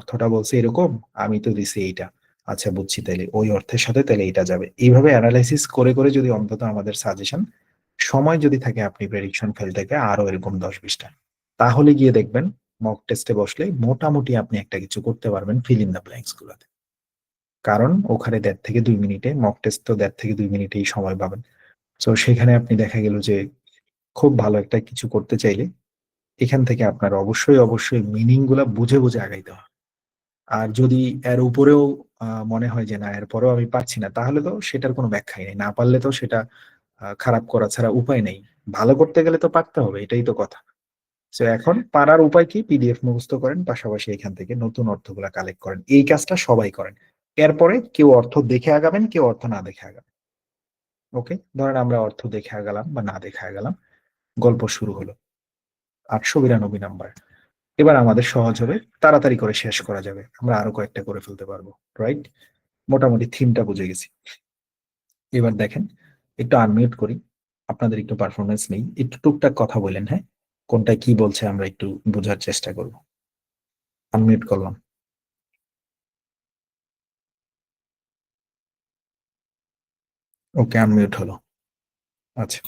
অর্থটা বলছে এরকম, আমি তো দিছি এইটা, আচ্ছা বুঝছি, তাইলে ওই অর্থের সাথে তাহলে এটা যাবে। এইভাবে অ্যানালাইসিস করে করে যদি অন্তত আমাদের সাজেশন, সময় যদি থাকে আপনি প্রেডিকশন ফেল থেকে আরো এরকম 10-20টা, তাহলে গিয়ে দেখবেন মক টেস্টে বসলে মোটামুটি আপনি একটা কিছু করতে পারবেন ফিল ইন দ্য ব্ল্যাঙ্কস গুলাতে। কারণ ওখানে 1.5 থেকে 2 মিনিটে, মক টেস্ট তো 1.5 থেকে 2 মিনিটেই সময় পাবেন। তো সেখানে আপনি দেখা গেল যে খুব ভালো একটা কিছু করতে চাইলে এখান থেকে আপনার অবশ্যই অবশ্যই মিনিং গুলা বুঝে বুঝে আগাইতে হবে। আর যদি এর উপরেও মনে হয় যে না এরপরেও আমি পারছি না, তাহলে তো সেটার কোনো ব্যাখ্যাই নেই, না পারলে তো সেটা খারাপ করা ছাড়া উপায় নেই। ভালো করতে গেলে তো পারতে হবে, এটাই তো কথা। তো এখন পারার উপায় কি, পিডিএফ মুখস্থ করেন, পাশাপাশি এখান থেকে নতুন অর্থগুলা কালেক্ট করেন। এই কাজটা সবাই করেন। এরপরে কেউ অর্থ দেখে আগাবেন, কেউ অর্থ না দেখে আগাবেন। ওকে, ধরেন আমরা অর্থ দেখে আগালাম বা না দেখে আগালাম, গল্প শুরু হলো। 892 নাম্বার। এবার আমাদের সহজ হবে, তাড়াতাড়ি করে শেষ করা যাবে, আমরা আরো কয়েকটা করে ফেলতে পারবো। রাইট, মোটামুটি থিমটা বুঝে গেছি। এবার দেখেন, একটু আনমিউট করি, আপনাদের একটু পারফরমেন্স নেই, একটু টুকটাক কথা বলেন, হ্যাঁ, কোনটা কি বলছে আমরা একটু বোঝার চেষ্টা করব। আনমিউট করলাম। ওকে, আনমিউট হলো। আচ্ছা,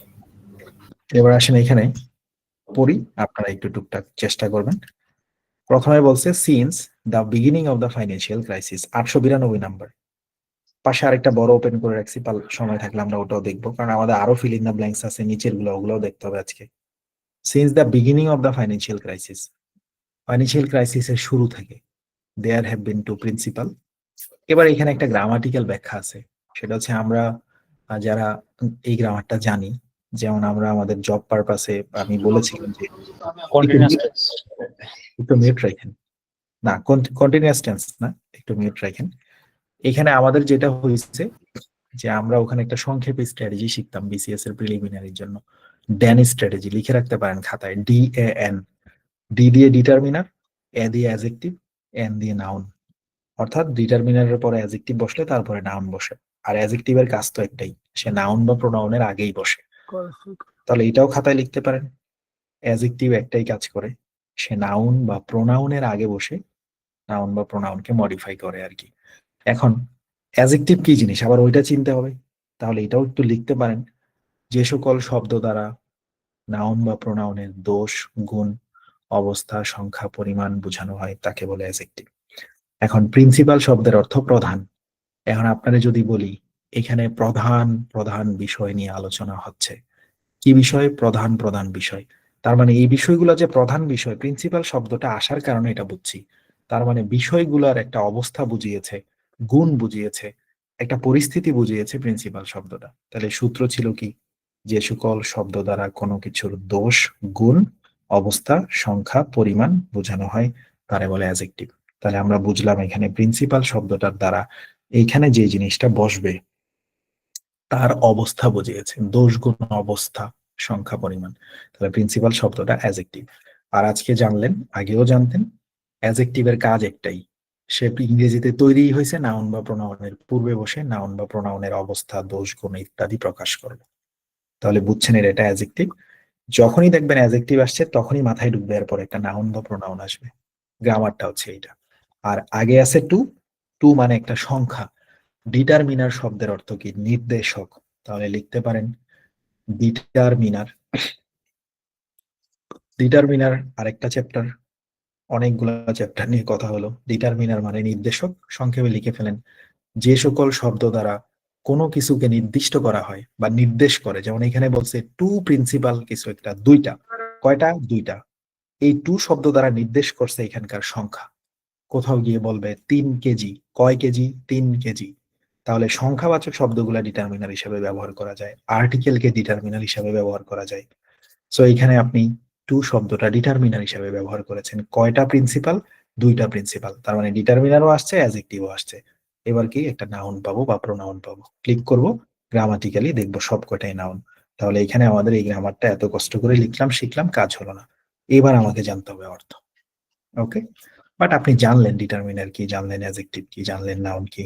এবার আসেন এখানে পড়ি, আপনারা একটু টুকটাক চেষ্টা করবেন। প্রথমে বলছে since the beginning of the financial crisis, 892 number. পাশে আরেকটা বড় ওপেন করে রাখছি, সময় থাকলে আমরা ওটাও দেখবো, কারণ আমাদের আরো ফিল ইন দ্য ব্ল্যাঙ্কস আছে নিচের গুলো, ওগুলোও দেখতে হবে আজকে। Since the beginning of the financial crisis, financial ক্রাইসিসের শুরু থেকে there have been two principal. এবার এখানে একটা গ্রামাটিক্যাল ব্যাখ্যা আছে, সেটা হচ্ছে আমরা যারা এই গ্রামারটা জানি, যেমন আমরা আমাদের জব পারপাসে, আমি বলেছিলাম যে একটু কন্টিনিউয়াস mute- টেন্স। একটু মিউট রাখেন, না কন্টিনিউয়াস টেন্স না, একটু মিউট রাখেন। এখানে আমাদের যেটা হয়েছে যে আমরা ওখানে একটা সংক্ষেপে স্ট্র্যাটেজি শিখতাম বিসিএস এর প্রিলিমিনারির জন্য, ড্যান স্ট্র্যাটেজি, লিখে রাখতে পারেন খাতায়, DAN। ডি দিয়ে ডিটারমিনার, এ দিয়ে অ্যাডজেক্টিভ, এন দিয়ে নাউন। অর্থাৎ ডিটারমিনারের পরে অ্যাডজেক্টিভ বসলে তারপরে নাউন বসে, আর অ্যাডজেক্টিভের কাজ তো একটাই, সে নাউন বা প্রোনাউনের আগেই বসে। তাহলে এটাও খাতায় লিখতে পারেন, অ্যাডজেক্টিভ একটাই কাজ করে, সে নাউন বা প্রোনাউনের আগে বসে নাউন বা প্রোনাউনকে মডিফাই করে আর কি। এখন অ্যাডজেক্টিভ কি জিনিস আবার ওইটা চিনতে হবে, তাহলে এটাও একটু লিখতে পারেন, যে সকল শব্দ দ্বারা নাউন বা প্রোনাউনের দোষ, গুণ, অবস্থা, সংখ্যা, পরিমাণ বোঝানো হয় তাকে বলে অ্যাডজেক্টিভ। এখন প্রিন্সিপাল শব্দের অর্থ প্রধান। এখন আপনারা যদি বলি এখানে প্রধান প্রধান বিষয় নিয়ে আলোচনা হচ্ছে, কি বিষয়? প্রধান প্রধান বিষয়। তার মানে এই বিষয়গুলো যে প্রধান বিষয়, প্রিন্সিপাল শব্দটা আসার কারণে এটা বুঝছি। তার মানে বিষয়গুলোর একটা অবস্থা বুঝিয়েছে, গুণ বুঝিয়েছে, একটা পরিস্থিতি বুঝিয়েছে প্রিন্সিপাল শব্দটা। তাহলে সূত্র ছিল কি, যে সকল শব্দ দ্বারা কোনো কিছুর দোষ, গুণ, অবস্থা, সংখ্যা, পরিমাণ বোঝানো হয় তারে বলে অ্যাডজেক্টিভ। তাহলে আমরা বুঝলাম এখানে প্রিন্সিপাল শব্দটার দ্বারা এইখানে যে জিনিসটা বসবে তার অবস্থা বুঝিয়েছে, দোষ, গুণ, অবস্থা, সংখ্যা, পরিমাণ। তাহলে প্রিন্সিপাল শব্দটা অ্যাডজেক্টিভ। আর আজকে জানলেন, আগেও জানতেন, অ্যাডজেক্টিভের কাজ একটাই, সে ইংরেজিতে তৈরি হয়েছে নাউন বা প্রোনাউনের পূর্বে বসে নাউন বা প্রোনাউনের অবস্থা, দোষ, গুণ ইত্যাদি প্রকাশ করবে। তাহলে বুঝছেন এর এটা অ্যাডজেক্টিভ। যখনই দেখবেন অ্যাডজেক্টিভ আসছে তখনই মাথায় ঢুকবে এরপর একটা নাউন বা প্রোনাউন আসবে। গ্রামারটা হচ্ছে এইটা। আর আগে আছে টু, টু মানে একটা সংখ্যা। ডিটারমিনার শব্দের অর্থ কি? নির্দেশক। তাহলে লিখতে পারেন ডিটারমিনার। ডিটারমিনার আরেকটা চ্যাপ্টার, অনেকগুলা চ্যাপ্টার নিয়ে কথা হলো। ডিটারমিনার মানে নির্দেশক, সংক্ষেপে লিখে ফেলেন যে সকল শব্দ দ্বারা কোনো কিছুকে নির্দিষ্ট করা হয় বা নির্দেশ করে, যেমন এখানে বলছে টু প্রিন্সিপাল কিছু একটা, দুইটা, কয়টা? দুইটা। এই টু শব্দ দ্বারা নির্দেশ করছে এখানকার সংখ্যা। কোথাও গিয়ে বলবে 3 কেজি, কয় কেজি? 3 কেজি। তাহলে সংখ্যাবাচক শব্দগুলা ডিটারমিনার হিসেবে ব্যবহার করা যায়, আর্টিকেলকে ডিটারমিনার হিসেবে ব্যবহার করা যায়। সো এখানে আপনি টু শব্দটা ডিটারমিনার হিসেবে ব্যবহার করেছেন। কয়টা প্রিন্সিপাল? দুইটা প্রিন্সিপাল। তার মানে ডিটারমিনারও আসছে, অ্যাডজেক্টিভও আসছে। এবার কি একটা নাউন পাবো বা প্রোনাউন পাবো, ক্লিক করব, গ্রামাটিক্যালি দেখবো সব কয়টাই নাউন। তাহলে এখানে আমাদের এই গ্রামারটা এত কষ্ট করে লিখলাম, শিখলাম, কাজ হলো না। এবার আমাকে জানতে হবে অর্থ। ওকে, বাট আপনি জানলেন ডিটারমিনার কি, জানলেন অ্যাডজেক্টিভ কি, জানলেন নাউন কি,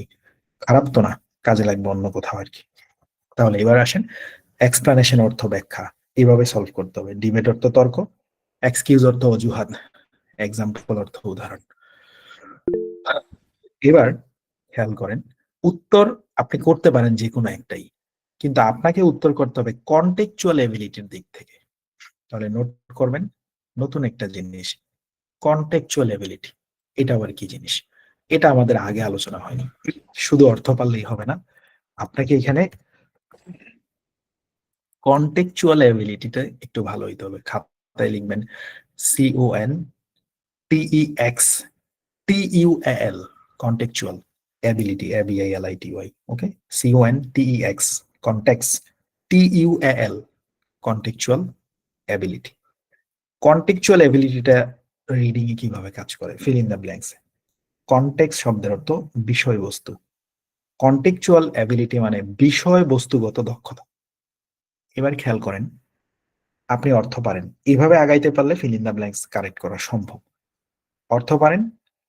খারাপ তো না, কাজে লাগবে অন্য কোথাও আর কি। তাহলে এবার আসেন এক্সপ্লানেশন অর্থ ব্যাখ্যা, এইভাবে সলভ করতে হবে। ডিবেট অর্থ তর্ক, এক্সকিউজ অর্থ অজুহাত, এক্সাম্পল অর্থ উদাহরণ। এবার খেয়াল করেন, উত্তর আপনি করতে পারেন যে কোনো একটাই, কিন্তু আপনাকে উত্তর করতে হবে কন্টেক্সচুয়াল এবিলিটির দিক থেকে। তাহলে নোট করবেন নতুন একটা জিনিস, কন্টেক্সচুয়াল এবিলিটি। এটা আবার কি জিনিস? এটা আমাদের আগে আলোচনা হয়নি। শুধু অর্থ পারলেই হবে না, আপনাকে এখানে কন্টেক্সচুয়াল এবিলিটিটা একটু ভালো হইতে হবে। খাতায় লিখবেন CONTEXTUAL, contextual ability, ABILITY, okay. CONTEX, context, TUAL, contextual ability. Contextual এবিলিটিটা রিডিং এ কিভাবে কাজ করে? Fill in the blanks. Context শব্দের অর্থ বিষয়বস্তু, কন্টেক্সচুয়াল এবিলিটি মানে বিষয়বস্তুগত দক্ষতা। এবার খেয়াল করেন, আপনি অর্থ পারেন, এভাবে আগাইতে পারলে feel in the blanks correct করা সম্ভব। অর্থ পারেন,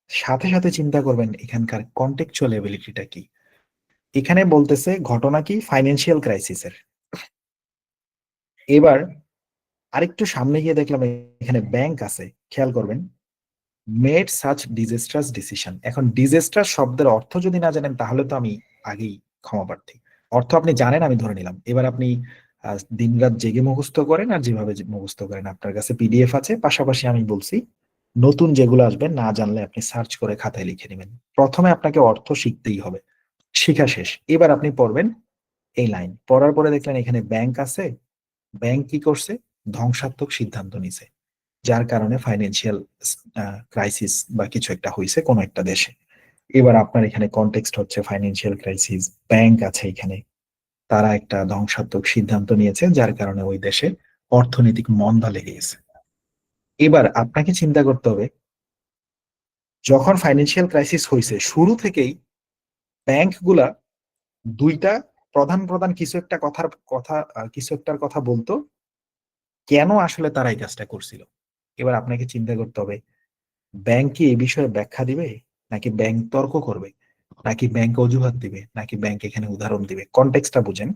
সাথে সাথে চিন্তা করবেন এখানকার কন্টেক্সচুয়াল এবিলিটিটা কি। এখানে বলতেছে ঘটনা কি? ফাইন্যান্সিয়াল ক্রাইসিসের। এবার আরেকটু সামনে গিয়ে দেখলাম এখানে ব্যাংক আছে, খেয়াল করবেন, মেড সাচ ডিজাস্ট্রাস ডিসিশন। এখন ডিজাস্ট্রাস শব্দের অর্থ যদি না জানেন তাহলে তো আমি আগেই ক্ষমা প্রার্থী। অর্থ আপনি জানেন, আমি ধরে নিলাম। এবার আপনি দিনরাত জেগে মুখস্থ করেন আর যেভাবে মুখস্থ করেন, আপনার কাছে PDF আছে, পাশাপাশি আমি বলছি নতুন যেগুলো আসবে না জানলে আপনি সার্চ করে খাতায় লিখে নেবেন। প্রথমে আপনাকে অর্থ শিখতেই হবে, শিখা শেষ। এবার আপনি পড়বেন এই লাইন, পড়ার পরে দেখলেন এখানে ব্যাংক আছে, ব্যাংক কি করছে? ধ্বংসাত্মক সিদ্ধান্ত নিছে, যার কারণে ফাইন্যান্সিয়াল ক্রাইসিস বা কিছু একটা হয়েছে কোনো একটা দেশে। এবার আপনার এখানে কনটেক্সট হচ্ছে ফাইন্যান্সিয়াল ক্রাইসিস, ব্যাংক আছে এখানে, তারা একটা ধ্বংসাত্মক সিদ্ধান্ত নিয়েছে যার কারণে ওই দেশে অর্থনৈতিক মন্দা লেগে গেছে। এবার আপনাকে চিন্তা করতে হবে, যখন ফাইন্যান্সিয়াল ক্রাইসিস হয়েছে শুরু থেকেই ব্যাংকগুলা দুইটা প্রধান প্রধান কিছু একটা কথার কথা কিছু একটার কথা বলতো, কেন আসলে তারা এই কাজটা করছিল। এবার আপনাকে চিন্তা করতে হবে, ব্যাংক কি এই বিষয়ে ব্যাখ্যা দিবে, নাকি ব্যাংক তর্ক করবে, নাকি ব্যাংক অজুহাত দিবে, নাকি ব্যাংক এখানে উদাহরণ দিবে? কনটেক্সটটা বুঝেন।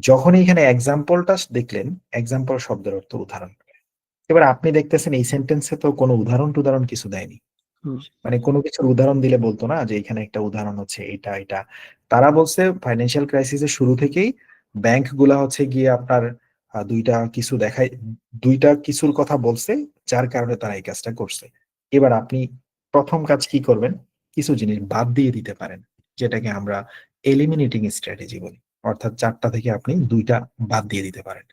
যখন এখানে এক্সাম্পলটা দেখলেন, এক্সাম্পল শব্দের অর্থ উদাহরণ। এবার আপনি দেখতেছেন এই সেন্টেন্সে তো কোনো উদাহরণ টুদাহরণ কিছু দেয়নি, মানে কোনো কিছুর উদাহরণ দিলে বলতো না যে এখানে একটা উদাহরণ হচ্ছে এটা এটা। তারা বলছে ফাইন্যান্সিয়াল ক্রাইসিসের শুরু থেকেই ব্যাংক গুলা হচ্ছে গিয়ে আপনার দুইটা কিছু দেখায়, দুইটা কিছুর কথা বলছে যার কারণে তারা এই কাজটা করছে। এবার আপনি প্রথম কাজ কি করবেন? কিছু জিনিস বাদ দিয়ে দিতে পারেন, যেটাকে আমরা এলিমিনেটিং স্ট্র্যাটেজি বলি। অর্থাৎ চারটা থেকে আপনি দুইটা বাদ দিয়ে দিতে পারেন।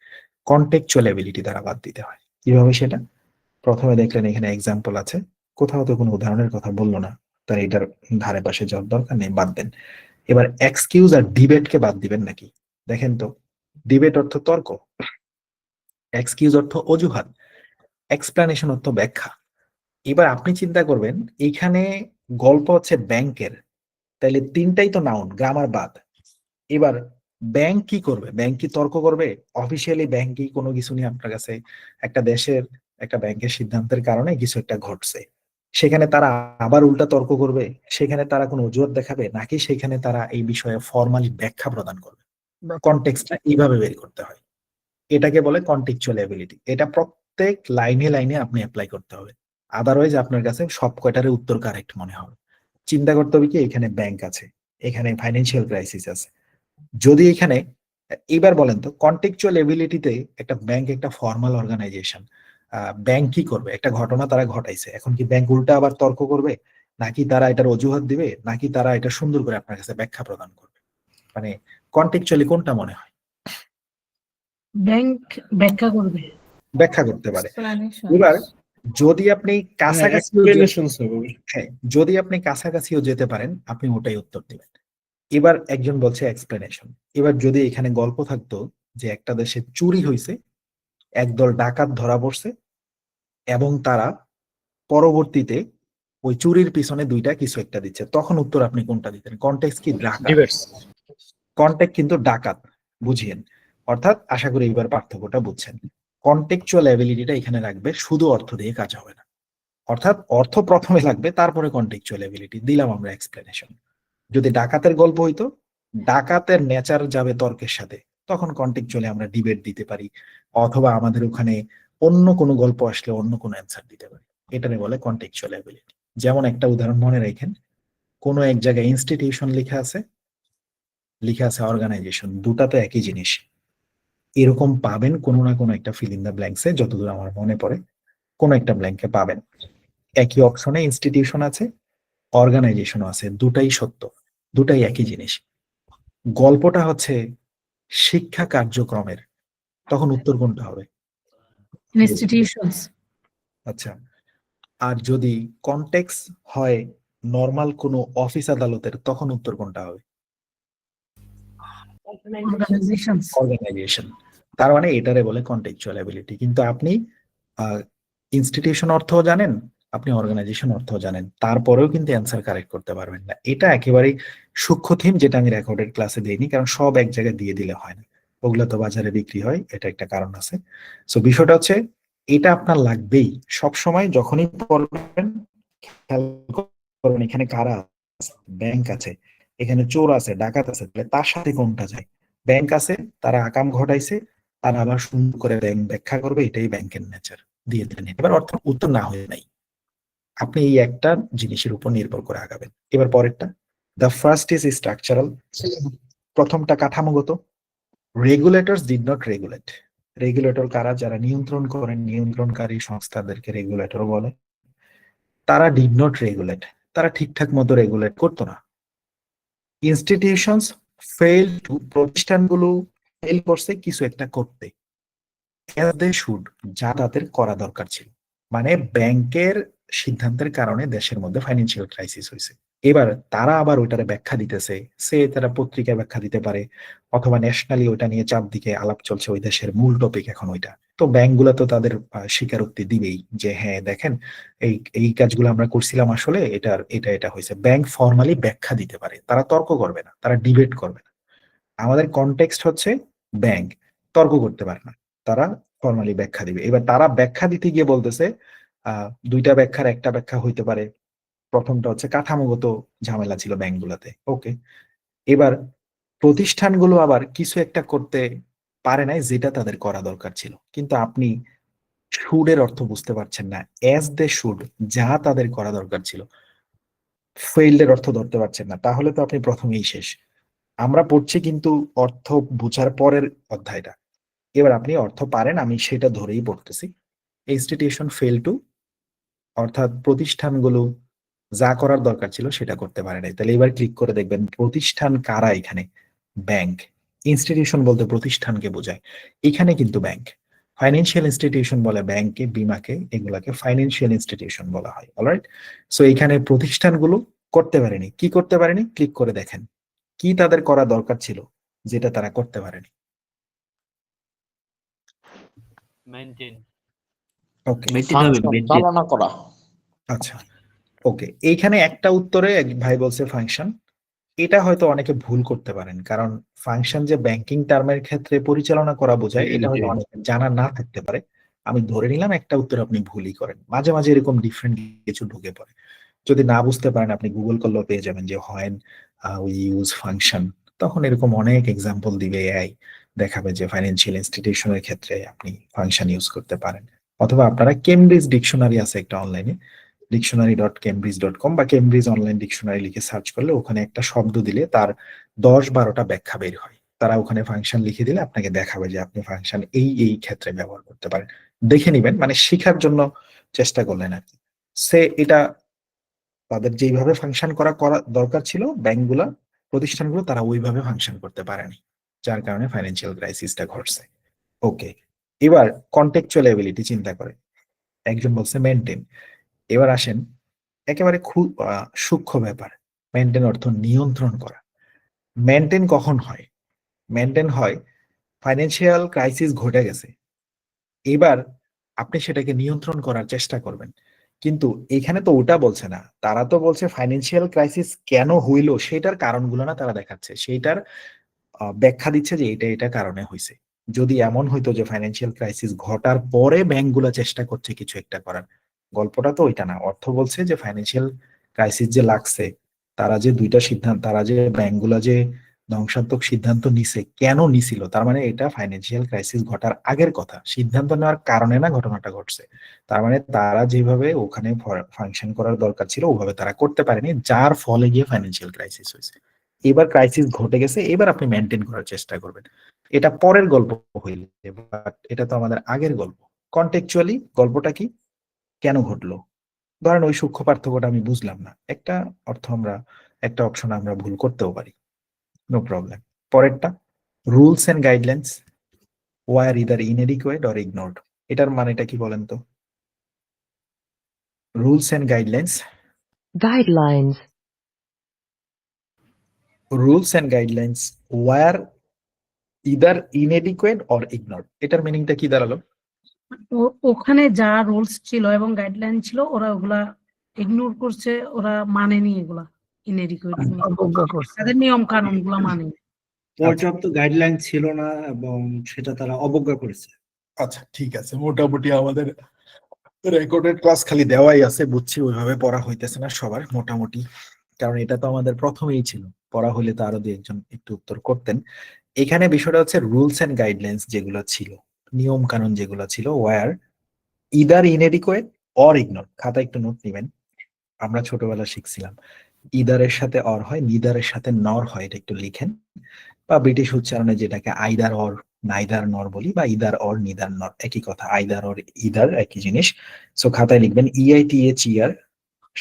কন্টেক্সচুয়াল এবিলিটি দ্বারা বাদ দিতে হয়। কিভাবে সেটা? প্রথমে দেখলেন এখানে এক্সাম্পল আছে, কোথাও তো কোনো উদাহরণের কথা বললো না, তার এটার ধারে পাশে যাওয়ার দরকার নেই, বাদ দেন। এবার এক্সকিউজ আর ডিবেটকে বাদ দিবেন নাকি? দেখেন তো, ডিবেট অর্থ তর্ক, এক্সকিউজ অর্থ অজুহাত, এক্সপ্লানেশন অর্থ ব্যাখ্যা। এবার আপনি চিন্তা করবেন, এইখানে গল্প হচ্ছে ব্যাংকের, তাইলে তিনটাই তো নাউন, গ্রামার বাদ। এবার ব্যাংক কি করবে? ব্যাংক কি তর্ক করবে? অফিসিয়ালি ব্যাংক কি কোনো কিছু নিয়ে আপনার কাছে, একটা দেশের একটা ব্যাংকের সিদ্ধান্তের কারণে কিছু একটা ঘটছে, সেখানে তারা আবার উল্টা তর্ক করবে? সেখানে তারা কোনো অজুহাত দেখাবে, নাকি সেখানে তারা এই বিষয়ে ফর্মালি ব্যাখ্যা প্রদান করবে? কনটেক্সটটা এইভাবে বের করতে হয়। এটাকে বলে কন্টেক্সচুয়াল এবিলিটি। এটা প্রত্যেক লাইনে লাইনে আপনি অ্যাপ্লাই করতে হবে, আদারওয়াইজ আপনার কাছে সব কয়টারে উত্তর কারেক্ট মনে হবে। চিন্তা করতে হবে কি, এখানে ব্যাংক আছে, এখানে ফাইন্যান্সিয়াল ক্রাইসিস আছে। যদি এখানে, এবার বলেন তো, কন্টেক্সচুয়াল এবিলিটিতে একটা ব্যাংক একটা ফর্মাল অর্গানাইজেশন, ব্যাংক কি করবে? একটা ঘটনা তারা ঘটাইছে, এখন কি ব্যাংক উল্টা আবার তর্ক করবে, নাকি তারা এটার অজুহাত দিবে, নাকি তারা এটা সুন্দর করে আপনার কাছে ব্যাখ্যা প্রদান করবে? মানে কন্টেক্সচুয়ালি কোনটা মনে হয়? ব্যাংক ব্যাখ্যা করবে, ব্যাখ্যা করতে পারে। এবার যদি আপনি কাছাকাছিও হ্যাঁ, যদি আপনি কাছাকাছিও যেতে পারেন, আপনি ওটাই উত্তর দিবেন। এবার একজন বলছে এক্সপ্লেনেশন। এবার যদি এখানে গল্প থাকতো যে একটা দেশে চুরি হয়েছে, একদল ডাকাত ধরা পড়ছে, এবং তারা পরবর্তীতে ওই চুরির পিছনে দুইটা কিছু একটা দিচ্ছে, তখন উত্তর আপনি কোনটা দিতেন? কনটেক্সট কি? ডাকাত। কনটেক্সট কিন্তু ডাকাত, বুঝিয়েন। অর্থাৎ আশা করি এবার পার্থক্যটা বুঝছেন। কন্টেক্সচুয়াল এবিলিটিটা এখানে রাখবে, শুধু অর্থ দিয়ে কাজ হবে না। অর্থাৎ অর্থ প্রথমে লাগবে, তারপরে কন্টেক্সচুয়াল এবিলিটি দিলাম আমরা এক্সপ্লেনেশন। যদি ডাকাতের গল্প হইতো, ডাকাতের নেচার যাবে তর্কের সাথে, তখন কন্টেক্সচুয়ালি আমরা ডিবেট দিতে পারি, অথবা আমাদের ওখানে অন্য কোনো গল্প আসলে অন্য কোনো অ্যান্সার দিতে পারি। এটারে বলে কন্টেক্সচুয়াল এবিলিটি। যেমন একটা উদাহরণ মনে রাখেন, কোনো এক জায়গায় ইনস্টিটিউশন লেখা আছে অর্গানাইজেশন, দুটাতে একই জিনিস। এরকম পাবেন কোনো না কোনো একটা ফিল ইন দ্য ব্ল্যাঙ্কসে, যতদূর আমার মনে পড়ে কোনো একটা ব্ল্যাঙ্কে পাবেন। একই অপশনে ইনস্টিটিউশন আছে, অর্গানাইজেশন আছে, দুটাই সত্য, দুটাই একই জিনিস। গল্পটা হচ্ছে শিক্ষা কার্যক্রমের, তখন উত্তর কোনটা হবে? ইনস্টিটিউশনস। আচ্ছা, আর যদি কনটেক্সট হয় নর্মাল কোনো অফিস আদালতের, তখন উত্তর কোনটা হবে? অর্গানাইজেশনস। অর্গানাইজেশন। তার মানে এটারে বলে কন্টেক্সচুয়াল অ্যাবিলিটি। কিন্তু আপনি ইনস্টিটিউশন অর্থও জানেন, আপনি অর্গানাইজেশন অর্থও জানেন, তারপরেও কিন্তু অ্যান্সার কারেক্ট করতে পারবেন না। এটা একেবারেই সূক্ষ্ম থিম, যেটা আমি রেকর্ডেড ক্লাসে দিইনি, কারণ সব এক জায়গায় দিয়ে দিলে হয় না, ওগুলো তো বাজারে বিক্রি হয়, এটা একটা কারণ আছে। সো বিষয়টা হচ্ছে এটা আপনার লাগবেই সব সময়, যখনই পড়বেন খেয়াল করবেন এখানে কারা আছে, ব্যাংক আছে, এখানে চোর আছে, ডাকাত আছে, তাহলে তার সাথে কোনটা যায়? ব্যাংক আছে, তারা আকাম ঘটাইছে, তারা আবার সুন্দর করে ব্যাংক ব্যাখ্যা করবে, এটাই ব্যাংকের নেচার, দিয়ে দিলেন। এবার অর্থ উত্তর না হয়ে নাই, আপনি এই একটা জিনিসের উপর নির্ভর করে আগাবেন। এবার পরেরটা, দ্য ফার্স্ট ইজ স্ট্রাকচারাল। প্রথমটা কাঠামোগত। Regulators did not regulate. Regulator কারা? যারা নিয়ন্ত্রণ করেন, নিয়ন্ত্রণকারী সংস্থাদেরকে রেগুলেটর বলে। তারা ডিড নট রেগুলেট, তারা ঠিকঠাক মতো রেগুলেট করতো না। ইনস্টিটিউশনস ফেল টু, প্রতিষ্ঠানগুলো ফেল করছে কিছু একটা করতে, as they should, যা তাদের করা দরকার ছিল। মানে ব্যাংকের সিদ্ধান্তের কারণে দেশের মধ্যে ফাইন্যান্সিয়াল ক্রাইসিস হয়েছে। এবার তারা আবার ওইটারে ব্যাখ্যা দিতেছে, সে তারা পত্রিকায় ব্যাখ্যা দিতে পারে, অথবা ন্যাশনালি ওইটা নিয়ে চারদিকে আলাপ চলছে, ওই দেশের মূল টপিক এখন ওইটা। তো ব্যাংকগুলো তো তাদের স্বীকারোক্তি দিবেই যে হ্যাঁ দেখেন এই এই কাজগুলো আমরা করছিলাম, আসলে এটা হয়েছে। ব্যাংক ফর্মালি ব্যাখ্যা দিতে পারে, তারা তর্ক করবে না, তারা ডিবেট করবে না। আমাদের কনটেক্সট হচ্ছে ব্যাংক তর্ক করতে পারে না, তারা ফর্মালি ব্যাখ্যা দিবে। এবার তারা ব্যাখ্যা দিতে গিয়ে বলতেছে দুইটা ব্যাখ্যার একটা ব্যাখ্যা হইতে পারে। প্রথমটা হচ্ছে কাঠামোগত ঝামেলা ছিল ব্যাংকগুলোতে, ওকে। এবার প্রতিষ্ঠানগুলো আবার কিছু একটা করতে পারে নাই, যেটা তাদের করা দরকার ছিল। কিন্তু আপনি শুডের অর্থ বুঝতে পারছেন না, অ্যাজ দে শুড, যা তাদের করা দরকার ছিল। ফেইল্ডের অর্থ ধরতে পারছেন না, তাহলে তো আপনি প্রথমেই শেষ। আমরা পড়ছি কিন্তু অর্থ বুঝার পরের অধ্যায়টা। এবার আপনি অর্থ পারেন, আমি সেটা ধরেই পড়তেছি। ইনস্টিটিউশন ফেল টু, অর্থাৎ প্রতিষ্ঠানগুলো যা করার দরকার ছিল সেটা করতে পারে নাই। তাহলে এবার ক্লিক করে দেখবেন প্রতিষ্ঠান কারা এখানে? ব্যাংক। ইনস্টিটিউশন বলতে প্রতিষ্ঠানকে বোঝায়, এখানে কিন্তু ব্যাংক। ফাইন্যান্সিয়াল ইনস্টিটিউশন বলে ব্যাংকে, বিমাকে, এগুলাকে ফাইন্যান্সিয়াল ইনস্টিটিউশন বলা হয়। অলরাইট, সো এখানে প্রতিষ্ঠানগুলো করতে পারেনি। কি করতে পারেনি? ক্লিক করে দেখেন কি তাদের করা দরকার ছিল যেটা তারা করতে পারেনি। মেইনটেইন। ওকে, চালনা করা। আচ্ছা, ওকে। এইখানে একটা উত্তরে এক ভাই বলছে ফাংশন। এটা হয়তো অনেকে ভুল করতে পারেন, কারণ ফাংশন যে ব্যাংকিং টার্মের ক্ষেত্রে পরিচালনা করা বোঝায়, এটা হয়তো অনেকে জানা না থাকতে পারে। আমি ধরে নিলাম একটা উত্তর আপনি ভুলই করেন, মাঝে মাঝে এরকম ডিফারেন্ট কিছু ঢুকে পড়ে। যদি না বুঝতে পারেন আপনি গুগল করলেও পেয়ে যাবেন যে হোয়েন উই ইউজ ফাংশন, তখন এরকম অনেক এক্সাম্পল দিবে এআই, দেখাবে যে ফাইন্যান্সিয়াল ইনস্টিটিউশনের ক্ষেত্রে আপনি ফাংশন ইউজ করতে পারেন। অথবা আপনারা কেমব্রিজ ডিকশনারি আছে একটা অনলাইনে, dictionary.cambridge.com বা কেমব্রিজ অনলাইন ডিকশনারি লিখে সার্চ করলে ওখানে একটা শব্দ দিলে তার 10-12টা ব্যাখ্যা বের হয়। তারা ওখানে ফাংশন লিখে দিলে আপনাকে দেখাবে যে আপনি ফাংশন এই এই ক্ষেত্রে ব্যবহার করতে পারেন। দেখে নিবেন, মানে শেখার জন্য চেষ্টা করলেন আর কি। সে এটা তাদের যেইভাবে ফাংশন করা করা দরকার ছিল, ব্যাংকগুলা, প্রতিষ্ঠানগুলো তারা ওইভাবে ফাংশন করতে পারেনি, যার কারণে ফাইন্যান্সিয়াল ক্রাইসিসটা ঘটছে। ওকে, এবার কন্টেক্সচুয়াল এবিলিটি চিন্তা করে একজন বলছে মেনটেন। এবার আসেন একেবারে খুব সূক্ষ্ম ব্যাপার, মেনটেন অর্থ নিয়ন্ত্রণ করা। মেনটেন কখন হয়? মেনটেন হয় ফাইন্যান্সিয়াল ক্রাইসিস ঘটে গেছে, এবার আপনি সেটাকে নিয়ন্ত্রণ করার চেষ্টা করবেন। কিন্তু এখানে তো ওটা বলছে না, তারা তো বলছে ফাইন্যান্সিয়াল ক্রাইসিস কেন হইলো সেটার কারণগুলো না তারা দেখাচ্ছে, সেইটার ব্যাখ্যা দিচ্ছে যে এটা এটা কারণে হয়েছে। যদি এমন হইতো যে ফাইন্যান্সিয়াল ক্রাইসিস ঘটার পরে ব্যাংকগুলো চেষ্টা করছে কিছু একটা করার, গল্পটা তো ওইটা না। অর্থ বলছে যে ফাইন্যান্সিয়াল ক্রাইসিস যে লাগছে, তারা যে দুইটা সিদ্ধান্ত, তারা যে ব্যাংকগুলো যে ধ্বংসাত্মক সিদ্ধান্ত নিছে, কেন নিছিল? তার মানে এটা ফাইন্যান্সিয়াল ক্রাইসিস ঘটার আগের কথা, সিদ্ধান্ত নেওয়ার কারণে না ঘটনাটা ঘটছে। তার মানে তারা যেভাবে ওখানে ফাংশন করার দরকার ছিল ওভাবে তারা করতে পারেনি, যার ফলে গিয়ে ফাইন্যান্সিয়াল ক্রাইসিস হয়েছে। এবার ক্রাইসিস ঘটে গেছে, এবার আপনি মেনটেন করার চেষ্টা করবেন। এটা পরের গল্প হইলে, বাট এটা তো আমাদের আগের গল্প। কন্টেক্সচুয়ালি গল্পটা কি, কেন ঘটলো? ধরেন ওই সূক্ষ্ম পার্থক্যটা আমি বুঝলাম না, একটা একটা অপশন আমরা ভুল করতেও পারি, নো প্রবলেম। পরেরটা, rules and guidelines were either inadequate or ignored. এটার মানেটা কি বলেন তো? Rules and guidelines, Guidelines. Rules and guidelines were either inadequate or ignored, এটার মিনিংটা কি দাঁড়ালো? ওখানে যা রুলস ছিল এবং গাইডলাইন ছিল ওরা ওগুলা ইগনোর করছে, ওরা মানেনি, এগুলা ইনএডিকুয়েট, অবজ্ঞা করছে। তাদের নিয়ম কানুন গুলা মানে। পর্যাপ্ত গাইডলাইন ছিল না এবং সেটা তারা অবজ্ঞা করেছে। আচ্ছা ঠিক আছে, মোটামুটি আমাদের রেকর্ডেড ক্লাস খালি দেওয়াই আছে, বুঝছি ওইভাবে পড়া হইতেছে না সবার মোটামুটি, কারণ এটা তো আমাদের প্রথমেই ছিল, পড়া হইলে তো আরো দুই একজন একটু উত্তর করতেন। এখানে বিষয়টা হচ্ছে রুলস এন্ড গাইডলাইন্স যেগুলো ছিল, নিয়ম কানুন যেগুলো ছিল, were either inadequate or ignore. খাতা একটু নোট নিবেন, আমরা ছোটবেলা শিখছিলাম ইদারের সাথে অর হয়, নিদারের সাথে নর হয়, এটা একটু লিখেন। বা ব্রিটিশ উচ্চারণে যেটাকে আইদার অর নাইদার নর বলি, বা ইদার অর নিদার নর একই কথা, আইদার অর ইদার একই জিনিস। সো খাতায় লিখবেন ইআইটিএইচ ইয়ার,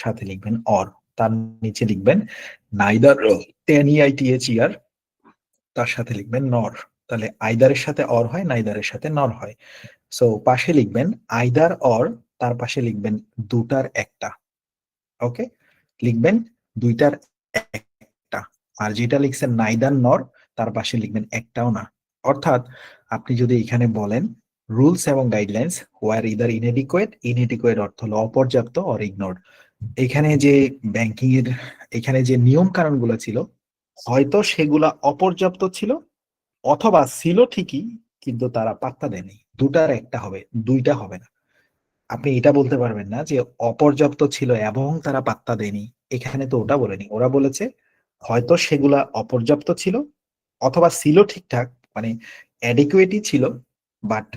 সাথে লিখবেন অর, তার নিচে লিখবেন নাইদার টেন ইআইটিএইচ ইয়ার, তার সাথে লিখবেন নর। তাহলে আইদারের সাথে অর হয়, নাইদারের সাথে নর হয়। সো পাশে লিখবেন আইদার অর, তার পাশে লিখবেন দুটার একটা। ওকে, লিখবেন দুইটার একটা। আর যেটা লিখছেন নাইদার নর, তার পাশে লিখবেন একটাও না। অর্থাৎ আপনি যদি এখানে বলেন রুলস এবং গাইডলাইন্স ওয়ার ইদার ইনএডিকুয়েট অর্থ হলো অপর্যাপ্ত অর ইগনোরড। এখানে যে ব্যাংকিং এর এখানে যে নিয়ম কানুন গুলো ছিল, হয়তো সেগুলা অপর্যাপ্ত ছিল, অথবা ছিল ঠিকই কিন্তু তারা পাত্তা দেয়নি। দুটার একটা হবে, দুইটা হবে না। আপনি এটা বলতে পারবেন না যে অপর্যাপ্ত ছিল এবং তারা পাত্তা দেয়নি, এখানে তো ওটা বলেনি। ওরা বলেছে হয়তো সেগুলা অপর্যাপ্ত ছিল, অথবা ছিল ঠিকঠাক, মানে অ্যাডিকুয়েটই ছিল, বাট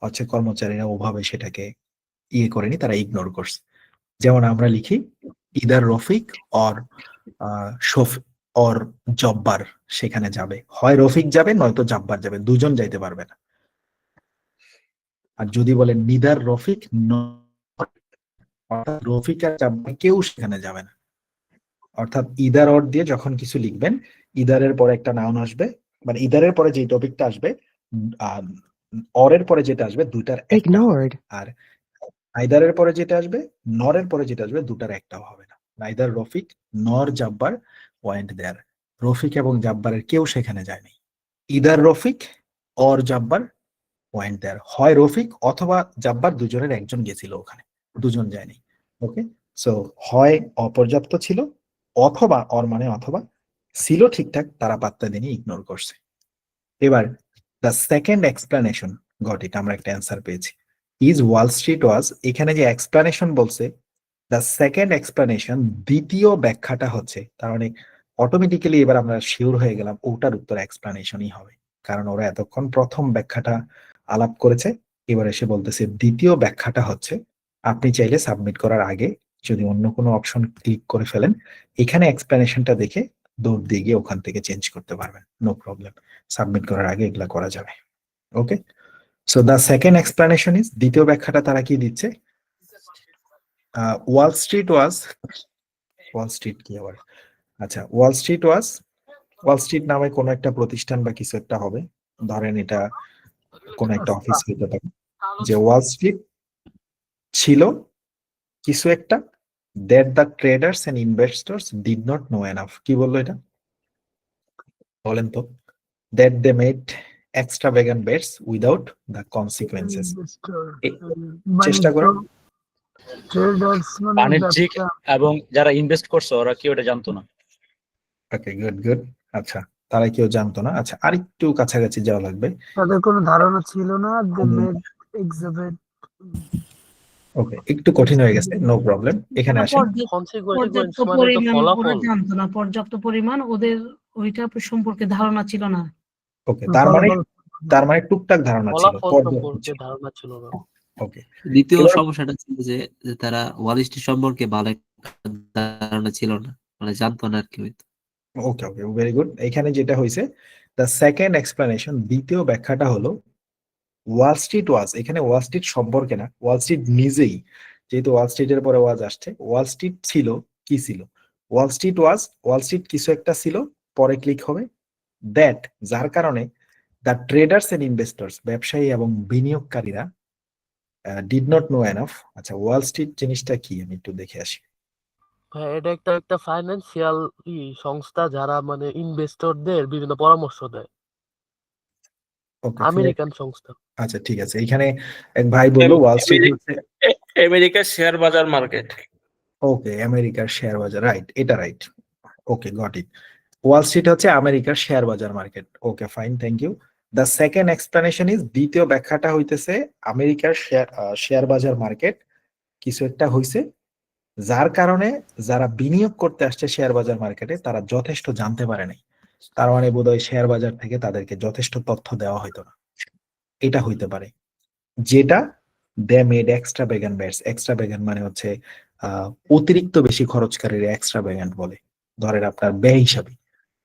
হচ্ছে কর্মচারীরা ওভাবে সেটাকে ইয়ে করেনি, তারা ইগনোর করছে। যেমন আমরা লিখি either Rafiq or or Jabbar সেখানে যাবে, হয় রফিক যাবে নয়তো জব্বার যাবে, দুজন যাইতে পারবে না। আর যদি বলেন নিদার রফিক অর্থাৎ রফিক আর জব্বার কেউ সেখানে যাবে না। অর্থাৎ ইদার অর দিয়ে যখন কিছু লিখবেন, ইদারের পরে একটা নাউন আসবে, মানে ইদারের পরে যে টপিকটা আসবে আর অরের পরে যেটা আসবে দুইটার একটা হবে। Ignored. আর আইদারের পরে যেটা আসবে, নরের পরে যেটা আসবে, দুটার একটাও হবে না। নাইদার রফিক নর জাব্বার ওয়েন্ট দেয়ার, রফিক এবং জাব্বারের কেউ সেখানে যায়নি। Either Rafiq or Jabbar went there, হয় রফিক অথবা জাব্বার দুজনের একজন গেছিল ওখানে, দুজন যায়নি। ওকে, সো হয় অপর্যাপ্ত ছিল, অথবা অর মানে অথবা ছিল ঠিকঠাক, তারা পাত্তা দেয়নি, ইগনোর করছে। এবার the second explanation got it, আমরা একটা অ্যান্সার পেয়েছি। ইজ ওয়াল স্ট্রিট ওয়াজ, এখানে যে এক্সপ্লেনেশন বলছে, দ্য সেকেন্ড এক্সপ্লেনেশন দ্বিতীয় ব্যাখ্যাটা হচ্ছে, তার মানে অটোমেটিক্যালি এবার আমরা শিওর হয়ে গেলাম ওটার উত্তর এক্সপ্লেনেশনই হবে, কারণ ওরা এতক্ষণ প্রথম ব্যাখ্যাটা আলাপ করেছে, এবার এসে বলতেছে দ্বিতীয় ব্যাখ্যাটা হচ্ছে। আপনি চাইলে সাবমিট করার আগে যদি অন্য কোনো অপশন ক্লিক করে ফেলেন, এখানে এক্সপ্লেনেশনটা দেখে দৌড় দিয়ে গিয়ে ওখান থেকে চেঞ্জ করতে পারবেন, নো প্রবলেম। সাবমিট করার আগে এগুলা করা যাবে। Okay, so the second explanation is, দ্বিতীয় ব্যাখ্যাটা তারা কি দিচ্ছে? ওয়াল স্ট্রিট কি আবার, আচ্ছা ওয়াল স্ট্রিট নামে কোনো একটা প্রতিষ্ঠান বা কিছু একটা হবে, ধরেন এটা কোন একটা অফিস হতে পারে, যে ওয়াল স্ট্রিট ছিল কিছু একটা, that the traders and investors did not know enough। কি বললো এটা বলেন তো? that they made extravagant bets without the consequences। চেষ্টা করো। বাণিজ্যিক এবং যারা ইনভেস্ট করছে ওরা কেউ এটা জানতো না। ওকে, গুড। আচ্ছা, তারা কেউ জানতো না। আচ্ছা, আরেকটু কাছাকাছি যাওয়া লাগবে। তাদের কোনো ধারণা ছিল না। they made exhibit ওকে, একটু কঠিন হয়ে গেছে, নো প্রবলেম। এখানে আসেন। পর্যাপ্ত পরিমাণ ওরা জানতো না, পর্যাপ্ত পরিমাণ ওইটা সম্পর্কে ধারণা ছিল না। ওকে, তার মানে টুকটাক ধারণা ছিল, ফলাফল পর্যাপ্ত সম্পর্কে ছিল। ধারণা ছিল না। ওকে, দ্বিতীয় এবার- সমস্যাটা ছিল যে যে তারা ওয়াল স্ট্রিট সম্পর্কে ভালো একটা ধারণা ছিল না, মানে জানতো না আর কি হয়তো। ওকে ওকে, ভেরি গুড। এখানে যেটা হয়েছে, দ্য সেকেন্ড এক্সপ্লেনেশন, দ্বিতীয় ব্যাখ্যাটা হলো ওয়াল স্ট্রিট ওয়াজ, এখানে ওয়াল স্ট্রিট সম্পর্কে না, ওয়াল স্ট্রিট নিজেই, যেহেতু ওয়াল স্ট্রিটের পরে ওয়াজ আসছে, ওয়াল স্ট্রিট ছিল, কি ছিল, ওয়াল স্ট্রিট ওয়াজ, ওয়াল স্ট্রিট কিছু একটা ছিল, পরে ক্লিক হবে, দ্যাট, যার কারণে দ্য ট্রেডার্স এন্ড ইনভেস্টর্স, ব্যবসায়ী এবং বিনিয়োগকারীরা ডিড নট নো এনাফ। আচ্ছা, ওয়াল স্ট্রিট জিনিসটা কি, আমি একটু দেখে আসি। হ্যাঁ, এটা একটা ফাইন্যান্সিয়াল সংস্থা যারা মানে ইনভেস্টরদের বিভিন্ন পরামর্শ দেয়, ওকে, আমেরিকান সংস্থা। আচ্ছা ঠিক আছে, এখানে এক ভাই বললো ওয়াল স্ট্রিট হচ্ছে, আমেরিকার শেয়ার বাজার মার্কেট। ওকে, আমেরিকার শেয়ার বাজার, রাইট, এটা right. Okay, got it. Wall Street হচ্ছে আমেরিকার শেয়ার বাজার market. Okay, fine, thank you. The second explanation is, দ্বিতীয় ব্যাখ্যাটা হইতেছে আমেরিকার শেয়ার বাজার মার্কেট কিছু একটা হইছে, যার কারণে যারা বিনিয়োগ করতে আসছে শেয়ার বাজার মার্কেটে তারা যথেষ্ট জানতে পারে নাই। তার মানে বোধহয় শেয়ার বাজার থেকে তাদেরকে যথেষ্ট তথ্য দেওয়া হইতো না, এটা হইতে পারে। যেটা they made extra began bats, extra began মানে হচ্ছে অতিরিক্ত বেশি খরচকারীরা এক্সট্রা বেগান বলে। ধরেন আপনার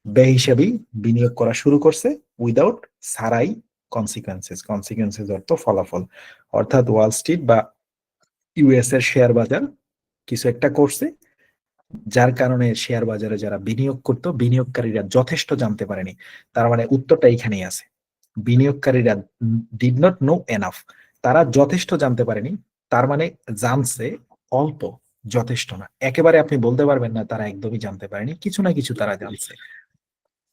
ব্যয় হিসাবেই বিনিয়োগ করা শুরু করছে উইদাউট সারাই কনসিকুয়েন্সেস, কনসিকুয়েন্সেস অর্থ ফলাফল। অর্থাৎ ওয়াল স্ট্রিট বা ইউএস এর শেয়ার বাজার কিছু একটা করছে, যার কারণে শেয়ার বাজারে যারা বিনিয়োগ করতো বিনিয়োগকারীরা যথেষ্ট জানতে পারেনি। তার মানে উত্তরটা এখানেই আছে, বিনিয়োগকারীরা ডিড নট নো এনাফ, তারা যথেষ্ট জানতে পারেনি। তার মানে জানছে অল্প, যথেষ্ট না। একেবারে আপনি বলতে পারবেন না তারা একদমই জানতে পারেনি, কিছু না কিছু তারা জানছে,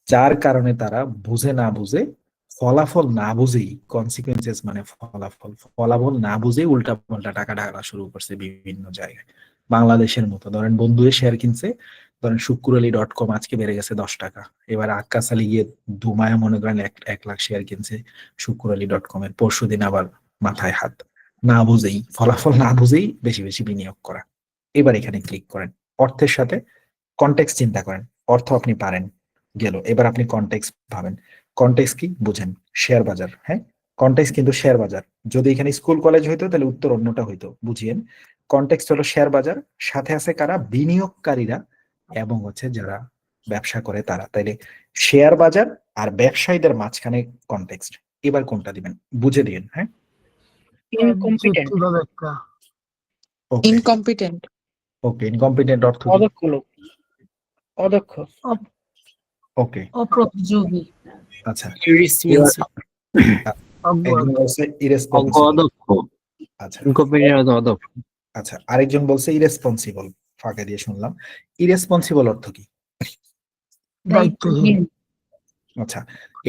যার কারণে তারা বুঝে না বুঝে, ফলাফল না বুঝেই, কনসিকুয়েন্সেস মানে ফলাফল না বুঝেই উল্টা পাল্টা টাকা ঢালা শুরু করছে বিভিন্ন জায়গায়। বাংলাদেশের মতো ধরেন বন্ধুদের শেয়ার কিনছে, ধরেন শুক্রআলী.com আজকে বেড়ে গেছে 10 টাকা, এবার আক্কাস আলী গিয়ে ধুমায় মনে করেন 1 লাখ শেয়ার কিনছে শুক্রআলী.com এর, পরশুদিন আবার মাথায় হাত, না বুঝেই, ফলাফল না বুঝেই বেশি বেশি বিনিয়োগ করা। এবার এখানে ক্লিক করেন, অর্থের সাথে কনটেক্সট চিন্তা করেন, অর্থ আপনি পারেন, গেল। এবার আপনি কনটেক্সট ভাবেন, কনটেক্সট কি বুঝেন, শেয়ার বাজার, হ্যাঁ কনটেক্সট কিন্তু শেয়ার বাজার। যদি এখানে স্কুল কলেজ হইতো তাহলে উত্তর অন্যটা হইতো, বুঝিয়েন। কনটেক্সট হলো শেয়ার বাজার, সাথে আছে কারা, বিনিয়োগকারীরা এবং হচ্ছে যারা ব্যবসা করে তারা। তাইলে শেয়ার বাজার আর ব্যবসায়ীদের মাঝখানে কনটেক্সট। এবার কোনটা দিবেন বুঝে দিন, হ্যাঁ। ইনকম্পিটেন্ট, ওকে ইনকম্পিটেন্ট, ওকে, ইনকম্পিটেন্ট অর্থ কি? অদক্ষ লোক, অদক্ষ, ওকে, অপ্রতিযোগী, আচ্ছা। irresponsible, একজন বলছে irresponsible, অদক্ষ, আচ্ছা অদক্ষ। আচ্ছা, আরেকজন বলছে ইরেসপন্সিবল, ফাঁকে দিয়ে শুনলাম। ইরেসপন্সিবল অর্থ কি? দায়িত্বহীন। আচ্ছা,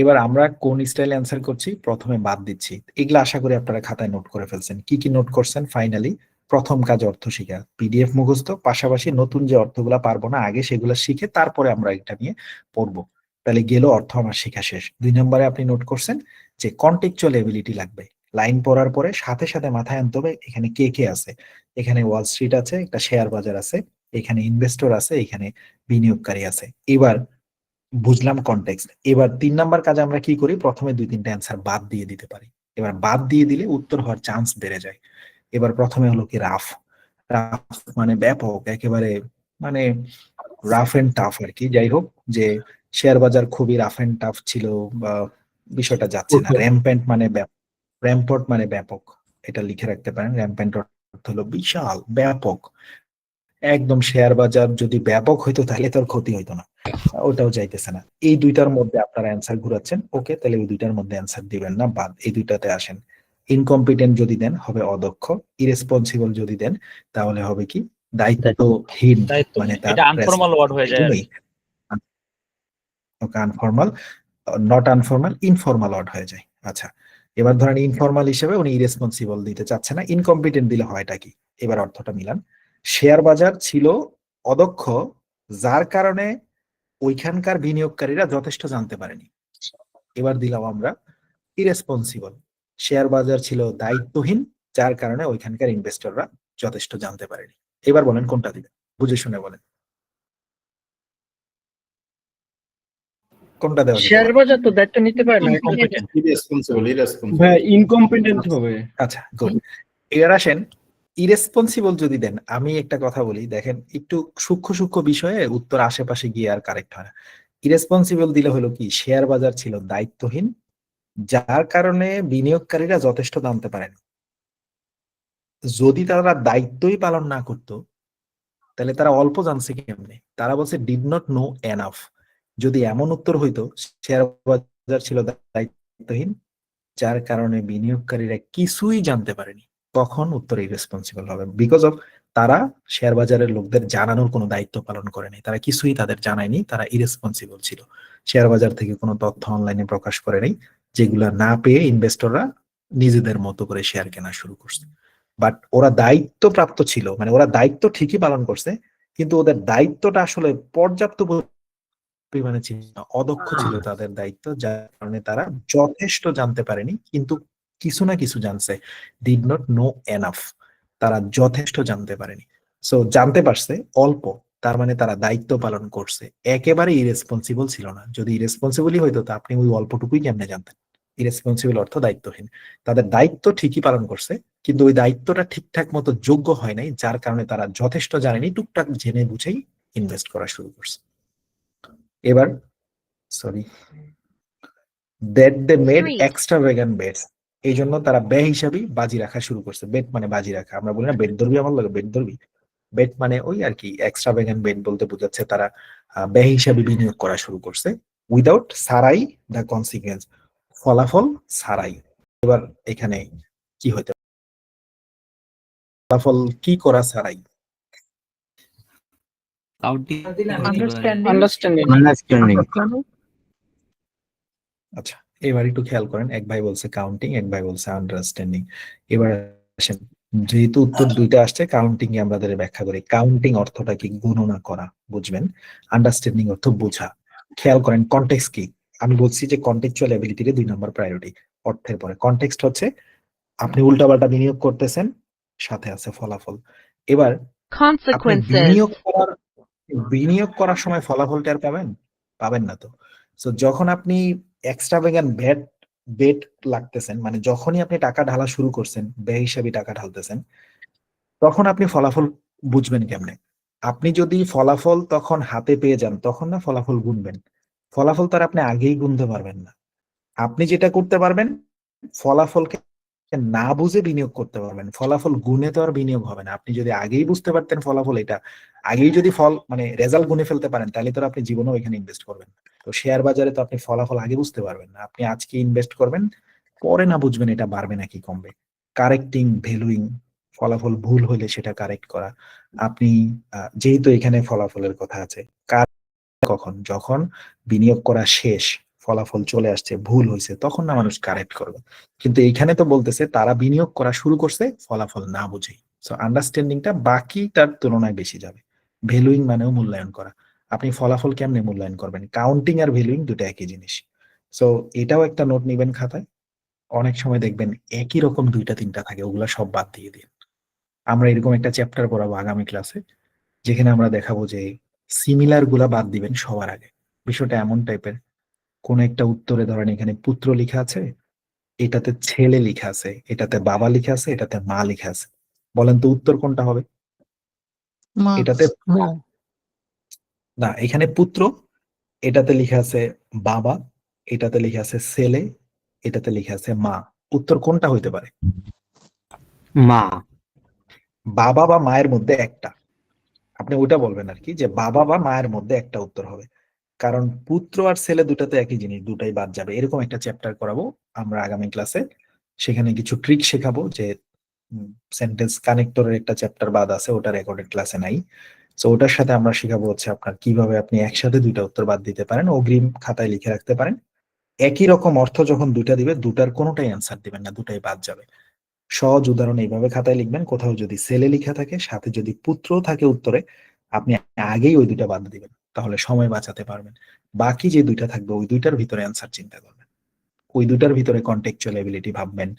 এবার আমরা কোন স্টাইলে অ্যান্সার করছি, প্রথমে বাদ দিচ্ছি। এগুলা আশা করি আপনারা খাতায় নোট করে ফেলছেন। কি কি নোট করছেন? ফাইনালি প্রথম কাজ অর্থ শিখা, পিডিএফ মুখস্থ, পাশাপাশি নতুন যে অর্থগুলা পারবো না আগে সেগুলা শিখে তারপরে আমরা এটা নিয়ে পড়বো। তাহলে গেল অর্থ আমার শেখা শেষ। 2 নম্বরে আপনি নোট করছেন যে কন্টেক্সচুয়াল এবিলিটি লাগবে। লাইন পড়ার পরে সাথে সাথে মাথায় আনতে হবে এখানে কে কে আছে। এখানে ওয়াল স্ট্রিট আছে, একটা শেয়ার বাজার আছে, এখানে ইনভেস্টর আছে, এখানে বিনিয়োগকারী আছে। এবার বুঝলাম কনটেক্সট। এবার 3 নাম্বার কাজ আমরা কি করি, প্রথমে 2-3টা অ্যান্সার বাদ দিয়ে দিতে পারি। এবার বাদ দিয়ে দিলে উত্তর হওয়ার চান্স বেড়ে যায়। এবার প্রথমে হলো কি রাফ মানে ব্যাপক, একেবারে মানে রাফ এন্ড টাফ আর কি। যাই হোক, যে শেয়ার বাজার খুবই রাফ এন্ড টাফ ছিল বা বিষয়টা যাচ্ছে না। র্যাম্পেন্ট মানে র্যাম্পট মানে ব্যাপক, এটা লিখে রাখতে পারেন। র্যাম্পেন্ট অর্থ হলো বিশাল, ব্যাপক, একদম। শেয়ার বাজার যদি ব্যাপক হইতো তাহলে তোর ক্ষতি হইতো না, ওটাও চাইতেছে না। এই দুইটার মধ্যে আপনারা অ্যান্সার ঘুরাচ্ছেন। ওকে, তাহলে ওই দুইটার মধ্যে অ্যান্সার দিবেন না, বাদ। এই দুইটাতে আসেন। ইনকম্পিটেন্ট যদি দেন হবে অদক্ষ, ইরেসপন্সিবল যদি দেন তাহলে হবে কি দায়িত্বহীন, মানে তার এটা আনফর্মাল ওয়ার্ড হয়ে যায়। ওকে, আনফর্মাল, নট আনফর্মাল, ইনফর্মাল ওয়ার্ড হয়ে যায়। আচ্ছা, এবার ধরেন ইনফর্মাল হিসেবে উনি ইরেসপন্সিবল দিতে চাচ্ছে না, ইনকম্পিটেন্ট দিলে হয়টা কি? এবার অর্থটা মিলান। শেয়ার বাজার ছিল অদক্ষ, যার কারণে ওইখানকার বিনিয়োগকারীরা যথেষ্ট জানতে পারেনি। এবার দিলাম আমরা ইরেসপন্সিবল, শেয়ার বাজার ছিল দায়িত্বহীন, যার কারণে ওইখানকার ইনভেস্টররা যথেষ্ট জানতে পারেনি। এবার বলেন কোনটা দিবেন, বুঝে শুনে বলেন। কোনটা দেওয়া যেতে শেয়ার পারে? বাজার তো দায়িত্ব নিতে পারে না এটা ভাই ইনকম্পিটেন্ট হবে। আচ্ছা, গুড। এবার আসেন, ইরেসপন্সিবল যদি দেন, আমি একটা কথা বলি, দেখেন একটু সূক্ষ্ম সূক্ষ্ম বিষয়ে উত্তর আশেপাশে গিয়ে আর কারেক্ট হয় না। ইরেসপন্সিবল দিলে হলো কি, শেয়ার বাজার ছিল দায়িত্বহীন, যার কারণে বিনিয়োগকারীরা যথেষ্ট জানতে পারেন। যদি তারা দায়িত্বই পালন না করতো তাহলে তারা অল্প জানছে কেমনে? তারা বলছে ডিড নট নো এনাফ। যদি এমন উত্তর হইতো শেয়ার বাজার ছিল দায়িত্বহীন, যার কারণে বিনিয়োগকারীরা কিছুই জানতে পারেনি, তখন উত্তর ইরেসপন্সিবল হবে। বিকজ অফ তারা শেয়ার বাজারের লোকদের জানানোর কোনো দায়িত্ব পালন করেনি, তারা কিছুই তাদের জানায়নি, তারা ইরেসপন্সিবল ছিল। শেয়ার বাজার থেকে কোনো তথ্য অনলাইনে প্রকাশ করে নাই, যেগুলা না পেয়ে ইনভেস্টররা নিজেদের মতো করে শেয়ার কেনা শুরু করছে। বাট ওরা দায়িত্ব প্রাপ্ত ছিল, মানে ওরা দায়িত্ব ঠিকই পালন করছে, কিন্তু ওদের দায়িত্বটা আসলে পর্যাপ্ত পরিমাণে ছিল না, অদক্ষ ছিল তাদের দায়িত্ব, যার কারণে তারা যথেষ্ট জানতে পারেনি, কিন্তু কিছু না কিছু জানছে। ডিড নট নো এনাফ, তারা যথেষ্ট জানতে পারেনি। সো জানতে পারছে অল্প, তার মানে তারা দায়িত্ব পালন করছে, একেবারে ইরেসপন্সিবল ছিল না। যদি ইরেসপন্সিবলই হইতো তা আপনি ওই অল্পটুকুই কেমনে জানতেন? ইরেসপন্সিবল অর্থ দায়িত্বহীন। তাদের দায়িত্ব ঠিকই পালন করছে, কিন্তু ওই দায়িত্বটা ঠিকঠাক মতো যোগ্য হয় নাই, যার কারণে তারা যথেষ্ট জানেনি, টুকটাক জেনে বুঝেই ইনভেস্ট করা শুরু করছে। এবার sorry, that they made extravagant bets, এই জন্য তারা ব্যয় হিসাবে বাজি রাখা শুরু করছে। বেট মানে বাজি রাখা, আমরা বলি না বেট ধরবি, আমার লাগে বেট ধরবি। বেট মানে ওই আর কি, এক্সট্রাভ্যাগান্ট বেট বলতে বোঝাচ্ছে তারা ব্যয় হিসাবে বিনিয়োগ করা শুরু করছে, উইদাউট সারাই দ্য কনসিকুয়েন্স, ফলাফল সারাই। এবার এখানে কি হইতে পারে? ফলাফল কি করা ছাড়াই? কাউন্টিং আন্ডারস্ট্যান্ডিং আচ্ছা, এবার একটু খেয়াল করেন, এক ভাই বলছে কাউন্টিং, এক ভাই বলছে আন্ডারস্ট্যান্ডিং। এবার আসেন, যেহেতু উত্তর দুইটা আসছে, কাউন্টিং এ আমরা ব্যাখ্যা করি। কাউন্টিং অর্থটা কি? গণনা করা, বুঝবেন। আন্ডারস্ট্যান্ডিং অর্থ বোঝা। খেয়াল করেন কনটেক্সট কি। আমি বলছি যে কনটেক্সচুয়াল এবিলিটির 2 নম্বর প্রায়োরিটি, অর্থের পরে। কনটেক্সট হচ্ছে আপনি উল্টাপাল্টা বিনিয়োগ করতেছেন, সাথে আছে ফলাফল। এবার আপনি বিনিয়োগ করার সময় ফলাফল টের পাবেন না তো। সো যখন আপনি এক্সট্রাভ্যাগান্ট বেট লাগতেছেন, মানে যখনই আপনি টাকা ঢালা শুরু করছেন, ব্যয় হিসাবে টাকা ঢালতেছেন, তখন আপনি ফলাফল বুঝবেন কেমনে? আপনি যদি ফলাফল তখন হাতে পেয়ে যান, তখন না ফলাফল গুনবেন। ফলাফল তার আপনি আগেই গুনতে পারবেন না। আপনি যেটা করতে পারবেন, ফলাফলকে না বুঝে বিনিয়োগ করতে পারবেন। ফলাফল গুনে তো আর বিনিয়োগ হবে না। আপনি যদি আগেই বুঝতে পারতেন ফলাফল এটা, আগেই যদি মানে রেজাল্ট গুনে ফেলতে পারেন, তাহলে তো আপনি জীবনেও এখানে ইনভেস্ট করবেন। তো শেয়ার বাজারে তো আপনি ফলাফল আগে বুঝতে পারবেন না। আপনি আজকে ইনভেস্ট করবেন, পরে না বুঝবেন এটা বাড়বে নাকি কমবে। কারেক্টিং, ভ্যালুইং, ফলাফল ভুল হলে সেটা কারেক্ট করা। আপনি যেহেতু এখানে ফলাফলের কথা আছে, কখন? যখন বিনিয়োগ করা শেষ, ফলাফল চলে আসছে, ভুল হয়েছে, তখন না মানুষ কারেক্ট করবে। কিন্তু এইখানে তো বলতেছে তারা বিনিয়োগ করা শুরু করছে ফলাফল না বুঝেই। সো আন্ডারস্ট্যান্ডিংটা বাকিটার তুলনায় বেশি যাবে। ভ্যালুইং মানেও মূল্যায়ন করা। আপনি ফলাফল কেমনে মূল্যায়ন করবেন? কাউন্টিং আর ভ্যালুইং দুটো একই জিনিস। সো এটাও একটা নোট নিবেন খাতায়। অনেক সময় দেখবেন একই রকম 2টা-3টা থাকে, ওগুলা সব বাদ দিয়ে দিন। আমরা এরকম একটা চ্যাপ্টার পড়াবো আগামী ক্লাসে, যেখানে আমরা দেখাবো যে সিমিলার গুলা বাদ দিবেন সবার আগে। বিষয়টা এমন টাইপের, কোন একটা উত্তরে ধরেন এখানে পুত্র লেখা আছে, এটাতে ছেলে লেখা আছে, এটাতে বাবা লেখা আছে, এটাতে মা লেখা আছে। বলেন তো উত্তর কোনটা হবে? এটাতে না, এখানে পুত্র, এটাতে লেখা আছে বাবা, এটাতে লেখা আছে ছেলে, এটাতে লেখা আছে মা। উত্তর কোনটা হইতে পারে? মা। বাবা বা মায়ের মধ্যে একটা। আপনি ওইটা বলবেন আর কি, যে বাবা বা মায়ের মধ্যে একটা উত্তর হবে। কারণ পুত্র আর ছেলে দুটাতে একই জিনিস, দুটাই বাদ যাবে। এরকম একটা চ্যাপ্টার করাবো আমরা আগামী ক্লাসে। সেখানে কিছু ট্রিক শেখাবো, যে সেন্টেন্স কানেক্টরের একটা চ্যাপ্টার বাদ আছে, ওটা রেকর্ডেড ক্লাসে নাই। তো ওটার সাথে আমরা শেখাবো হচ্ছে আপনার কিভাবে আপনি একসাথে 2টা উত্তর বাদ দিতে পারেন, অগ্রিম খাতায় লিখে রাখতে পারেন। একই রকম অর্থ যখন 2টা দিবে, দুটার কোনোটাই অ্যান্সার দিবেন না, দুটাই বাদ যাবে। সহজ উদাহরণ এইভাবে খাতায় লিখবেন, কোথাও যদি ছেলে লেখা থাকে, সাথে যদি পুত্র থাকে উত্তরে, আপনি আগেই ওই 2টা বাদ দিবেন, তাহলে সময় বাঁচাতে পারবেন। বাকি যে 2টা থাকবে, ওই 2টার ভিতরে অ্যান্সার চিন্তা করবেন, ওই 2টার ভিতরে কন্টেক্সচুয়াল এবিলিটি ভাববেন।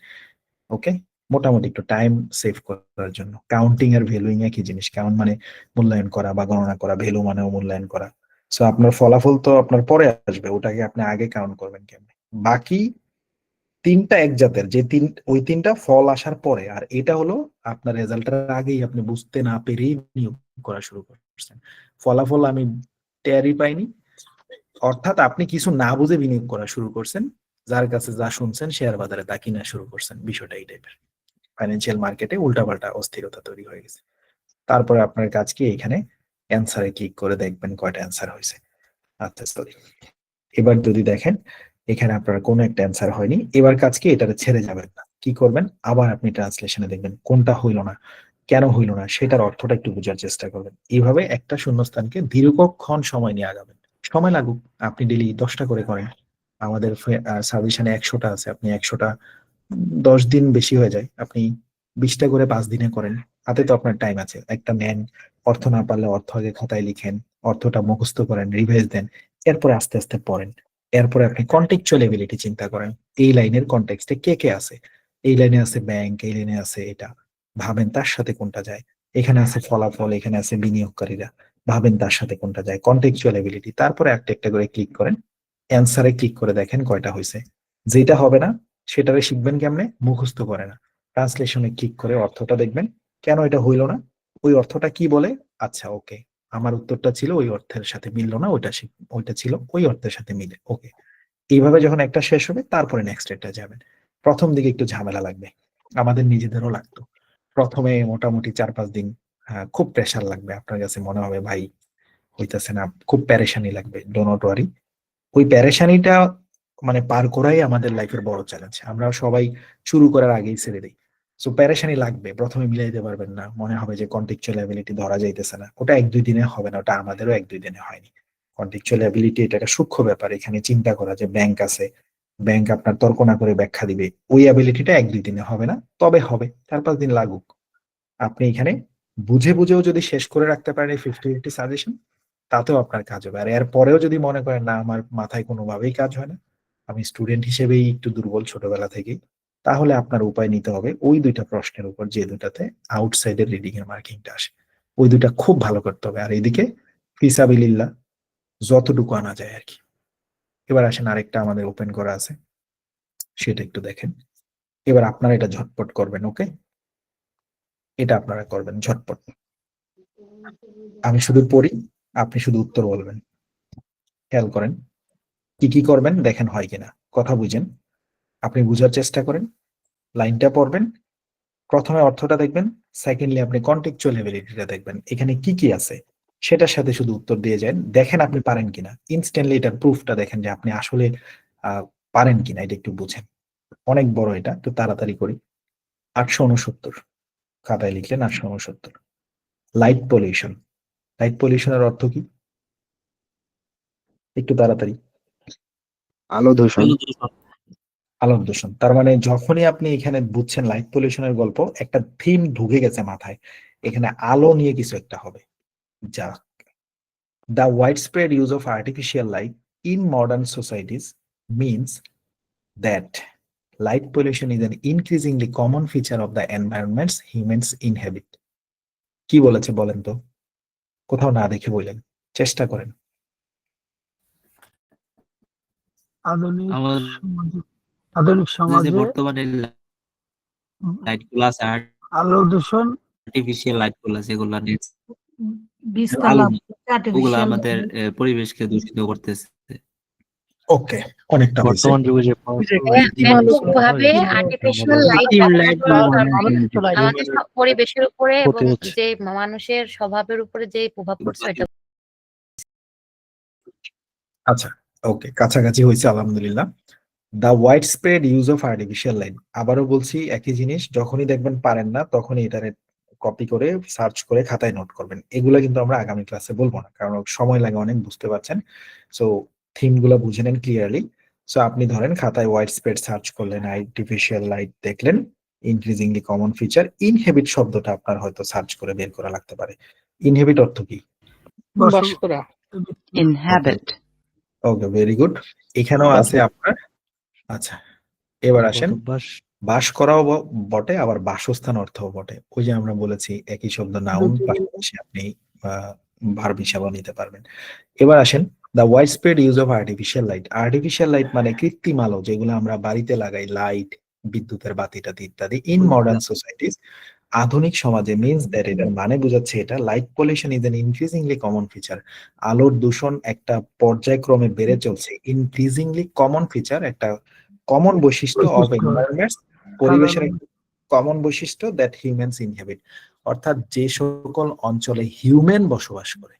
ওকে, মোটামুটি একটু টাইম সেভ করার জন্য। কাউন্টিং আর ভ্যালুইং একই জিনিস। কাউন্ট মানে মূল্যায়ন করা বা গণনা করা, ভ্যালু মানেও মূল্যায়ন করা। সো আপনার ফলাফল তো আপনার পরে আসবে, ওটাকে আপনি আগে কাউন্ট করবেন কেমনে। বাকি তিনটা এক জাতের, যে ওই তিনটা ফল আসার পরে, আর এটা হলো আপনার রেজাল্টের আগেই আপনি বুঝতে না পেরেই নিয়োগ করা শুরু করছেন। ফলাফল আমি টেরই পাইনি, অর্থাৎ আপনি কিছু না বুঝে বিনিয়োগ করা শুরু করছেন, যার কাছে যা শুনছেন শেয়ার বাজারে তা কিনা শুরু করছেন। বিষয়টা এই টাইপের, ফাইন্যান্সিয়াল মার্কেটে উল্টাপাল্টা অস্থিরতা তৈরি হয়ে গেছে। তারপরে আপনার কাজ কি, এখানে অ্যান্সারে ক্লিক করে দেখবেন কয়টা অ্যান্সার হয়েছে। আচ্ছা সরি, এবার যদি দেখেন এখানে আপনার কোনো একটা অ্যান্সার হয়নি, এবার কাজ কি, এটাতে ছেড়ে যাবেন না, কি করবেন, আবার আপনি ট্রান্সলেশনে দেখবেন কোনটা হইল না, কেন হইল না, সেটার অর্থটা একটু বোঝার চেষ্টা করবেন। এইভাবে একটা শূন্যস্থানকে দীর্ঘক্ষণ সময় নিয়ে আগাবেন। সময় লাগুক, আপনি ডেলি 10টা করে করেন। আমাদের সাজেশনে 100টা আছে, আপনি 100টা 10 দিন বেশি হয়ে যায়, আপনি 20টা করে 5 দিনে করেন, হাতে তো আপনার টাইম আছে। একটা নেন, অর্থ না পারলে অর্থ আগে খাতায় লিখেন, অর্থটা মুখস্থ করেন, রিভাইজ দেন, এরপরে আস্তে আস্তে পড়েন। এরপরে আপনি কন্টেক্সচুয়াল এবিলিটি চিন্তা করেন, এই লাইনের কন্টেক্সটে কে কে আছে, এই লাইনে আছে ব্যাংক, এই লাইনে আছে এটা, ভাবেন তার সাথে কোনটা যায়। এখানে আছে ফলাফল, এখানে আছে বিনিয়োগকারীরা, ভাবেন তার সাথে কোনটা যায়। কন্টেক্সচুয়াল এবিলিটি, তারপরে একটা একটা করে ক্লিক করেন, অ্যান্সারে ক্লিক করে দেখেন কয়টা হয়েছে। যেটা হবে না সেটারে শিখবেন কেমনে, মুখস্থ করে না, ট্রান্সলেশনে ক্লিক করে অর্থটা দেখবেন, কেন এটা হইল না, ওই অর্থটা কি বলে, আচ্ছা ওকে, আমার উত্তরটা ছিল ওই অর্থের সাথে মিললো না, ওইটা ছিল ওই অর্থের সাথে মিলে, ওকে। এইভাবে যখন একটা শেষ হবে তারপরে নেক্সট এটা যাবেন। প্রথম দিকে একটু ঝামেলা লাগবে, আমাদের নিজেদেরও লাগতো প্রথমে মোটামুটি 4-5 দিন। খুব প্রেসার লাগবে, আপনার কাছে মনে হবে ভাই হইতেছে না, খুব প্যারেশানি লাগবে, ডোন্ট ওয়ারি। ওই প্যারেশানিটা মানে পার করাই আমাদের লাইফের বড় চ্যালেঞ্জ, আমরা সবাই শুরু করার আগেই ছেড়ে দিই। সো প্যারেশানি লাগবে, প্রথমে মিলাইতে পারবেন না, মনে হবে যে কন্টেক্সচুয়াল এবিলিটি ধরা যাইতেছে না, ওটা 1-2 দিনে হবে না, ওটা আমাদেরও 1-2 দিনে হয়নি। কন্টেক্সচুয়াল এবিলিটি এটা একটা সূক্ষ্ম ব্যাপার, এখানে চিন্তা করা যে ব্যাংক আছে, ব্যাংক আপনার তর্ক না করে ব্যাখ্যা দিবে, ওই এবিলিটিটা 1-2 দিনে হবে না, তবে হবে 4-5 দিন লাগুক। আপনি এখানে বুঝে বুঝেও যদি শেষ করে রাখতে পারেন এই 50-50 সাজেশন, তাতেও আপনার কাজ হবে। আর এর পরেও যদি মনে করেন না আমার মাথায় কোনোভাবেই কাজ হয় না, আমি স্টুডেন্ট হিসেবেই একটু দুর্বল ছোটবেলা থেকেই, তাহলে আপনার উপায় নিতে হবে ওই 2টা প্রশ্নের উপর, যে 2টাতে আউটসাইডের রিডিং এর মার্কিংটা আসে, ওই 2টা খুব ভালো করতে হবে। আর এইদিকে ফিসাবিলিল্লাহ যতটুকু আনা যায় আর কি। এবার আসেন আরেকটা আমাদের ওপেন করা আছে, সেটা একটু দেখেন। এবার আপনারা এটা ঝটপট করবেন, ওকে, এটা আপনারা করবেন ঝটপট। আমি শুধু পড়ি, আপনি শুধু উত্তর বলবেন। খেয়াল করেন কি কি করবেন, দেখেন হয় কিনা, কথা বুঝেন, আপনি বুঝার চেষ্টা করেন, লাইনটা পড়বেন, প্রথমে অর্থটা দেখবেন, সেকেন্ডলি আপনি কন্টেক্সচুয়াল এবিলিটিটা দেখবেন, এখানে কি কি আছে সেটার সাথে শুধু উত্তর দিয়ে যান, দেখেন আপনি পারেন কিনা, ইনস্ট্যান্টলি এটার প্রুফটা দেখেন যে আপনি আসলে পারেন কিনা, এটা একটু বুঝেন। অনেক বড় এটা, তো তাড়াতাড়ি করি। 869 খাতায় লিখলেন 869। লাইট পলিউশন, লাইট পলিউশনের অর্থ কি, একটু তাড়াতাড়ি। আলো দূষণ। আলোক দূষণ, তার মানে যখনই আপনি এখানে বুঝছেন লাইট পলিউশনের গল্প, একটা থিম ঢুকে গেছে মাথায়, এখানে আলো নিয়ে কিছু একটা হবে। যা the widespread use of artificial light in modern societies means that light pollution is an increasingly common feature of the environments humans inhabit. কি বলেছে বলেন তো, কোথাও না দেখে বললেন, চেষ্টা করেন। আধুনিক আমাদের সমাজে- আধুনিক সমাজে যে বর্তমানে লাইট গুলো আছে, আলো দূষণ আর্টিফিশিয়াল লাইট গুলো আছে, যেগুলো বিস্তার আলো লাভ না, ওগুলো আর্টিফিশিয়াল আমাদের পরিবেশকে দূষিত করতেছে। ওকে, অনেকটা হয়েছে। বর্তমান যুগে যে ব্যাপকভাবে আর্টিফিশিয়াল লাইট ব্যবহার করার কারণে আমাদের পরিবেশের উপরে এবং ক্ষতি হচ্ছে। যে মানুষের স্বভাবের উপরে যে প্রভাব পড়ছে এটা আচ্ছা ওকে, কাছাকাছি হয়েছে আলহামদুলিল্লাহ। The wide spread use of artificial light, আবারও বলছি একই জিনিস, যখনই দেখবেন পারেন না তখনই এটারে কপি করে সার্চ করে খাতায় নোট করবেন। এগুলো কিন্তু আমরা আগামী ক্লাসে বলবো না, কারণ সময় লাগে অনেক, বুঝতে পারছেন। সো থিম গুলো বুঝে নেন ক্লিয়ারলি। সো আপনি ধরেন খাতায় ওয়াইড স্প্রেড সার্চ করলেন, আর্টিফিশিয়াল লাইট দেখলেন, ইনক্রিজিংলি কমন ফিচার, ইনহেবিট শব্দটা আপনার হয়তো সার্চ করে বের করা লাগতে পারে। ইনহেবিট অর্থ কি? বাস করা। Inhabit. ওকে, ভেরি গুড। এখানেও আছে আপনার। আচ্ছা এবার আসেন, বাস করাও বটে, আবার বাসস্থান অর্থও বটে। ওই যে আমরা বলেছি একই শব্দ নাউন, পাশাপাশি আপনি ভার্ব হিসাবে নিতে পারবেন। এবার আসেন the wide spread use of artificial light. Artificial light মানে কৃত্রিম আলো, যেগুলো আমরা বাড়িতে লাগাই, লাইট, বিদ্যুতের বাতি টাতি ইত্যাদি। ইন মডার্ন সোসাইটিস, আধুনিক সমাজে, মিনস দ্যাট, এটার মানে বোঝাচ্ছে এটা light pollution is an increasingly common feature. আলোর দূষণ একটা পর্যায়ক্রমে বেড়ে চলছে। ইনক্রিজিংলি কমন ফিচার, একটা কমন বৈশিষ্ট্য অফ এনভায়রনমেন্টস, পরিবেশের কমন বৈশিষ্ট্য দ্যাট হিউম্যানস ইনহেবিট। অর্থাৎ যে সকল অঞ্চলে হিউম্যান বসবাস করে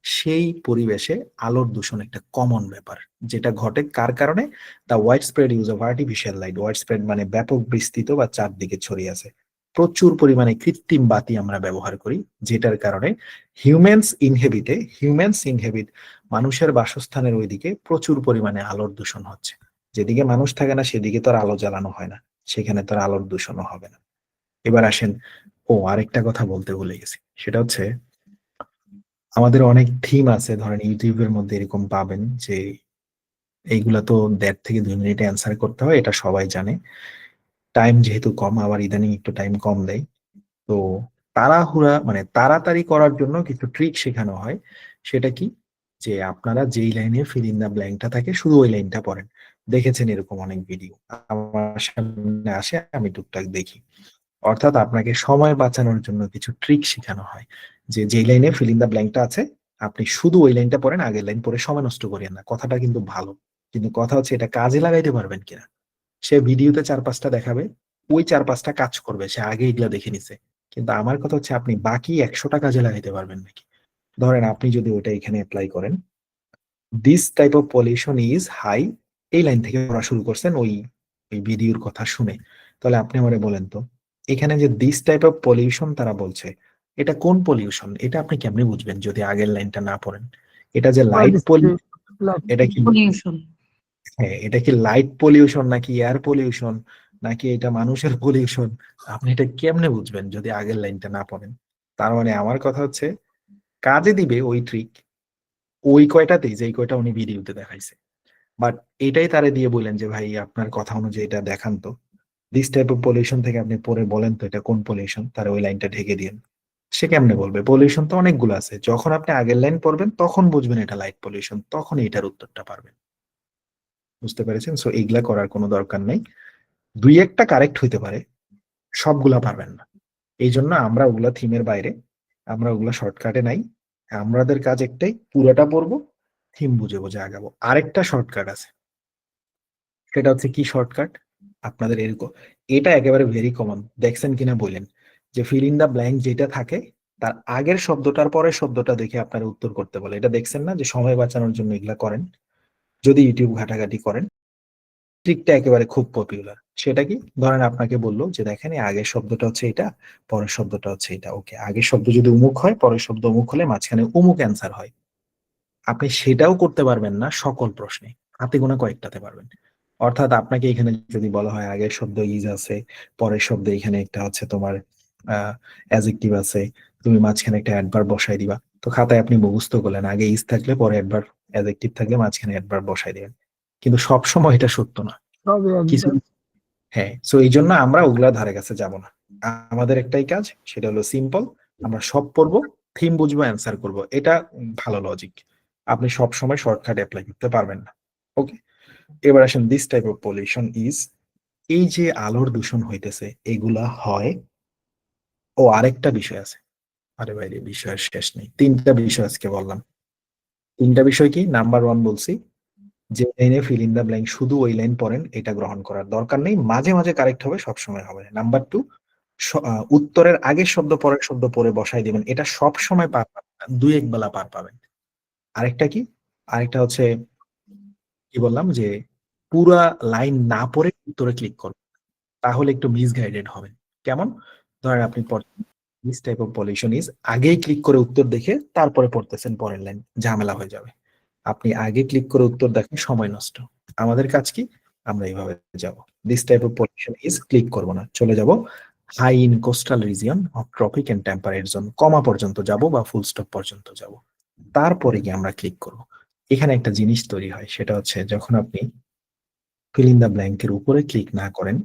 সেই পরিবেশে আলোর দূষণ একটা কমন ব্যাপার, যেটা ঘটে কার কারণে? The wide spread use of artificial light. Wide spread মানে ব্যাপক বিস্তৃত বা চারদিকে ছড়িয়ে আছে। প্রচুর পরিমাণে কৃত্রিম বাতি আমরা ব্যবহার করি, যেটার কারণে হিউম্যানস ইনহেবিট, মানুষের বাসস্থানের ওইদিকে প্রচুর পরিমাণে আলোর দূষণ হচ্ছে। যেদিকে মানুষ থাকে না সেদিকে তো আর আলো জ্বালানো হয় না, সেখানে তো আর আলোর দূষণও হবে না। এবার আসেন, আরেকটা কথা বলতে ভুলে গেছি, সেটা হচ্ছে আমাদের অনেক থিম আছে, ধরেন ইউটিউবের মধ্যে এরকম পাবেন যে এইগুলা তো 1.5 থেকে 2 মিনিটে অ্যান্সার করতে হয়, এটা সবাই জানে। টাইম যেহেতু কম, আবার ইদানিং একটু টাইম কম দেয়, তো তাড়াহুড়া মানে তাড়াতাড়ি করার জন্য কিছু ট্রিক শেখানো হয়। সেটা কি? যে আপনারা যেই লাইনে ফিল ইন দা ব্ল্যাঙ্কটা থাকে শুধু ওই লাইনটা পড়েন। দেখেছেন এরকম অনেক ভিডিও আমার সামনে আসে, আমি টুকটাক দেখি। অর্থাৎ আপনাকে সময় বাঁচানোর জন্য কিছু ট্রিক শেখানো হয়, যে যেই লাইনে ফিল ইন দা ব্ল্যাঙ্কটা আছে আপনি শুধু ওই লাইনটা পড়েন, আগের লাইন পড়ে সময় নষ্ট করেন না। কথাটা কিন্তু ভালো, কিন্তু কথা হচ্ছে এটা কাজে লাগাইতে পারবেন কিনা। সে ভিডিওতে 4-5টা দেখাবে, ওই 4-5টা কাজ করবে, সে আগে এগুলা দেখে নিছে, কিন্তু আমার কথা হচ্ছে আপনি বাকি 100টা কাজে লাগাইতে পারবেন নাকি। ধরেন আপনি যদি ওইটা এখানে অ্যাপ্লাই করেন, this type of pollution is high, এই লাইন থেকে পড়া শুরু করছেন ওই ভিডিওর কথা শুনে, তাহলে আপনি আমারে বলেন তো এখানে যে দিস টাইপ অফ পলিউশন তারা বলছে, এটা কোন পলিউশন? এটা আপনি কেমনে বুঝবেন যদি আগের লাইনটা না পড়েন? এটা যে লাইট পলিউশন, এটা কি পলিউশন। হ্যাঁ, এটা কি লাইট পলিউশন নাকি এয়ার পলিউশন নাকি এটা মানুষের পলিউশন? আপনি এটা কেমনে বুঝবেন যদি আগের লাইনটা না পড়েন? তার মানে আমার কথা হচ্ছে কাজে দিবে ওই ট্রিক ওই কয়টাতেই যেই কয়টা উনি ভিডিওতে দেখাইছে, বাট এটাই তারে দিয়ে বললেন যে ভাই আপনার কথা অনুযায়ী এটা দেখান তো, দিস টাইপ অফ পলিউশন থেকে আপনি পরে বলেন তো এটা কোন পলিউশন, তারা ওই লাইনটা ঢেকে দিন। সে কেমনে বলবে? পলিউশন তো অনেকগুলো আছে, যখন আপনি আগের লাইন পড়বেন তখন বুঝবেন এটা লাইট পলিউশন, তখন এটার উত্তরটা পারবেন। বুঝতে পেরেছেন? সো এইগুলা করার কোনো দরকার নেই। 2-1টা কারেক্ট হইতে পারে, সবগুলা পারবেন না। এই জন্য আমরা ওগুলা থিমের বাইরে, আমরা ওগুলা শর্টকাটে নাই। আমাদের কাজ একটাই, পুরোটা পড়বো, থিম বুঝে বুঝে আগাবো। আরেকটা শর্টকাট আছে, সেটা হচ্ছে কি শর্টকাট? আপনাদের এরকম, এটা একেবারে ভেরি কমন, দেখছেন কিনা বলেন, যে ফিল ইন দা ব্ল্যাঙ্ক যেটা থাকে তার আগের শব্দটার পরের শব্দটা দেখে আপনারা উত্তর করতে বলে। এটা দেখছেন না যে সময় বাঁচানোর জন্য এগুলা করেন? যদি ইউটিউব ঘাটাঘাটি করেন, ট্রিকটা একেবারে খুব পপুলার। সেটা কি? ধরেন আপনাকে বললো যে দেখেন এই আগের শব্দটা হচ্ছে এটা, পরের শব্দটা হচ্ছে এটা। ওকে, আগের শব্দ যদি উমুক হয়, পরের শব্দ অমুক হলে মাঝখানে উমুক অ্যান্সার হয়। আপনি সেটাও করতে পারবেন না সকল প্রশ্নে, হাতে গোনা কয়েকটাতে পারবেন। অর্থাৎ আপনাকে এখানে যদি বলা হয় আগের শব্দ ইজ আছে, পরের শব্দ এখানে একটা হচ্ছে তোমার অ্যাডজেক্টিভ আছে, তুমি মাঝখানে একটা অ্যাডভার্ব বসাই দিবা, তো খাতায় আপনি মুখস্থ করলেন আগে ইজ থাকলে পরে অ্যাডভার্ব, অ্যাডজেক্টিভ থাকলে মাঝখানে অ্যাডভার্ব বসাই দিবেন, কিন্তু সব সময় এটা সত্য না। কিছু, হ্যাঁ, সো এই জন্য আমরা ওগুলা ধারে কাছে যাব না। আমাদের একটাই কাজ, সেটা হলো সিম্পল, আমরা সব পড়বো, থিম বুঝবো, অ্যান্সার করব। এটা ভালো লজিক। আপনি সব সময় শর্টকাট অ্যাপ্লাই করতে পারবেন না। ওকে, এবার আসেন this type of pollution is, এই যে আলোর দূষণ হইতেছে এগুলা হয়। আরেকটা বিষয় আছে, আরে ভাই বিষয়ের শেষ নেই, 3টা বিষয় আজকে বললাম। 3টা বিষয় কি? নাম্বার 1 বলছি যে লাইনে ফিল ইন দা ব্ল্যাঙ্ক শুধু ওই লাইন পড়েন, এটা গ্রহণ করার দরকার নেই, মাঝে মাঝে কারেক্ট হবে, সবসময় হবে না। নাম্বার 2, উত্তরের আগের শব্দ পরের শব্দ পরে বসাই দিবেন, এটা সব সময় পার পাবেন না, 2-1 বেলা পার পাবেন। আরেকটা কি? আরেকটা হচ্ছে কি বললাম, যে পুরা লাইন না পড়ে উত্তরে ক্লিক করবেন, তাহলে একটু মিসগাইডেড হবেন। কেমন? ধরেন আপনি this type of pollution is, আগেই ক্লিক করে উত্তর দেখে তারপরে পড়তেছেন পরের লাইন, ঝামেলা হয়ে যাবে। আপনি আগে ক্লিক করে উত্তর দেখেন, সময় নষ্ট। আমাদের কাজ কি? আমরা এইভাবে যাব, this type of pollution is, click করব না, চলে যাব high in coastal region of tropic and temperate zone, comma পর্যন্ত যাব বা ফুল স্টপ পর্যন্ত যাব, তারপরে গিয়ে আমরা ক্লিক করব। এখানে একটা জিনিস তৈরি হয়, সেটা হচ্ছে যখন আপনি ফিল ইন দা ব্ল্যাঙ্কের উপরে ক্লিক না করেন,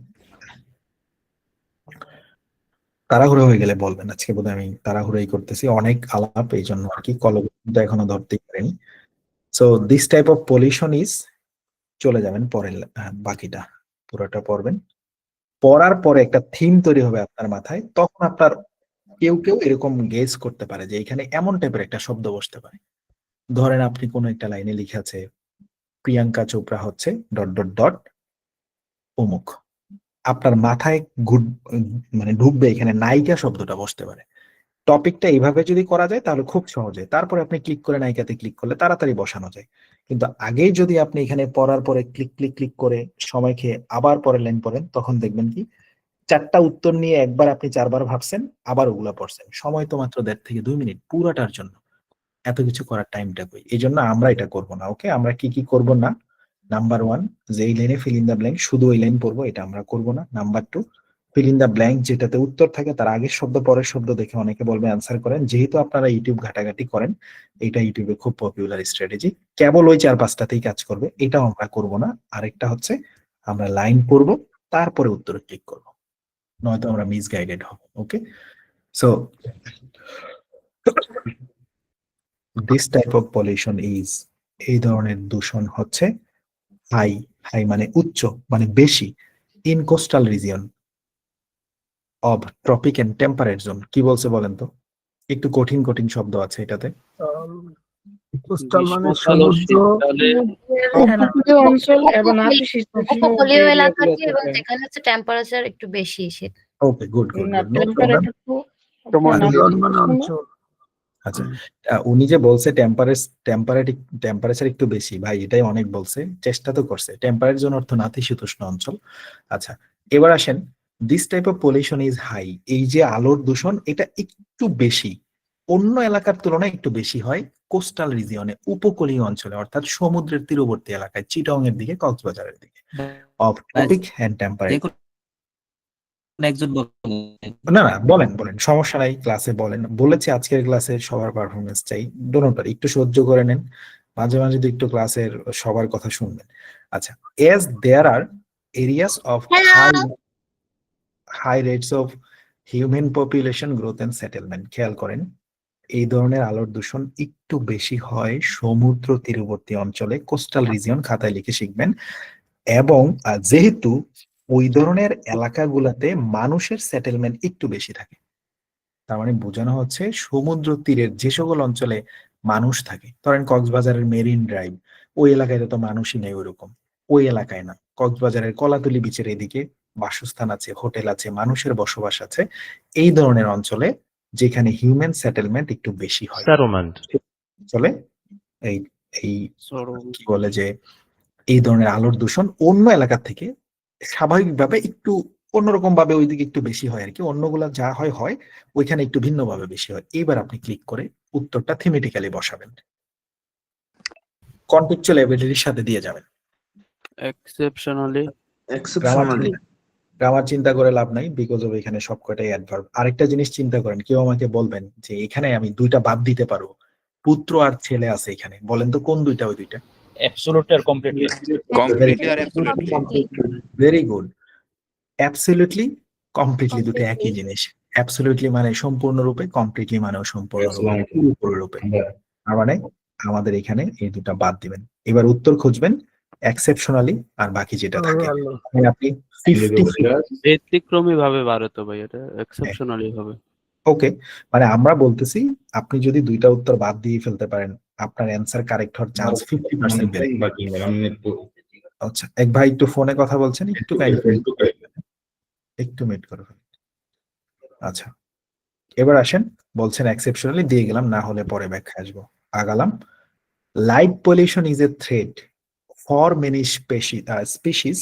তাড়াহুড়ো হয়ে গেলে বলবেন, আজকে বোধহয় আমি তাড়াহুড়োই করতেছি, অনেক আলাপ এই জন্য আর কি, কলম এখনো ধরতেই পারিনি। So this type of pollution is, চলে যাবেন পরের বাকিটা পুরোটা পড়বেন। পড়ার পরে একটা থিম তৈরি হবে আপনার মাথায়, তখন আপনার কেউ কেউ এরকম গেস করতে পারে যে এখানে এমন টাইপের একটা শব্দ বসতে পারে। ধরেন আপনি কোনো একটা লাইনে লিখে আছে প্রিয়াঙ্কা চোপড়া হচ্ছে ডট ডট ডট অমুক, আপনার মাথায় মানে ঢুকবে এখানে নায়িকা শব্দটা বসতে পারে। টপিকটা এইভাবে যদি করা যায় তাহলে খুব সহজে, তারপরে আপনি ক্লিক করে নায়িকাতে ক্লিক করলে তাড়াতাড়ি বসানো যায়। কিন্তু আগেই যদি আপনি এখানে পড়ার পরে ক্লিক ক্লিক ক্লিক করে সময় খেয়ে আবার পরের লাইন পড়েন, তখন দেখবেন কি 4টা উত্তর নিয়ে একবার আপনি 4বার ভাবছেন, আবার ওগুলা পড়ছেন। সময় তো মাত্র 1.5 থেকে 2 মিনিট পুরাটার জন্য, এত কিছু করার টাইমটা কই? এই জন্য আমরা এটা করব না। ওকে, আমরা কি কি করব না? নাম্বার 1, যে এই লাইনে ফিল ইন দ্য ব্ল্যাঙ্ক, শুধু ওই লাইন পড়বো, এটা আমরা করব না। Number 2, feel in the blank যেটাতে উত্তর থাকে তার আগের শব্দ পরের শব্দ দেখে অনেকে বলবে অ্যান্সার করেন। যেহেতু আপনারা ইউটিউব ঘাটাঘাটি করেন, এটা ইউটিউবে খুব পপুলার স্ট্র্যাটেজি, কেবল ওই 4-5টাতেই কাজ করবে, এটাও আমরা করব না। আরেকটা হচ্ছে আমরা লাইন পড়ব, তারপরে উত্তরে ক্লিক করব, নয়তো আমরা মিসগাইডেড হব। Okay, so this type of pollution is, এই ধরনের দূষণ হচ্ছে হাই, হাই মানে উচ্চ, মানে বেশি, in coastal region of tropic and temperate zone. কি বলছে বলেন তো? একটু কঠিন কঠিন শব্দ আছে এটাতে। কোস্টাল মানে তাহলে উপকূলীয় অঞ্চল এবং নাতিশীতোষ্ণ উপকূলীয় যে এলাকাতে এরিয়াগুলোতে এবং হয়। যেখানে হচ্ছে টেম্পারেচার একটু বেশি সেটা। ওকে, গুড গুড না, গুড, নো প্রবলেম। টেম্পারেচার তো আপনার নাতিশীতোষ্ণ। আচ্ছা, উনি যে বলছে টেম্পারেচার একটু বেশি, ভাই এটাই অনেক বলছে, চেষ্টা তো করছে। টেম্পারেট জোন অর্থ নাতিশীতোষ্ণ অঞ্চল। আচ্ছা, এবার আসেন, this type of pollution is high, এই যে আলোর দূষণ এটা একটু বেশি, অন্য এলাকার তুলনায় একটু বেশি হয় কোস্টাল রিজিয়নে, উপকূলীয় অঞ্চলে, অর্থাৎ সমুদ্রের তীরবর্তী এলাকায়, চিটং এর দিকে, কক্সবাজারের দিকে, অফ ট্রপিক এন্ড টেম্পারেট। একজন বলেন। না না, বলেন বলেন, সমস্যা নাই, ক্লাসে বলেন। বলেছি আজকের ক্লাসে সবার পারফরমেন্স চাই, দোনোটার একটু সহ্য করে নেন, মাঝে মাঝে তো একটু ক্লাসের সবার কথা শুনবেন। আচ্ছা, as there are areas of high rates of human population growth and settlement, খেয়াল করেন এই ধরনের আলোর দূষণ একটু বেশি হয় সমুদ্র তীরবর্তী অঞ্চলে, কোস্টাল রিজিয়ন, খাতায় লিখে শিখবেন। এবং যেহেতু ওই ধরনের এলাকাগুলোতে মানুষের সেটেলমেন্ট একটু বেশি থাকে, তার মানে বোঝানো হচ্ছে সমুদ্র তীরের যে সকল অঞ্চলে মানুষ থাকে, ধরেন কক্সবাজারের মেরিন ড্রাইভ, ওই এলাকায় তো মানুষই নেই ওইরকম, ওই এলাকায় না। কক্সবাজারের কলাতলি বিচের এদিকে বাসস্থান আছে, হোটেল আছে, মানুষের বসবাস আছে, এই ধরনের অঞ্চলে যেখানে হিউম্যান সেটেলমেন্ট একটু বেশি হয়, চলে এই এই কি বলে যে এই ধরনের আলোর দূষণ অন্য এলাকা থেকে স্বাভাবিকভাবে একটু অন্যরকম ভাবে ওইদিকে একটু বেশি হয় আর কি, অন্যগুলা যা হয় হয় ওইখানে একটু ভিন্নভাবে বেশি হয়। এবার আপনি ক্লিক করে উত্তরটা থিমেটিক্যালি বসাবেন, কন্টেক্সচুয়াল এবিলিটির সাথে দিয়ে যাবেন। এক্সেপশনালি গ্রামার চিন্তা করে লাভ নাই, বিকজ অফ এখানে সবকটাই অ্যাডভার্ব। আরেকটা জিনিস চিন্তা করেন, কেউ আমাকে বলবেন যে এখানে আমি 2টা বাদ দিতে পারবো, পুত্র আর ছেলে আছে এখানে, বলেন তো কোন 2টা? ওই 2টা অ্যাবসলিউটলি আর completely. Very good, absolutely completely দুটো একই জিনিস। অ্যাবসলিউটলি মানে সম্পূর্ণরূপে, কমপ্লিটলি মানেও সম্পূর্ণরূপে, পুরোপুরি। তার মানে আমাদের এখানে এই 2টা বাদ দিবেন। এবার উত্তর খুঁজবেন এক্সেপশনালি আর বাকি যেটা থাকে। মানে আপনি 50 ব্যতিক্রমী ভাবে বাড়ে তো ভাই, এটা এক্সেপশনালি হবে। ওকে, মানে আমরা বলতেছি আপনি যদি 2টা উত্তর বাদ দিয়ে ফেলতে পারেন, আপনার অ্যান্সার কারেক্ট হওয়ার চান্স 50% বেড়ে যায়। আচ্ছা, এক ভাই একটু ফোনে কথা বলছেন, একটু মিট করে ফেলুন। আচ্ছা, এবার আসেন, বলছেন এক্সেপশনালি দিয়ে গেলাম, না হলে পরে ব্যাখ্যা আসবো, আগালাম। Light pollution is a threat for many species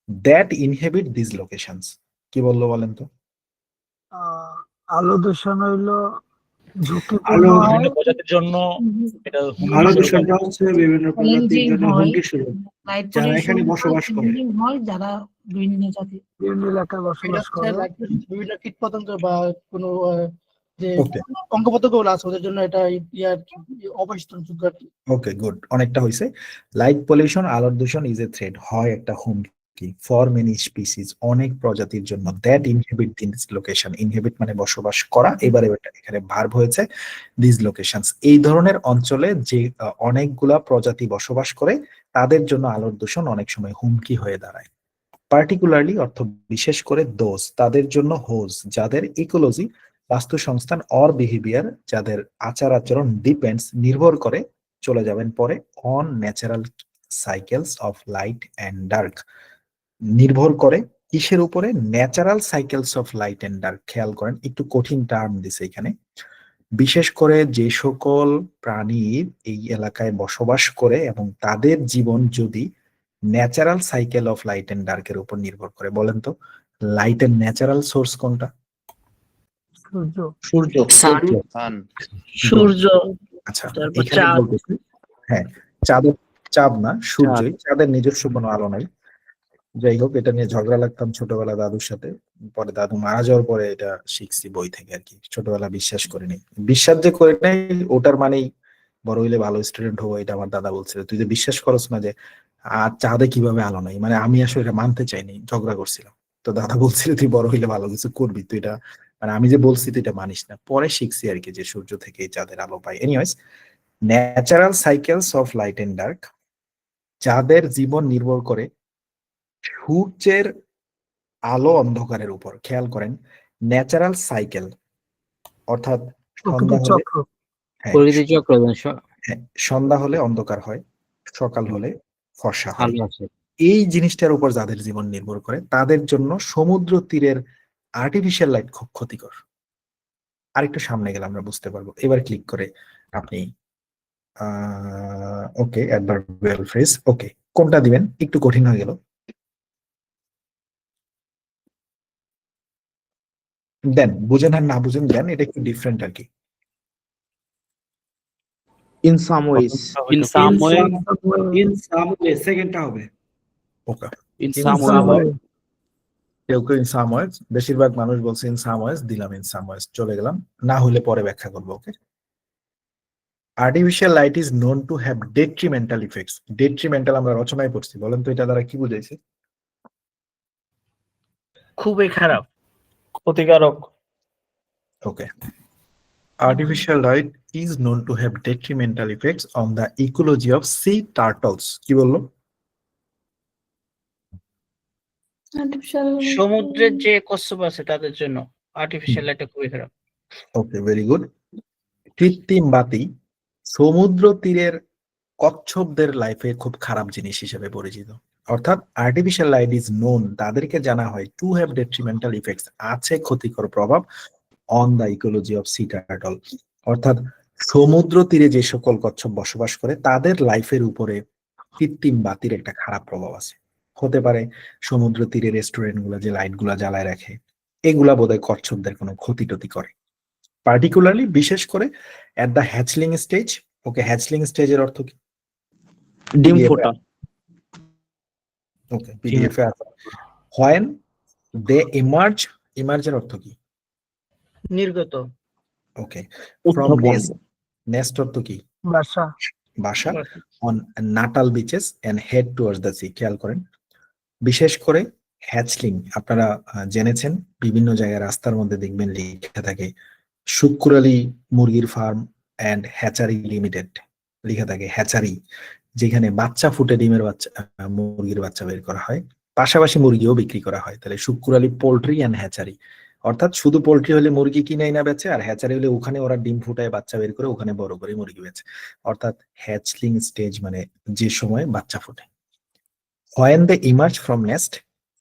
that inhabit this locations. কি বললো বলেন তো? আলো দূষণ হইলো ঝুঁকিপূর্ণ আলো হয়। বিভিন্ন প্রজাতির জন্য এটা আলো দূষণটা হচ্ছে বিভিন্ন প্রজাতির জন্য হুমকি স্বরূপ, লাইট যারা এখানে বসবাস করে। হয়, যারা বিভিন্ন জাতি বিভিন্ন এলাকায় বসবাস করে। বিভিন্ন কীট পতঙ্গ বা কোনো যে ওকে অঙ্গপতঙ্গ আছে ওদের জন্য এটা ইয়ার অবস্থানযোগ্য আর কি। ওকে, গুড, অনেকটা হয়েছে। লাইট পলিউশন, আলোর দূষণ ইজ এ থ্রেট, হয় একটা হুমকি কি ফর মেনি স্পিসিস, অনেক প্রজাতির জন্য, that inhabit this location, inhabit মানে বসবাস করা, এবারে এখানে ভার্ব হয়েছে দিস লোকেশনস, এই ধরনের অঞ্চলে যে অনেকগুলা প্রজাতি বসবাস করে তাদের জন্য আলোর দূষণ অনেক সময় হুমকি হয়ে দাঁড়ায়। পার্টিকুলারলি অর্থ বিশেষ করে দোজ, তাদের জন্য, হোজ যাদের ইকোলজি বাস্তু সংস্থান অর বিহেভিয়ার যাদের আচার আচরণ ডিপেন্ডস নির্ভর করে, চলে যাবেন পরে, on natural cycles of light and dark, নির্ভর করে কিসের উপরে? Natural cycles of light and dark. খেয়াল করেন একটু কঠিন টার্ম দিছে এখানে। বিশেষ করে যে সকল প্রাণী এই এলাকায় বসবাস করে এবং তাদের জীবন যদি natural cycle of light and ডার্কের উপর নির্ভর করে। বলেন তো লাইটের ন্যাচারাল সোর্স কোনটা? সূর্য। সূর্য। সূর্য। আচ্ছা, তারপর এখানে চাঁদ। বলতেছি, হ্যাঁ চাঁদ না, সূর্যই। চাঁদের নিজস্ব কোনো আলো নাই। যাই হোক, এটা নিয়ে ঝগড়া লাগতাম ছোটবেলা দাদুর সাথে, পরে দাদু মারা যাওয়ার পরে এটা শিখছি বই থেকে আর কি। ছোটবেলা বিশ্বাস করিনি, বিশ্বাস যে করে নাই ওটার মানেই বড় হইলে ভালো স্টুডেন্ট হবো, এটা আমার দাদা বলছিল। তুই যে বিশ্বাস করস না যে আর চাঁদে কিভাবে আলো নাই, মানে আমি আসলে এটা মানতে চাইনি, ঝগড়া করছিলাম। তো দাদা বলছিল তুই বড় হইলে ভালো কিছু করবি, তুই এটা মানে আমি যে বলছি তুই এটা মানিস না। পরে শিখছি আর কি যে সূর্য থেকে চাঁদের আলো পাই। Anyways, natural cycles of light and dark, যাদের জীবন নির্ভর করে সূর্যের আলো অন্ধকারের উপর। খেয়াল করেন ন্যাচারাল সাইকেল, অর্থাৎ সন্ধ্যা হলে, হ্যাঁ, পরিধি চক্র হ্যাঁ, সন্ধ্যা হলে অন্ধকার হয়, সকাল হলে ফর্সা হয়। আলো আছে। এই জিনিসটার উপর যাদের জীবন নির্ভর করে তাদের জন্য সমুদ্র তীরের আর্টিফিশিয়াল লাইট খুব ক্ষতিকর। আরেকটু সামনে গেলে আমরা বুঝতে পারবো। এবার ক্লিক করে আপনি ওকে অ্যাডভার্বিয়াল ফ্রেজ, ওকে কোনটা দিবেন? একটু কঠিন হয়ে গেল, দেন বুঝেন আর না বুঝেন দেন, এটা একটু ডিফারেন্ট আর কি। In some ways, in some way, in some way সেকেন্ডটা হবে। Okay, in In some some way, way, কেউ কেউ ইন সাম ওয়েজ, বেশিরভাগ মানুষ বলছে ইন সাম ওয়েজ, দিলাম ইন সাম ওয়েজ, চলে গেলাম, না হলে পরে ব্যাখ্যা করবো। Okay, artificial light is known to have detrimental effects. Detrimental আমরা রচনায় পড়ছি, বলেন তো এটা দ্বারা কি বুঝাইছে? খুবই খারাপ। ক্ষতিকারক। ওকে, artificial light is known to have detrimental effects on the ecology of sea turtles. কি বললো? সমুদ্রের যে কচ্ছপ আছে তাদের জন্য আর্টিফিশিয়াল লাইটটা খুবই খারাপ। ওকে, ভেরি গুড। কৃত্রিম বাতি সমুদ্র তীরের কচ্ছপদের লাইফে খুব খারাপ জিনিস হিসেবে পরিচিত। অর্থাৎ আর্টিফিশিয়াল লাইট ইজ নোন, তাদেরকে জানা হয় টু হ্যাভ ডেট্রিমেন্টাল ইফেক্টস, আছে ক্ষতিকর প্রভাব, on the ecology of sea turtle, অর্থাৎ সমুদ্র তীরে যে সকল কচ্ছপ বসবাস করে তাদের লাইফের উপরে কৃত্রিম বাতির একটা খারাপ প্রভাব আছে। হতে পারে সমুদ্র তীরে রেস্টুরেন্ট গুলা যে লাইট গুলা জ্বালায় রাখে, এগুলা বোধহয় কচ্ছপদের কোনো ক্ষতি টতি করে। পার্টিকুলারলি বিশেষ করে এট দ্য হ্যাচলিং স্টেজ। ওকে, হ্যাচলিং স্টেজের অর্থ কি? ডিম ফোটা। ওকে, পিডিএফ এ আছে। হোয়েন দে ইমার্জ, ইমার্জের অর্থ কি? নির্গত। ওকে, ফ্রম নেস্ট, নেস্ট অর্থ কি? বাসা। বাসা। On natal beaches and head towards the sea. খেয়াল করেন বিশেষ করে হ্যাচলিং, আপনারা জেনেছেন বিভিন্ন জায়গায় রাস্তার মধ্যে দেখবেন লেখা থাকে শুক্রালি মুরগির ফার্ম এন্ড হ্যাচারি লিমিটেড, লেখা থাকে হ্যাচারি, যেখানে বাচ্চা ফুটে ডিমের বাচ্চা, মুরগির বাচ্চা বের করা হয়, পাশাপাশি মুরগিও বিক্রি করা হয়। তাহলে শুক্রালি পোল্ট্রি এন্ড হ্যাচারি, অর্থাৎ শুধু পোল্ট্রি হলে মুরগি কিনে না বেচে, আর হ্যাচারি হলে ওখানে ওরা ডিম ফুটায় বাচ্চা বের করে ওখানে বড় করে মুরগি বেচে। অর্থাৎ হ্যাচলিং স্টেজ মানে যে সময় বাচ্চা ফুটে। When they emerge from nest,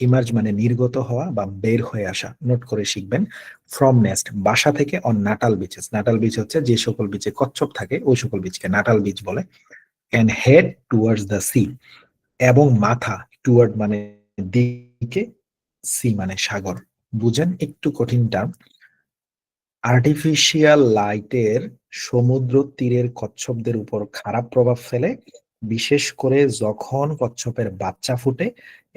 emerge মানে নির্গত হওয়া বা বের হয়ে আসা, নোট করে শিখবেন। ফ্রম নেস্ট বাসা থেকে, on natal beaches, natal beach হচ্ছে যে সকল বিচে কচ্ছপ থাকে ওই সকল বিচকে নাটাল বিচ বলে। And head towards the sea, এবং মাথা, টুয়ার্ড মানে দিকে, সি মানে সাগর। বুঝেন, একটু কঠিন টার্ম। আর্টিফিশিয়াল লাইটের সমুদ্র তীরের কচ্ছপদের উপর খারাপ প্রভাব ফেলে, বিশেষ করে যখন কচ্ছপের বাচ্চা ফুটে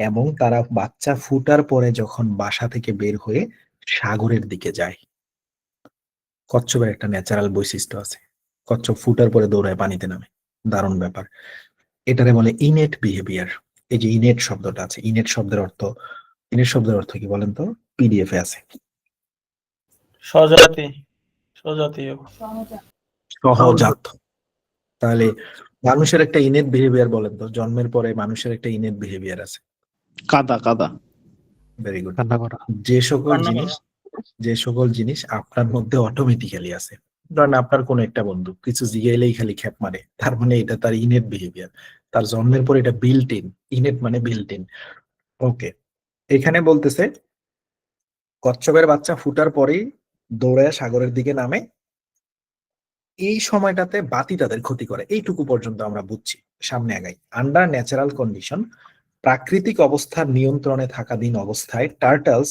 এবং তারা বাচ্চা ফুটার পরে যখন বাসা থেকে বের হয়ে সাগরের দিকে যায়। কচ্ছপের একটা ন্যাচারাল বৈশিষ্ট্য আছে, কচ্ছপ ফুটার পরে দৌড়ায় পানিতে নামে, দারুণ ব্যাপার। এটারে বলে ইনেট বিহেভিয়ার। এই যে ইনেট শব্দটা আছে, ইনেট শব্দের অর্থ কি বলেন তো? পিডিএফ এ আছে। সজাতীয়। সহজাত। তাহলে মানুষের একটা ইনেট বিহেভিয়ার বলেন তো, জন্মের পরে মানুষের একটা ইনেট বিহেভিয়ার আছে। কাদা ভেরি গুড। কান্না করা। যে সকল জিনিস আপনার মধ্যে অটোমেটিক্যালি আছে। ধরেন আপনার কোন একটা বন্ধু কিছু জিগাইলেই খালি খ্যাপ মারে, তার মানে এটা তার ইনেট বিহেভিয়ার, তার জন্মের পরে এটা বিল্ট ইন। ইনেট মানে বিল্ট ইন। ওকে, এখানে বলতেছে কচ্ছপের বাচ্চা ফুটার পরেই দৌড়ায় সাগরের দিকে নামে, এই সময়টাতে বাতি তাদের ক্ষতি করে, এইটুকু পর্যন্ত আমরা বুঝছি। সামনে আগাই। আন্ডার ন্যাচারাল কন্ডিশন, প্রাকৃতিক অবস্থার নিয়ন্ত্রণে থাকাধীন অবস্থায় turtles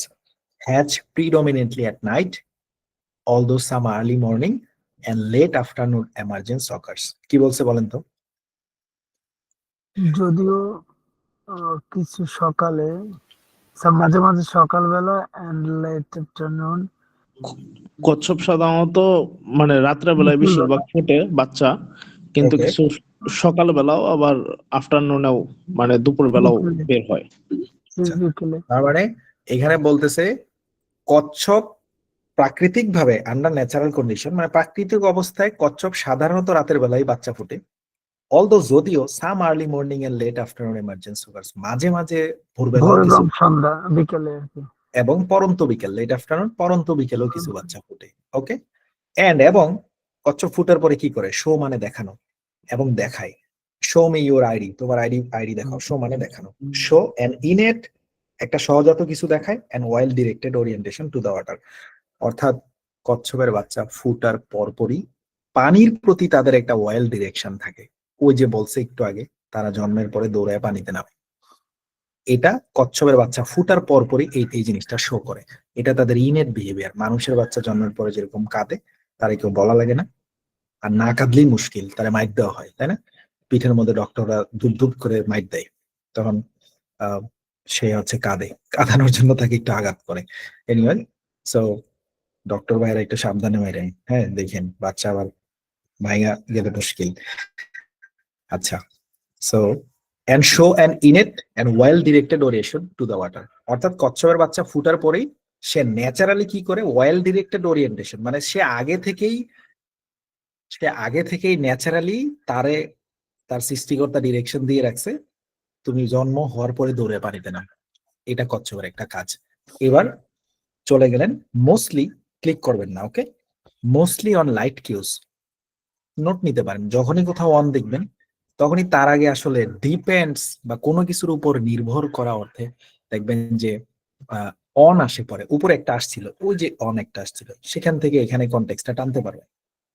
hatch predominantly at night, although some early morning and late afternoon emergence occurs. কি বলছে বলেন তো? যদিও কিছু সকালে, মাঝে মাঝে সকালবেলা এন্ড লেট আফটারনুন। কচ্ছপ সাধারণত মানে রাত্রে বেলায় বেশিরভাগ ফোটে বাচ্চা, কিন্তু Okay. কিছু সকাল বেলাও আবার আফটারনুনেও মানে দুপুর বেলাও বের হয়। তার মানে এখানে বলতেছে কচ্ছপ প্রাকৃতিক ভাবে আন্ডার ন্যাচারাল কন্ডিশন, মানে প্রাকৃতিক অবস্থায় কচ্ছপ সাধারণত রাতের বেলায় বাচ্চা ফুটে। অলদো যদিও some early morning and late afternoon emergency occurs, মাঝে মাঝে ভোরবেলা সন্ধ্যা বিকেলে আর কি, এবং পরন্ত বিকেল, লেট আফটারনুন পরন্ত বিকেলেও কিছু বাচ্চা ফুটে। ওকে, এবং কচ্ছপ ফুটার পরে কি করে? শো মানে দেখানো, এবং দেখায়। শো মি ইউর আইডি, তোমার আইডি দেখাও। শো মানে দেখানো। শো এন্ড ইনেট, একটা সহজাত কিছু দেখায়, and well directed orientation to the water. অর্থাৎ কচ্ছপের বাচ্চা ফুটার পরপরই পানির প্রতি তাদের একটা ওয়েল ডিরেকশন থাকে। ওই যে বলছে একটু আগে, তারা জন্মের পরে দৌড়ায় পানিতে নামে। এটা কচ্ছপের বাচ্চা ফুটার পরপরই এই জিনিসটা শো করে। এটা তাদের ইনেট বিহেভিয়ার। মানুষের বাচ্চা জন্মের পরে যেরকম কাঁদে, তারা কেউ বলা লাগে না, আর না কাঁদলেই মুশকিল, তারা মাইট দেওয়া হয়, তাই না? পিঠের মধ্যে ডক্টররা ধুপ ধুপ করে মাইট দেয়, তখন সে হচ্ছে কাঁদে, কাঁদানোর জন্য তাকে একটু আঘাত করে। এনিওয়ে, সো ডক্টর ভাইরা একটু সাবধানে মাইরেন, হ্যাঁ, দেখেন বাচ্চা আবার ভাইয়া গেলে মুশকিল। আচ্ছা, so and show an innate and well directed orientation to the water, অর্থাৎ কচ্ছপের বাচ্চা ফুটার পরেই সে ন্যাচারালি কি করে? ওয়েল ডিরেক্টেড ওরিয়েন্টেশন, মানে সে আগে থেকেই ন্যাচারালি তার সৃষ্টিকর্তা ডিরেকশন দিয়ে রাখছে, তুমি জন্ম হওয়ার পরে দৌড়ে পানিতে নাম। এটা কচ্ছপের একটা কাজ। এবার চলে গেলেন মোস্টলি, ক্লিক করবেন না, ওকে? মোস্টলি অন লাইট কিউজ, নোট নিতে পারেন। যখনই কোথাও অন দেখবেন, তখনই তার আগে আসলে ডিপেন্ডস বা কোনো কিছুর উপর নির্ভর করা অর্থে দেখবেন যে অন আসে, পরে উপরে একটা আসছিল, ওই যে অন একটা আসছিল, সেখান থেকে এখানে কনটেক্সটটা টানতে পারবে।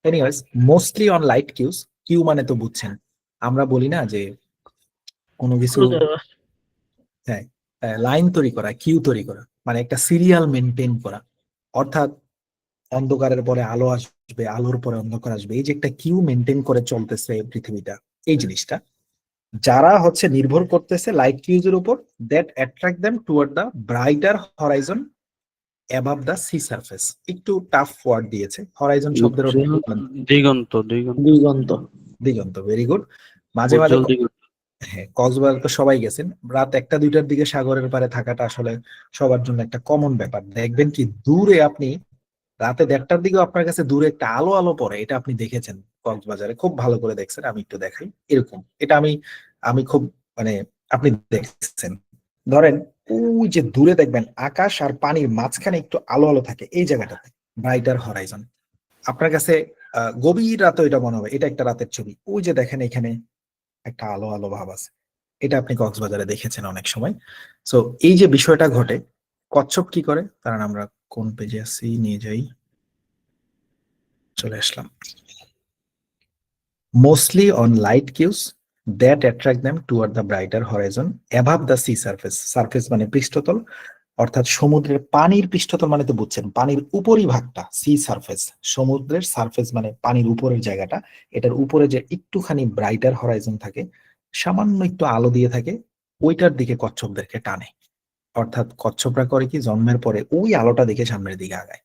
Anyways, mostly on light cues, cue মানে তো বুঝছেন, আমরা বলি না যে কোনো কিছু, হ্যাঁ, লাইন তৈরি করা, কিউ তৈরি করা, মানে একটা সিরিয়াল মেনটেন করা। অর্থাৎ অন্ধকারের পরে আলো আসবে, আলোর পরে অন্ধকার আসবে, এই যে একটা কিউ মেনটেন করে চলতেছে পৃথিবীটা, এই জিনিসটা যারা হচ্ছে নির্ভর করতেছে লাইট কিউজের উপর, that attract them toward the brighter horizon above the sea surface. একটু টাফ ওয়ার্ড দিয়েছে, হরাইজন শব্দের অর্থ দিগন্ত। Very good. মাঝে মাঝে, হ্যাঁ, কক্সবাজার তো সবাই গেছেন, রাত 1টা-2টার দিকে সাগরের পারে থাকাটা আসলে সবার জন্য একটা কমন ব্যাপার। দেখবেন কি দূরে আপনি রাতে 1টার দিকেও আপনার কাছে দূরে একটা আলো পড়ে, এটা আপনি দেখেছেন কক্সবাজারে, খুব ভালো করে দেখছেন। আমি একটু দেখাই, এরকম এটা আমি খুব, মানে আপনি দেখছেন, ধরেন ওই যে দূরে দেখবেন আকাশ আর পানির মাঝখানে একটু আলো থাকে, এই জায়গাটাতে ব্রাইটার হরাইজন। আপনার কাছে গভীর রাতে এটা মনে হবে এটা একটা রাতের ছবি। ওই যে দেখেন এখানে একটা আলো ভাব আছে, এটা আপনি কক্সবাজারে দেখেছেন অনেক সময়। সো এই যে বিষয়টা ঘটে, কচ্ছপ কি করে? কারণ আমরা কোন পেজে আছি, নিয়ে যাই, চলে আসলাম। Mostly on light cues that attract them toward the brighter horizon above the sea surface. Surface মানে পৃষ্ঠতল, অর্থাৎ সমুদ্রের পানির পৃষ্ঠতল মানে তো বুঝছেন, পানির উপরই ভাগটা সি সারফেস। সমুদ্রের সারফেস মানে পানির উপরের জায়গাটা, এটার উপরে যে একটুখানি ব্রাইটার হরাইজন থাকে, সামান্য একটু আলো দিয়ে থাকে, ওইটার দিকে কচ্ছপদেরকে টানে। অর্থাৎ কচ্ছপরা করে কি, জন্মের পরে ওই আলোটা দেখে সামনের দিকে আগায়।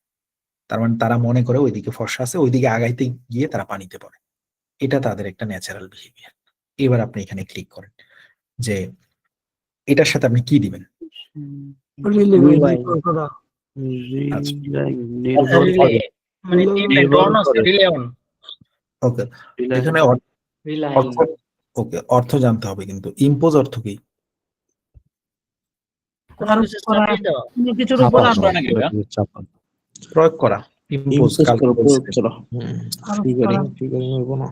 তার মানে তারা মনে করে ওইদিকে ফর্সা আছে, ওইদিকে আগাইতে গিয়ে তারা পানিতে পড়ে। এটা তাদের একটা ন্যাচারাল বিহেভিয়ার। এবার আপনি এখানে ক্লিক করেন যে এটার সাথে আপনি কি দিবেন? আচ্ছা, মানে ওকে, এখানে অর্থ, ওকে, অর্থ জানতে হবে কিন্তু ইম্পোজ অর্থ কি? কোনো কিছুর উপর প্রয়োগ করা। ইম্পোজ ইম্পোজ করা, প্রয়োগ করা। ফিগারিং হইব না,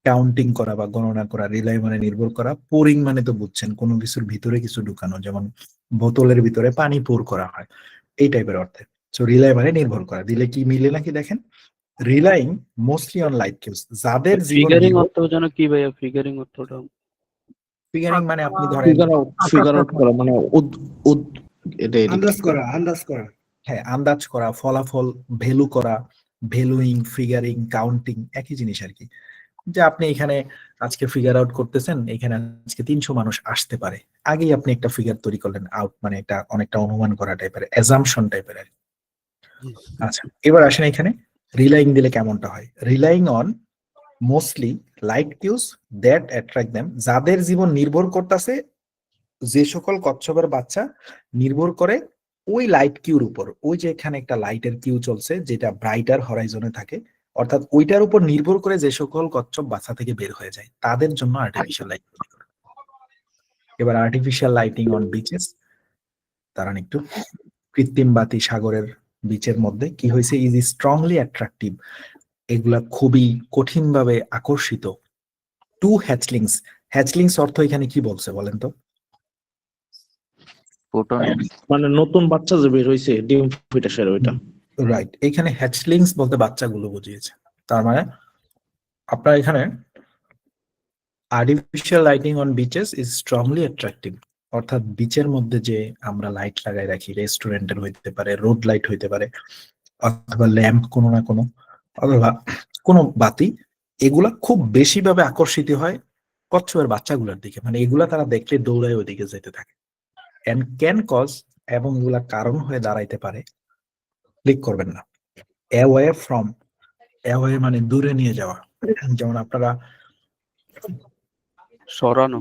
কাউন্টিং করা বা গণনা করা। রিলাই মানে নির্ভর করা, পোরিং মানে তো বুঝছেন কোন কিছুর ভিতরে কিছু ঢুকানো, যেমন বোতলের ভিতরে পানি পোর করা হয়, এই টাইপের অর্থে। সো রিলাই মানে নির্ভর করা। দিলে কি মিলে নাকি দেখেন, relying mostly on light cues, যাদের ফিগারিং অর্থ জানো কি ভাইয়া? ফিগারিং অর্থটা ফিগারিং মানে আপনি ধরেন ফিগার আউট করা মানে এটাই আন্দাজ করা। হ্যাঁ, আন্দাজ করা, ফলাফল ভ্যালু করা, ভ্যালুইং, ফিগারিং, কাউন্টিং একই জিনিস আর কি। যে আপনি এখানে আজকে ফিগার আউট করতেছেন, এখানে আজকে 300 মানুষ আসতে পারে, আগেই আপনি একটা ফিগার তৈরি করলেন। আউট মানে এটা অনেকটা অনুমান করা টাইপের, অ্যাজাম্পশন টাইপের আর কি। আচ্ছা, এবার আসেন এখানে রিলাইং দিলে কেমনটা হয়। Relying on mostly light cues that attract them, যাদের জীবন নির্ভর করতেছে, যে সকল কচ্ছপের বাচ্চা নির্ভর করে ওই লাইট কিউর উপর। ওই যে এখানে একটা লাইটের কিউ চলছে যেটা ব্রাইটার হরাইজনে থাকে, অর্থাৎ ওইটার উপর নির্ভর করে যে সকল কচ্ছপ বাচ্চা থেকে বের হয়ে যায় তাদের জন্য আর্টিফিশিয়াল লাইটিং। এবার আর্টিফিশিয়াল লাইটিং অন বিচেস, তারা একটু কৃত্রিম বাতি সাগরের বিচের মধ্যে কি হয়েছে, ইজ স্ট্রংলি অ্যাট্রাকটিভ, এগুলা খুবই কঠিনভাবে আকর্ষিত। টু হ্যাচলিংস, হ্যাচলিংস অর্থ এখানে কি বলছে বলেন তো? মানে নতুন বাচ্চা যে বের হইছে ডিম ফিটাসের ওইটা। রাইট, এখানে হ্যাচলিংস বলতে বাচ্চাগুলো বুঝিয়েছে। তার মানে আপনার এখানে artificial lighting on bitches is strongly attractive, অর্থাৎ বিচের মধ্যে যে আমরা লাইট লাগাই রাখি, রেস্টুরেন্টের হইতে পারে, রোড লাইট হইতে পারে, অথবা ল্যাম্প কোনো না কোনো, অথবা কোনো বাতি, এগুলা খুব বেশি ভাবে আকর্ষিত হয় কচ্ছপের বাচ্চাগুলোর দিকে। মানে এগুলা তারা দেখলে দৌড়ায় ওইদিকে যেতে থাকে। এন্ড ক্যান কজ, এবং এগুলা কারণ হয়ে দাঁড়াইতে পারে, ক্লিক করবেন না, অ্যাওয়ে ফ্রম, অ্যাওয়ে মানে দূরে নিয়ে যাওয়া। যেমন আপনারা সরানো।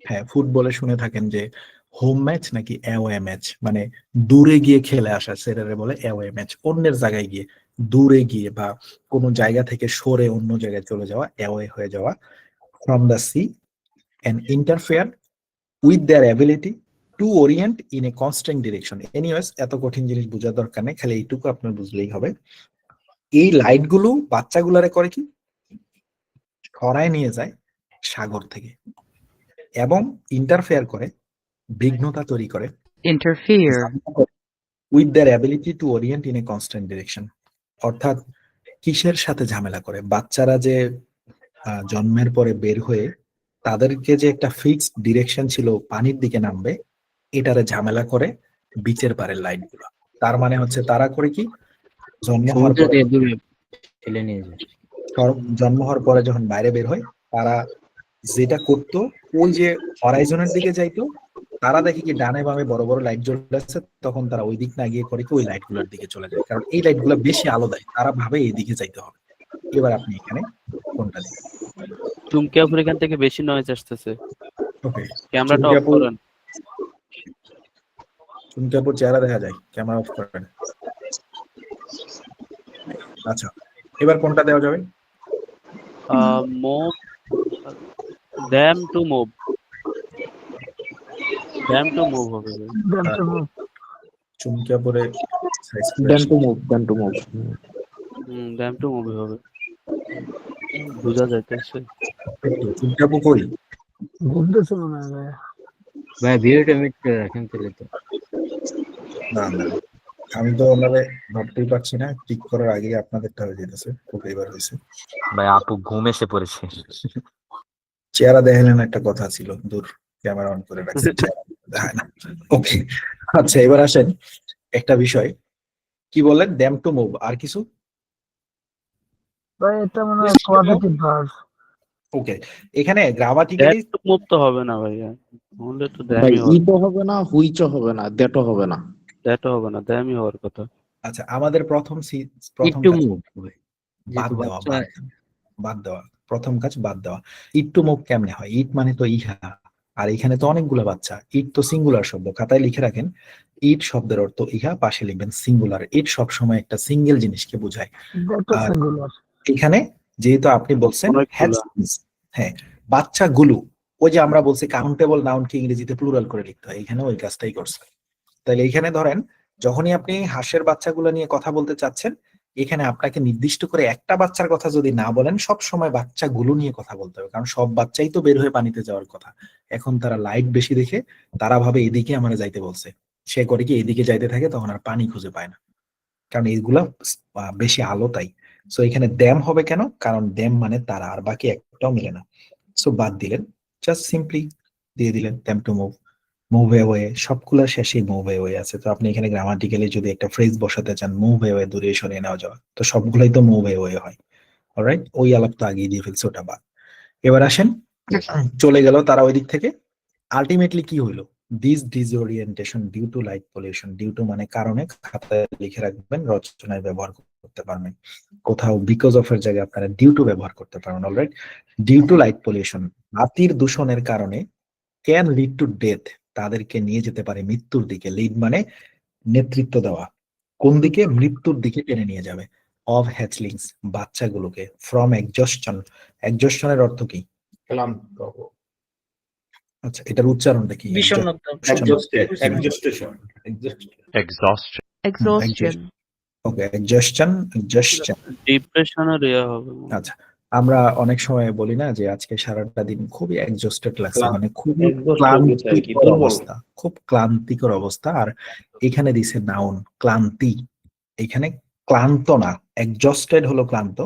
হ্যাঁ, ফুটবলে শুনে থাকেন যে হোম ম্যাচ নাকি অ্যাওয়ে ম্যাচ, মানে দূরে গিয়ে খেলে আসা, সেটারে বলে অ্যাওয়ে ম্যাচ। অন্যের জায়গায় গিয়ে, দূরে গিয়ে বা কোনো জায়গা থেকে সরে অন্য জায়গায় চলে যাওয়া, অ্যাওয়ে হয়ে যাওয়া। From the sea and interfere with their ability to Orient in a constant direction. Anyways, এত কঠিন জিনিস বোঝার দরকার নেই, খালি এইটুকু আপনার বুঝলেই হবে। এই লাইট গুলো বাচ্চাগুলারে করে কি, সরায় নিয়ে যায় সাগর থেকে, এবং ইন্টারফেয়ার করে, বিঘ্নতা তৈরি করে, Interfere. With their ability to Orient in a constant direction. অর্থাৎ কিসের সাথে ঝামেলা করে, বাচ্চারা যে জন্মের পরে বের হয়ে তাদেরকে যে একটা ফিক্সড ডিরেকশন ছিল পানির দিকে নামবে, এটারে ঝামেলা করে বিচের পারের লাইট গুলো। তার মানে হচ্ছে তারা করে কি, জন্ম হওয়ার পরে যখন বাইরে বের হয়, তারা যেটা করতো, ওই যে হরাইজনের দিকে যাইতো, তারা দেখে কি ডানে বামে বড় বড় লাইট জ্বলে আছে, তখন তারা ওই দিক না গিয়ে করে কি ওই লাইট গুলোর দিকে চলে যায়, কারণ এই লাইট গুলো বেশি আলো দেয়, তারা ভাবে এই দিকে যাইতে হবে। এবার আপনি এখানে কোনটা দিবেন? চুমকি আপুর এখান থেকে বেশি নয়েজ আসতেছে, ওকে, ক্যামেরাটা অফ করেন। চুমকি আপুর চেহারা দেখা যায়, ক্যামেরা অফ করেন। আচ্ছা, এবার কোনটা দেওয়া যাবে? Move, them to move, them to move হবে। চুমকি আপুরে them to move them to move হবে, বুঝা যাইতেছে। চুমকি আপু কই? ঘুরতেছে মনে হয়। ভাই ভিডিওটা মিট করে রাখেন তাহলে তো। না, আমি তো ওনারে ভাবতেই পারছি না, ক্লিক করার আগে আপনাদেরটা হয়ে যেতেছে। ওকে, এবার হয়েছে। ভাই আপু ঘুম এসে পড়েছে। চেহারা দেখালেন একটা কথা ছিল, দূর, ক্যামেরা অন করে রাখছে, দেখায় না। ওকে, আচ্ছা, এবার আসেন একটা বিষয়, কি বলেন, দ্যাম টু মুভ, আর কিছু? ভাই এটা মনে হয় পজিটিভ ভার্ব। ওকে, এখানে গ্রামাটিক্যালি মুভ তো হবে না ভাইয়া, তাহলে তো ভাই দ্যামই ইটো হবে না, হুইচও হবে না, দ্যাটও হবে না। দ্যাটও হবে না, দ্যামই হওয়ার কথা। আচ্ছা, আমাদের প্রথম বাদ দেওয়া, প্রথম কাজ বাদ দেওয়া। ইট টু মুভ কেমনে হয়? ইট মানে তো ইহা, আর এখানে তো অনেকগুলো বাচ্চা। ইট তো সিঙ্গুলার শব্দ, খাতায় লিখে রাখেন। ইট শব্দের অর্থ ইহা, পাশে লিখবেন সিঙ্গুলার। ইট সবসময় একটা সিঙ্গেল জিনিসকে বোঝায়। আর এখানে যেহেতু আপনি বলছেন অনেকগুলা। হ্যাটসলিংস, হ্যাঁ বাচ্চাগুলো, ওই যে আমরা বলছি কাউন্টেবল নাউনকে ইংরেজিতে প্লুরাল করে লিখতে হয়, এখানে ওই কাজটাই করছে। তাহলে এখানে ধরেন যখনই আপনি হাঁসের বাচ্চাগুলো নিয়ে কথা বলতে চাচ্ছেন, এখানে আপনাকে নির্দিষ্ট করে একটা বাচ্চার কথা যদি না বলেন, সব সময় বাচ্চাগুলো নিয়ে কথা বলতে হবে, কারণ সব বাচ্চাই তো বের হয়ে পানিতে যাওয়ার কথা। এখন তারা লাইট বেশি দেখে তারা ভাবে এদিকে আমরা যাইতে বলছে, সে করে কি এদিকে যাইতে থাকে, তখন আর পানি খুঁজে পায় না, কারণ এইগুলা বেশি আলো তাই। সো এখানে দ্যাম হবে কেন? কারণ দ্যাম মানে তারা, আর বাকি একটাও মিলে না। সো বাদ দিলেন, জাস্ট সিম্পলি দিয়ে দিলেন them to move, move away, সবগুলোর শেষে মুভ অ্যাওয়ে আছে। তো আপনি এখানে গ্রামাটিক্যালি যদি একটা ফ্রেজ বসাতে চান, মুভ অ্যাওয়ে, দূরে সরিয়ে নেওয়া যাওয়া, তো সবগুলাই তো মুভ অ্যাওয়ে হয়। অলরাইট, ওই আলাপ তো আগেই দিয়ে ফেলছে, ওটা বাদ। এবার আসেন, চলে গেল তারা ওই দিক থেকে। আলটিমেটলি কি হইলো? This disorientation due to light pollution, due to মানে কারণে, খাতায় লিখে রাখবেন, রচনায় ব্যবহার করতে পারবেন। কোথাও বিকজ অফ এর জায়গায় আপনারা ডিউ টু ব্যবহার করতে পারবেন। Alright, due to light pollution, বাতির দূষণের কারণে, ক্যান লিড টু ডেথ, তাদেরকে নিয়ে যেতে পারে মৃত্যুর দিকে। লিড মানে নেতৃত্ব দেওয়া, কোন দিকে? মৃত্যুর দিকে টেনে নিয়ে যাবে। অফ হ্যাচলিংস, বাচ্চাগুলোকে। ফ্রম এক্সজস্টন, এক্সজস্টনের অর্থ কি? আচ্ছা, এটার উচ্চারণটা কি? Exhaustion. ওকে, এক্সজস্টন, এক্সজস্টন। ডিপ্রেশনের ইয়ে হবে। আচ্ছা, আমরা অনেক সময় বলি না যে আজকে সারাটা দিন খুবই এক্সজস্টেড লাগছে, মানে খুবই ক্লান্তিকর অবস্থা, খুব ক্লান্তিকর অবস্থা। আর এখানে দিছে নাউন ক্লান্তি, এখানে ক্লান্ত না, এক্সজস্টেড হলো ক্লান্ত,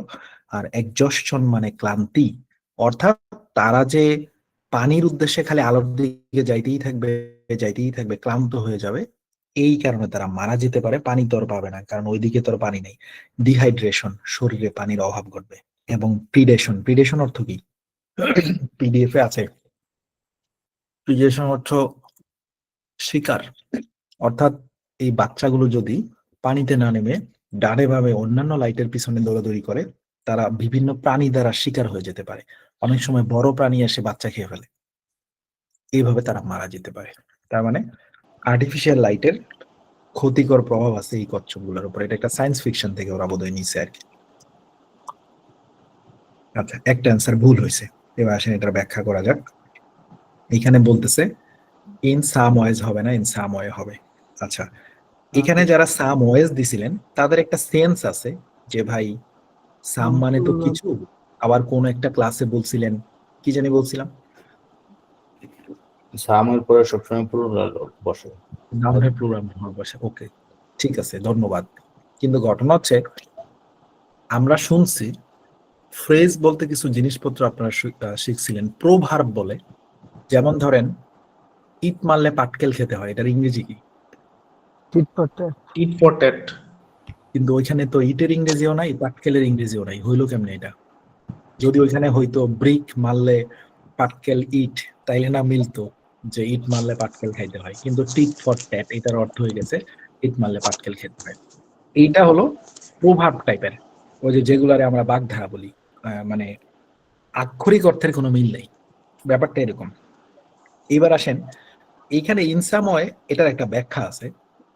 আর এক্সজস্টন মানে ক্লান্তি। অর্থাৎ তারা যে পানির উদ্দেশ্যে খালি আলোর দিকে যাইতেই থাকবে, যাইতেই থাকবে, ক্লান্ত হয়ে যাবে, এই কারণে তারা মারা যেতে পারে। পানি তো আর পাবে না, কারণ ওইদিকে তো আর পানি নেই। ডিহাইড্রেশন, শরীরে পানির অভাব ঘটবে। এবং প্রিডেশন, প্রিডেশন অর্থ কি? পিডিএফ এ আছে, প্রিডেশন অর্থ শিকার। অর্থাৎ এই বাচ্চাগুলো যদি পানিতে না নেমে ডানে ভাবে অন্যান্য লাইটের পিছনে দৌড়াদৌড়ি করে, তারা বিভিন্ন প্রাণী দ্বারা শিকার হয়ে যেতে পারে। অনেক সময় বড় প্রাণী এসে বাচ্চা খেয়ে ফেলে, এইভাবে তারা মারা যেতে পারে। তার মানে আর্টিফিশিয়াল লাইটের ক্ষতিকর প্রভাব আছে এই কচ্ছপগুলোর উপর। এটা একটা সায়েন্স ফিকশন থেকে ওরা বোধহয় নিচ্ছে আর কি। আচ্ছা, একটা অ্যান্সার ভুল হয়েছে, এবার আসেন এটার ব্যাখ্যা করা যাক। এখানে বলতেছে ইন সাম ওয়েজ হবে না, ইন সাম ওয়ে হবে। আচ্ছা, এখানে যারা সাম ওয়েজ দিছিলেন তাদের একটা সেন্স আছে যে ভাই সাম মানে তো কিছু, আবার কোন একটা ক্লাসে বলছিলেন কি জানি বলছিলাম, সামের পরে সবসময় প্লুরাল বসে, নাউনের প্লুরাল বসে। ওকে, ঠিক আছে, ধন্যবাদ। কিন্তু ঘটনা হচ্ছে আমরা শুনছি ফ্রেজ বলতে কিছু জিনিসপত্র আপনারা শিখছিলেন প্রোভার্ব বলে। যেমন ধরেন ইট মারলে পাটকেল খেতে হয়, এটার ইংরেজি কি? Tit for tat. কিন্তু ওইখানে তো ইটের ইংরেজিও নাই, পাটকেলের ইংরেজিও নাই, হইলো কেমনে এটা? যদি ওইখানে হয়তো ব্রিক মারলে পাটকেল ইট, তাইলে না মিলতো যে ইট মারলে পাটকেল খাইতে হয়। কিন্তু টিট ফর ট্যাট, এটার অর্থ হয়ে গেছে ইট মারলে পাটকেল খেতে হয়। এইটা হলো প্রোভার্ব টাইপের, ওই যে যেগুলারে আমরা বাগধারা বলি, মানে আক্ষরিক অর্থের কোনো মিল নেই, ব্যাপারটা এরকম। এবার আসেন, এইখানে ইনসাময় এটার একটা ব্যাখ্যা আছে,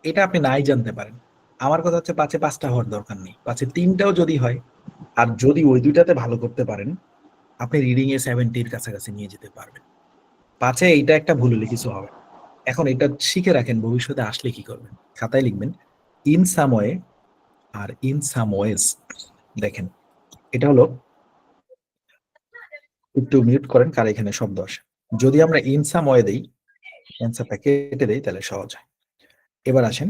এটা আপনি নাই জানতে পারেন। আমার কথা হচ্ছে পাঁচে পাঁচটা হওয়ার দরকার নেই, পাঁচে তিনটাও যদি হয়, আর যদি ওই দুইটাতে ভালো করতে পারেন, আপনি রিডিং এ 70 কাছাকাছি নিয়ে যেতে পারবেন। পাঁচে এইটা একটা ভুল হলে কিছু হবে। এখন এটা শিখে রাখেন, ভবিষ্যতে আসলে কি করবেন, খাতায় লিখবেন in some way or in some ways. দেখেন এটা হলো, একটু মিউট করেন কার এখানে শব্দ আসে। যদি আমরা ইন সাম ওয়ে দেই, অ্যান্সারটা কেটে দেই, তাহলে সহজ হয়। এবার আসেন,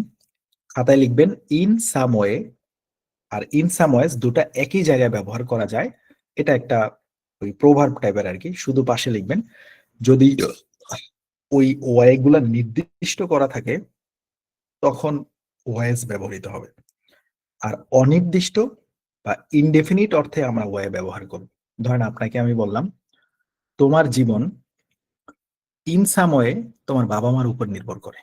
খাতায় লিখবেন in some way or in some ways, দুটা একই জায়গায় ব্যবহার করা যায়। এটা একটা ওই প্রোভার্ব টাইপের আর কি। শুধু পাশে লিখবেন যদি ওই ওয়ে গুলা নির্দিষ্ট করা থাকে তখন ওয়েজ ব্যবহৃত হবে, আর অনির্দিষ্ট বা ইনডেফিনিট অর্থে আমরা ওয়ে ব্যবহার করব। ধরেন আপনাকে আমি বললাম তোমার জীবন ইন সাম ওয়ে তোমার বাবা মার উপর নির্ভর করে।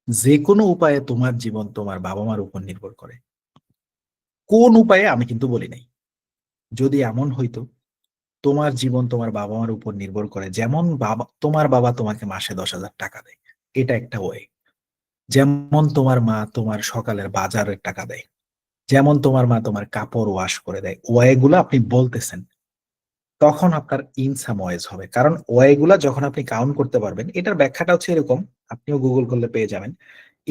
যে কোনো উপায়ে তোমার জীবন তোমার বাবা মার উপর নির্ভর করে। কোন উপায়ে আমি কিন্তু বলি নাই। যদি এমন হইতো তোমার জীবন তোমার বাবা মার উপর নির্ভর করে, যেমন তোমার বাবা তোমাকে মাসে 10,000 টাকা দেয়, এটা একটা ওয়ে। যেমন তোমার মা তোমার সকালের বাজারের টাকা দেয়, যেমন তোমার মা তোমার কাপড় ওয়াশ করে দেয়, ওয়েগুলো আপনি বলতেছেন, তখন আপনার ইনসাম ওয়েজ হবে। কারণ ওয়েগুলা যখন আপনি কাউন্ট করতে পারবেন, এটার ব্যাখ্যাটা হচ্ছে এরকম, আপনিও গুগল করলে পেয়ে যাবেন।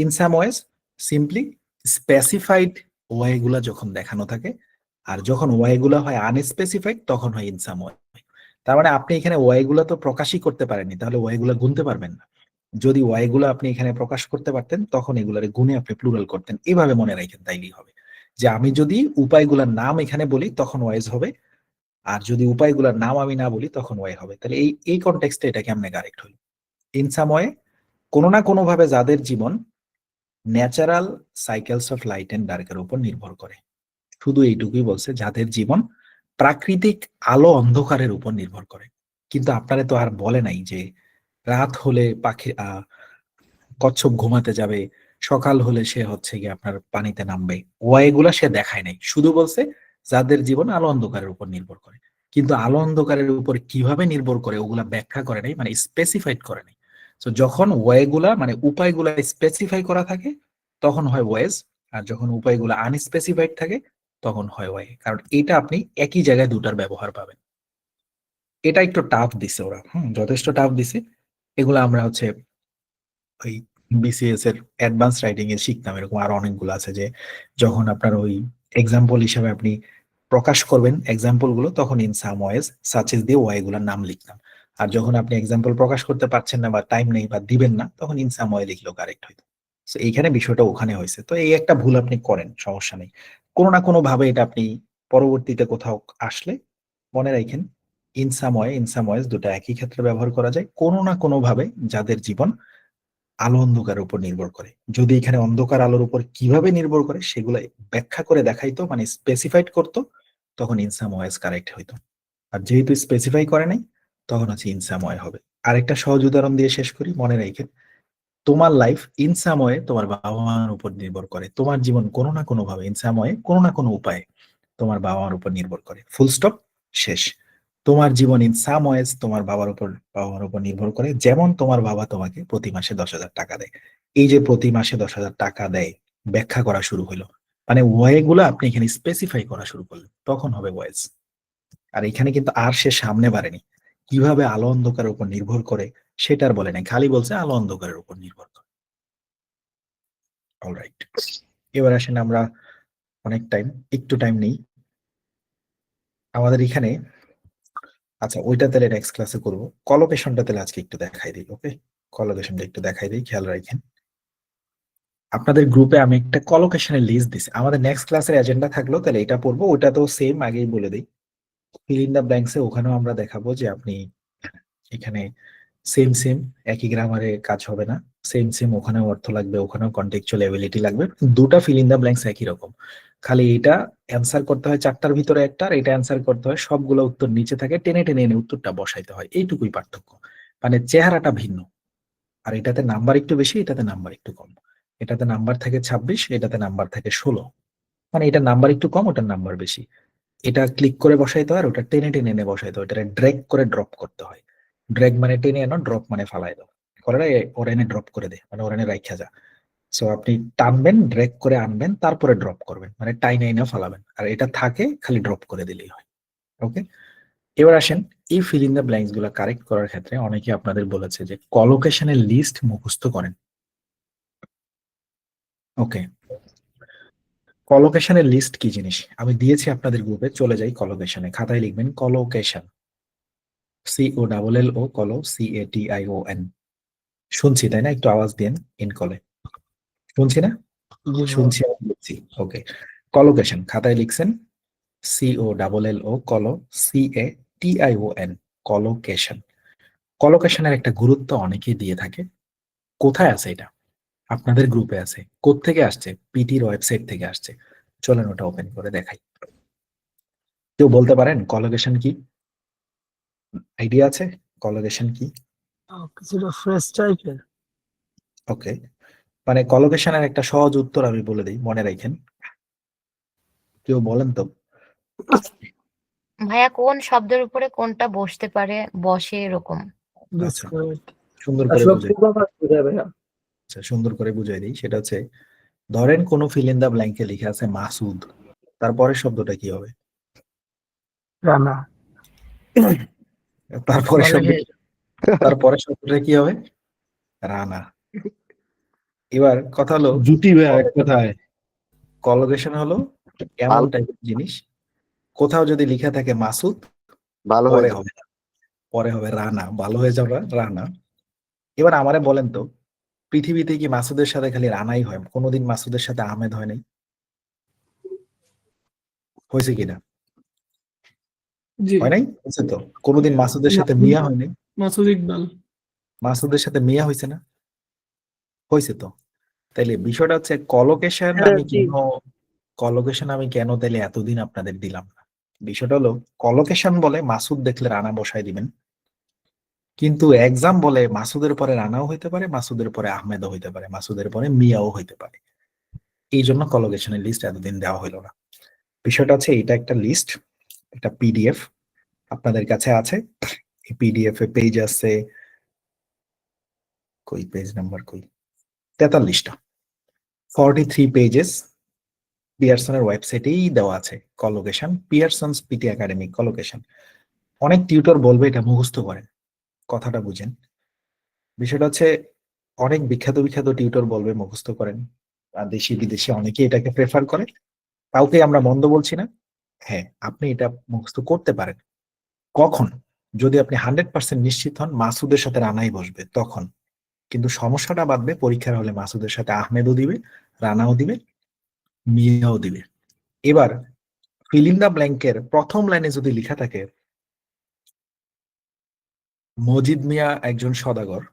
ইনসাম ওয়েজ সিম্পলি স্পেসিফাইড ওয়েগুলা যখন দেখানো থাকে, আর যখন ওয়েগুলা হয় আনস্পেসিফাইড তখন হয় ইনসাম ওয়ে। তার মানে আপনি এখানে ওয়েগুলা তো প্রকাশই করতে পারেননি, তাহলে ওয়েগুলা গুনতে পারবেন না। যদি ওয়েগুলা আপনি এখানে প্রকাশ করতে পারতেন তখন এগুলার গুণে আপনি প্লুরাল করতেন। এভাবে মনে রাখেন, তাইলেই হবে যে আমি যদি উপায়গুলোর নাম এখানে বলি তখন ওয়েজ হবে, আর যদি উপায়গুলোর নাম আমি না বলি তখন ওয়ে হবে। তাহলে এই কনটেক্সটে এটা কেমনে কারেক্ট হলো? ইন সাম ওয়ে, কোনো না কোনো ভাবে যাদের জীবন natural cycles of light and ডার্কের উপর নির্ভর করে, শুধু এইটুকুই বলছে, যাদের জীবন প্রাকৃতিক আলো অন্ধকারের উপর নির্ভর করে। কিন্তু আপনারা তো আর বলে নাই যে রাত হলে পাখি কচ্ছপ ঘুমাতে যাবে, সকাল হলে সে হচ্ছে গিয়ে আপনার পানিতে নামবে, ওয়াইগুলা সে দেখায় নাই, শুধু বলছে যাদের জীবন আলো অন্ধকারের উপর নির্ভর করে। কিন্তু আলো অন্ধকারের উপর কিভাবে নির্ভর করে ওগুলা ব্যাখ্যা করে নাই, মানে স্পেসিফাইড করে নাই। তো যখন ওয়েগুলা মানে উপায়গুলা স্পেসিফাই করা থাকে তখন হয় ওয়েজ, আর যখন উপায়গুলা আনস্পেসিফাইড থাকে তখন হয় ওয়ে। কারণ এটা আপনি একই জায়গায় দুটার ব্যবহার পাবেন। এটা একটু টাফ দিছে ওরা, যথেষ্ট টাফ দিছে। এগুলো আমরা হচ্ছে ওই বিসিএস এর অ্যাডভান্স রাইটিং এ শিখতাম, এরকম আরো অনেকগুলো আছে যে যখন আপনার ওই এক্সাম্পল হিসেবে আপনি প্রকাশ করবেন এক্সাম্পল গুলো, তখন ইন সাম ওয়েজ সাচেস দিয়ে ওয়াই গুলোর নাম লিখতাম। আর যখন আপনি এক্সাম্পল প্রকাশ করতে পারছেন না বা টাইম নেই বা দিবেন না, তখন ইন সাম ওয়ে লিখলেও কারেক্ট হইতো। তো এইখানে বিষয়টা ওখানে হয়েছে। তো এই একটা ভুল আপনি করেন, সমস্যা নেই, কোনো না কোনো ভাবে এটা আপনি পরবর্তীতে কোথাও আসলে মনে রাখেন, ইন সাম ওয়েজ দুটো একই ক্ষেত্রে ব্যবহার করা যায়, কোনো না কোনো ভাবে যাদের জীবন আলো অন্ধকারের উপর নির্ভর করে। যদি এখানে অন্ধকার আলোর উপর কিভাবে নির্ভর করে সেগুলো ব্যাখ্যা করে দেখাইতো, মানে স্পেসিফাইড করতো, তখন ইনসাম ওয়েজ কারেক্ট হইতো। আর যেহেতু স্পেসিফাই করে নাই, তখন হচ্ছে ইনসাম ওয়ে হবে। আরেকটা সহজ উদাহরণ দিয়ে শেষ করি, মনে রাখেন, তোমার লাইফ ইনসাম ওয়ে তোমার বাবা মার উপর নির্ভর করে। তোমার জীবন কোনো না কোনো ভাবে ইনসাম ওয়ে কোনো না কোনো উপায়ে তোমার বাবা মার উপর নির্ভর করে, ফুল স্টপ, শেষ। তোমার জীবন ইন সাম ওয়েজ তোমার বাবা মার উপর নির্ভর করে, যেমন তোমার বাবা তোমাকে প্রতি মাসে 10,000 টাকা দেয়। এই যে প্রতি মাসে 10,000 টাকা দেয়, ব্যাখ্যা করা শুরু হলো, মানে ওয়ে গুলো আপনি এখানে স্পেসিফাই করা শুরু করলেন, তখন হবে ওয়েজ। আর এখানে কিন্তু আর সে সামনে বাড়েনি, কিভাবে আলো অন্ধকারের উপর নির্ভর করে সেটার বলে নাই, খালি বলছে আলো অন্ধকারের উপর নির্ভর করে। অলরাইট, এবার আসেন আমরা অনেক একটু টাইম নেই আমাদের এখানে। আচ্ছা, ওইটা তাহলে নেক্সট ক্লাসে করবো। কলোকেশনটা তাহলে আজকে একটু দেখাই দিই। ওকে, কলোকেশনটা একটু দেখাই দিই, খেয়াল রাখেন। আপনাদের গ্রুপে আমি একটা কলোকেশনের লিস্ট দিছি, আমাদের নেক্সট ক্লাসের এজেন্ডা থাকলো তাহলে এটা পড়বো, ওটা তো সেম আগেই বলে দিই। ফিল ইন দ্য ব্ল্যাঙ্কস এ ওখানেও আমরা দেখাবো যে আপনি এখানে সেম একই গ্রামারে কাজ হবে না, সেম ওখানেও অর্থ লাগবে, ওখানেও কন্টেক্সচুয়াল এবিলিটি লাগবে, দুটা ফিল ইন দ্য ব্ল্যাঙ্কস একই রকম, খালি এটা অ্যান্সার করতে হয় 4টার ভিতরে একটা, আর এটা অ্যান্সার করতে হয় সবগুলো উত্তর নিচে থাকে, টেনে টেনে এনে উত্তরটা বসাইতে হয়, এইটুকুই পার্থক্য, মানে চেহারাটা ভিন্ন। আর এটাতে নাম্বার একটু বেশি, এটাতে নাম্বার একটু কম। এটাতে নাম্বার থাকে 26, এটাতে নাম্বার থাকে 16, মানে এটা নাম্বার একটু কম, ওটার নাম্বার বেশি। এটা ক্লিক করে বসাইতে হয়, আর ওটা টেনে টেনে এনে বসাইতে হয়, এটা ড্র্যাগ করে ড্রপ করতে হয়। ড্র্যাগ মানে টেনে এনো, ড্রপ মানে ফালাই দাও, করে ওরা এনে ড্রপ করে দেয়, মানে ওরা এনে রাইখা যা। সো আপনি টানবেন, ড্র্যাগ করে আনবেন, তারপরে ড্রপ করবেন, মানে টাইনে এনে ফালাবেন, আর এটা থাকে খালি ড্রপ করে দিলেই হয়। ওকে, এবার আসেন এই ফিল ইন দ্য ব্ল্যাঙ্কস গুলো কারেক্ট করার ক্ষেত্রে অনেকে আপনাদের বলেছে যে কলোকেশনের লিস্ট মুখস্থ করেন। ওকে, কলোকেশনের লিস্ট কি জিনিস আমি দিয়েছি আপনাদের গ্রুপে, চলে যাই কলোকেশনে, খাতায় লিখবেন কলোকেশন, COLLO কলো, CATION। শুনছি তাই না? একটু আওয়াজ দেন ইন কলে, শুনছি না? শুনছি, বলছি। ওকে, কলোকেশন খাতায় লিখছেন COLLO কলো, CATION, কলোকেশন। কলোকেশনের একটা গুরুত্ব অনেকেই দিয়ে থাকে। কোথায় আছে এটা? আপনাদের গ্রুপে আছে। কোত্থেকে আসছে? পিটির ওয়েবসাইট থেকে আসছে। চলেন ওটা ওপেন করে দেখাই। কেউ বলতে পারেন কলোকেশন কি? আইডিয়া আছে কলোকেশন কি? কিছুটা ফ্রেশ টাইপের। ওকে, মানে কলোকেশনের একটা সহজ উত্তর আমি বলে দিই, মনে রাখেন। কেউ বলেন তো? ভাইয়া কোন শব্দের উপরে কোনটা বসতে পারে, বসে এরকম? আচ্ছা, সুন্দর করে বুঝাই আচ্ছা সুন্দর করে বুঝাই দিই। সেটা হচ্ছে, ধরেন কোনো ফিল ইন দা ব্ল্যাঙ্কে লেখা আছে মাসুদ, তারপরের শব্দটা কি হবে? রানা। তারপরের শব্দটা কি হবে? রানা। এবার কথা হলো, জুটি ভাই এক কথায়। কলোকেশন হলো এমন টাইপের জিনিস, কোথাও যদি লেখা থাকে মাসুদ, ভালো পরে হবে পরে হবে রানা, ভালো হয়ে যাবে রানা। এবার আমারে বলেন তো, পৃথিবীতে কি মাসুদের সাথে খালি রানাই হয়? কোনোদিন মাসুদের সাথে আহমেদ হয় নাই? হয়েছে কিনা? হয় নাই? হয়েছে তো। কোনোদিন মাসুদের সাথে মিয়া হয় নাই? মাসুদ ইকবাল। মাসুদের সাথে মিয়া হয়েছে না? হয়েছে তো। তাইলে বিষয়টা হচ্ছে কলোকেশন আমি কেন তাইলে এতদিন আপনাদের দিলাম না? বিষয়টা হলো, কলোকেশন বলে মাসুদ দেখলে রানা বসাই দিবেন, কিন্তু এক্সাম বলে মাসুদের পরে রানাও হইতে পারে, মাসুদের পরে আহমেদও হইতে পারে, মাসুদের পরে মিয়াও হইতে পারে। এই জন্য কলোকেশনের লিস্ট এতদিন দেওয়া হইলো না। বিষয়টা হচ্ছে, এটা একটা লিস্ট, একটা পিডিএফ আপনাদের কাছে আছে। এই পিডিএফ এ পেজ আছে, কই পেজ নাম্বার কই, 43টা, 43 পেজেস পিয়ারসনের ওয়েবসাইটেই দেওয়া আছে কলোকেশন, পিয়ারসনস পিটি একাডেমিক কলোকেশন। অনেক টিউটর বলবে এটা মুখস্থ করেন, কথাটা বুঝেন। বিষয়টা হচ্ছে, অনেক বিখ্যাত টিউটর বলবে মুখস্থ করেন, আর দেশি বিদেশি অনেকে এটাকে প্রেফার করে, কাউকে আমরা মন্দ বলছি না। হ্যাঁ, আপনি এটা মুখস্থ করতে পারেন। কখন? যদি আপনি 100% নিশ্চিত হন মাসুদের সাথে রানাই বসবে, তখন। কিন্তু সমস্যাটা বাঁধবে পরীক্ষার হলে মাসুদের সাথে আহমেদও দিবে, রানাও দিবে, মিয়াও দিবে। এবার ফিল ইন দা ব্ল্যাঙ্কের প্রথম লাইনে যদি লেখা থাকে মজিদ মিয়া একজন সদাগর,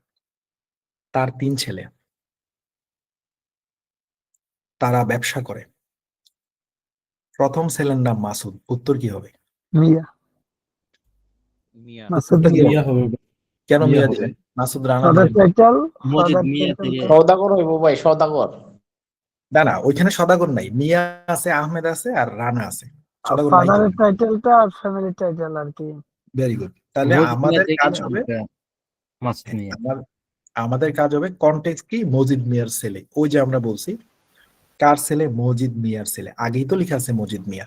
তার 3 ছেলে, তারা ব্যবসা করে, প্রথম ছেলের নাম মাসুদ, উত্তর কি হবে? মিয়া। মিয়া। মাসুদ মিয়া হবে। কেন মিয়া মিয়া হবে। দিলেন? মাসুদ রানা সদর দিলেন। টাইটেল। মজিদ মিয়া থেকে সওদাগর হইব ভাই, সওদাগর। না, ওইখানে সদাগর নাই, মিয়া আছে, আহমেদ আছে, আর রানা আছে, সদাগর নাই। ফাদারের টাইটেলটা আর ফ্যামিলি টাইটেল আর কি। Very good. তাহলে মজিদ মিয়া আমাদের থেকে কাজ হবে, মাসুদ মিয়া। আমাদের কাজ হবে কনটেক্সট কি, মজিদ মিয়ার ছেলে। ওই যে আমরা বলছি কার ছেলে? মজিদ মিয়ার ছেলে। আগেই তো লেখা আছে মজিদ মিয়া,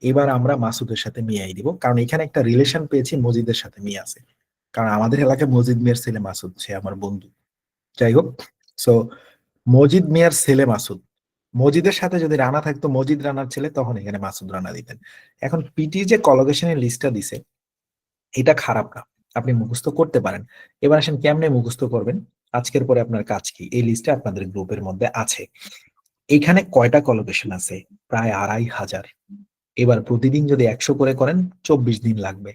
এবার আমরা মাসুদের সাথে মিয়াই দিব, কারণ এখানে একটা রিলেশন পেয়েছি মজিদের সাথে মিয়া আছে, কারণ আমাদের এলাকায় মজিদ মিয়ার ছেলে মাসুদ, সে আমার বন্ধু। যাই হোক, সো মজিদ মিয়ার ছেলে মাসুদ, মজিদের সাথে যদি রানা থাকতো মজিদ রানার ছেলে, তখন এখানে মাসুদ রানা দিতেন। এখন পিটি যে কলোকেশনের লিস্টটা দিছে, এটা খারাপ না, আপনি মুখস্থ করতে পারেন। এবার আসেন কেমনে মুখস্থ করবেন, আজকের পরে আপনার কাজ কি? এই লিস্টে আপনাদের গ্রুপের মধ্যে আছে। এখানে কয়টা কলোকেশন আছে? প্রায় 2500। এবার প্রতিদিন যদি 100 করে করেন 24 দিন লাগবে।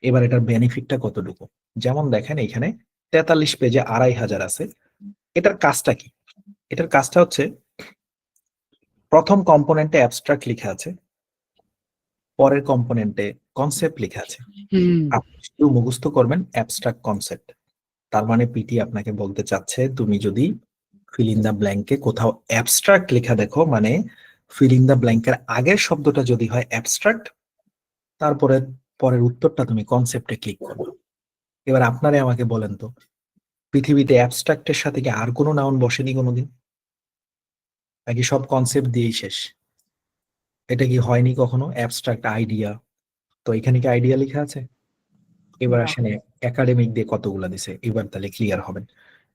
এবার এটার বেনিফিটটা কতটুকু? যেমন দেখেন এখানে 43 পেজে 2500 আছে। এটার কাজটা কি? এটার কাজটা হচ্ছে, প্রথম কম্পোনেন্টে অ্যাবস্ট্রাক্ট লেখা আছে, পরের কম্পোনেন্টে কনসেপ্ট লেখা আছে। আপনি শুধু মুখস্থ করবেন অ্যাবস্ট্রাক্ট কনসেপ্ট। তার মানে পিটি আপনাকে বলতে চাচ্ছে, তুমি যদি ফিল ইন দা ব্ল্যাঙ্কে কোথাও অ্যাবস্ট্রাক্ট লেখা দেখো, মানে ফিল ইন দা ব্ল্যাঙ্কের আগের শব্দটা যদি হয় অ্যাবস্ট্রাক্ট, তারপরে পরের উত্তরটা তুমি কনসেপ্টে ক্লিক করো। এবার আপনারে আমাকে বলেন তো, পৃথিবীতে অ্যাবস্ট্রাক্টের সাথে কি আর কোনো নাউন বসেনি কোনোদিন? নাকি সব কনসেপ্ট দিয়েই শেষ? এটা কি হয়নি কখনো? অ্যাবস্ট্রাক্ট আইডিয়া, তো এখানে কি আইডিয়া লেখা আছে? এবার আসেন একাডেমিক দিয়ে কতগুলা দিছে, এবার তাহলে ক্লিয়ার হবেন।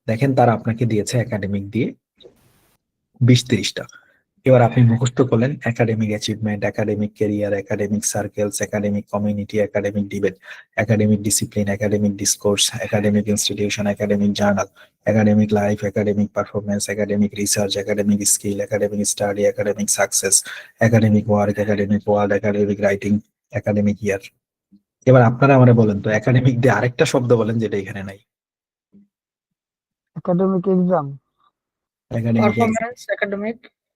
দেখেন তারা আপনাকে দিয়েছে একাডেমিক দিয়ে 20-30টা। এবার আপনি মুখস্থ করলেন academic achievement, academic career, academic circles, academic community, academic debate, academic discipline, academic discourse, academic institution, academic journal, academic life, academic performance, academic research, academic skill, academic study, academic success, academic work, academic world, academic writing, academic ইয়ার। এবার আপনারা আমারে বলেন তো, academic দিয়ে আরেকটা শব্দ বলেন যেটা এখানে নাই। Academic exam.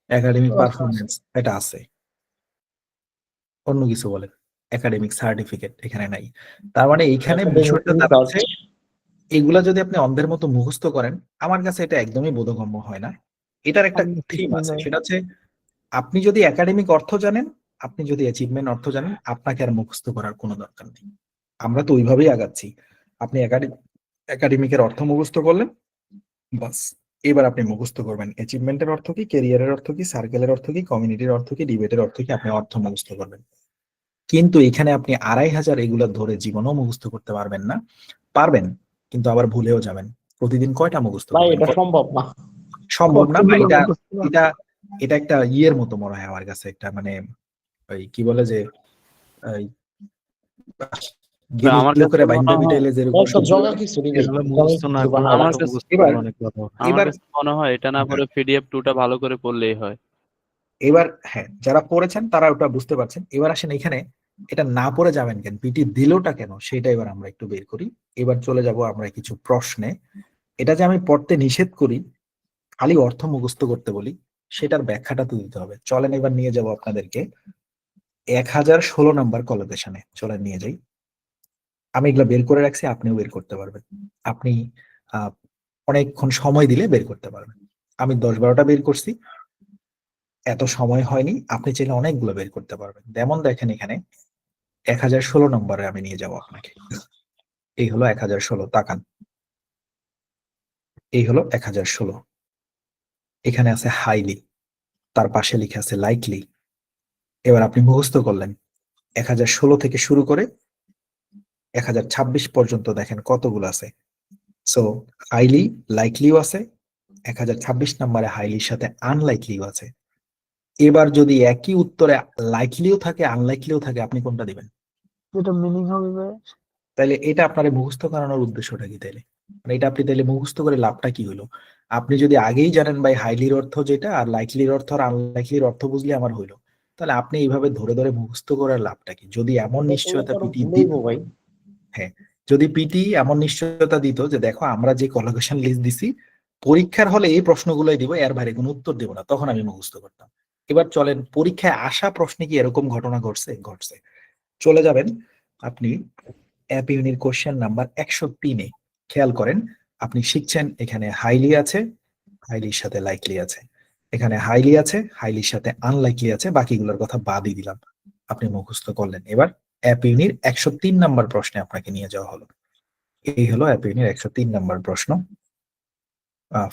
একাডেমিক পারফরমেন্স এটা আছে, অন্য কিছু বলেন। একাডেমিক সার্টিফিকেট এখানে নাই। তার মানে এইখানে বিষয়টা দাঁড়াচ্ছে, এগুলা যদি আপনি অন্ধের মতো মুখস্থ করেন, আমার কাছে এটা একদমই বোধগম্য হয় না। এটার একটা থিম আছে, সেটা হচ্ছে আপনি যদি একাডেমিক অর্থ জানেন আপনি যদি অ্যাচিভমেন্ট অর্থ জানেন, আপনাকে আর মুখস্থ করার কোনো দরকার নেই। আমরা তো ওইভাবেই আগাচ্ছি। আপনি একাডেমিকের অর্থ মুখস্থ করলেন, বাস এবার আপনি মুখস্থ করবেন অ্যাচিভমেন্টের অর্থ কি, ক্যারিয়ারের অর্থ কি, সার্কেলের অর্থ কি, কমিউনিটির অর্থ কি, ডিবেটের অর্থ কি, আপনি অর্থ মুখস্থ করবেন। কিন্তু এখানে আপনি 2500 এগুলা ধরে জীবনও মুখস্থ করতে পারবেন না। পারবেন, কিন্তু আবার ভুলেও যাবেন। প্রতিদিন কয়টা মুখস্থ ভাই করবেন? এটা সম্ভব না। সম্ভব না ভাই। কতগুলো এটা মুখস্থ করা? এটা এটা একটা ইয়ের মতো মনে হয় আমার কাছে, একটা মানে ওই কি বলে যে ওই গেম আমার করে কাছে বাইন্দা মনে হয় বিটাইলে যেরকম তো জগা খিচুড়ি ভাই। এগুলো মুখস্থ না করে বানানো আমার অর্থ কাছে মুখস্থ এবার করা অনেক ভালো। আমার এবার কাছে মনে হয় এটা না পড়ে PDF 2টা ভালো করে পড়লেই হয়। এবার হ্যাঁ, যারা পড়েছেন তারা ওটা বুঝতে পারছেন। এবার আসেন এখানে, এটা না পড়ে যাবেন কেন, পিটি দিলোটা কেন, সেটা এবার আমরা একটু বের করি। এবার চলে যাব আমরা কিছু প্রশ্নে। এটা যে আমি পড়তে নিষেধ করি, খালি অর্থ মুখস্থ করতে বলি, সেটার ব্যাখ্যাটা তো দিতে হবে। চলেন এবার নিয়ে যাব আপনাদেরকে 1016 নাম্বার কলোকেশনে। চলেন নিয়ে যাই। আমি এগুলো বের করে রাখছি, আপনিও বের করতে পারবেন। আপনি অনেকক্ষণ সময় দিলে বের করতে পারবেন। আমি 10-12টা বের করছি, এত সময় হয়নি। আপনি চাইলে অনেকগুলো বের করতে পারবেন। যেমন দেখেন এখানে 1016 নম্বরে আমি নিয়ে যাব আপনাকে। এই হলো 1016, তাকান। এই হলো 1016। এখানে আছে হাইলি, তার পাশে লিখে আছে লাইকলি। এবার আপনি মুখস্থ করলেন 1016 থেকে শুরু করে 1026 পর্যন্ত দেখেন কতগুলো আছে। সো হাইলি, লাইকলিও আছে, 1026 নম্বরে হাইলির সাথে আনলাইকলিও আছে। এবার যদি একই উত্তরে লাইকলিও থাকে আনলাইকলিও থাকে, আপনি কোনটা দিবেন? যেটা মিনিং হবে ভাই। তাইলে এটা আপনার মুখস্থ করানোর উদ্দেশ্যটা কি? তাইলে মানে এটা আপনি তাইলে মুখস্থ করে লাভটা কি হলো? আপনি যদি আগেই জানেন ভাই হাইলির অর্থ যেটা আর লাইকলির অর্থ আর আনলাইকলির অর্থ বুঝলে আমার হইলো, তাহলে আপনি এইভাবে ধরে ধরে মুখস্থ করার লাভটা কি? যদি এমন নিশ্চয়তা পিটি দিত, ভাই হ্যাঁ, যদি পিটি এমন নিশ্চয়তা দিত যে দেখো আমরা যে কলোকেশন লিস্ট দিছি পরীক্ষার হলে এই প্রশ্নগুলোই দিব, এর বাইরে কোনো উত্তর দেব না, তখন আমি মুখস্থ করতাম। এবার চলেন পরীক্ষায় আসা প্রশ্নে কি এরকম ঘটনা ঘটছে? ঘটছে। চলে যাবেন আপনি অ্যাপ ইউনির কোশ্চেন নাম্বার 103-এ। খেয়াল করেন, আপনি শিখছেন এখানে হাইলি আছে, হাইলির সাথে লাইকলি আছে, এখানে হাইলি আছে, হাইলির সাথে আনলাইকলি আছে, বাকিগুলোর কথা বাদই দিলাম। আপনি মুখস্থ করলেন। এবার অ্যাপ ইউনির 103 নাম্বার প্রশ্নে আপনাকে নিয়ে যাওয়া হলো। এই হলো অ্যাপ ইউনির 103 নাম্বার প্রশ্ন,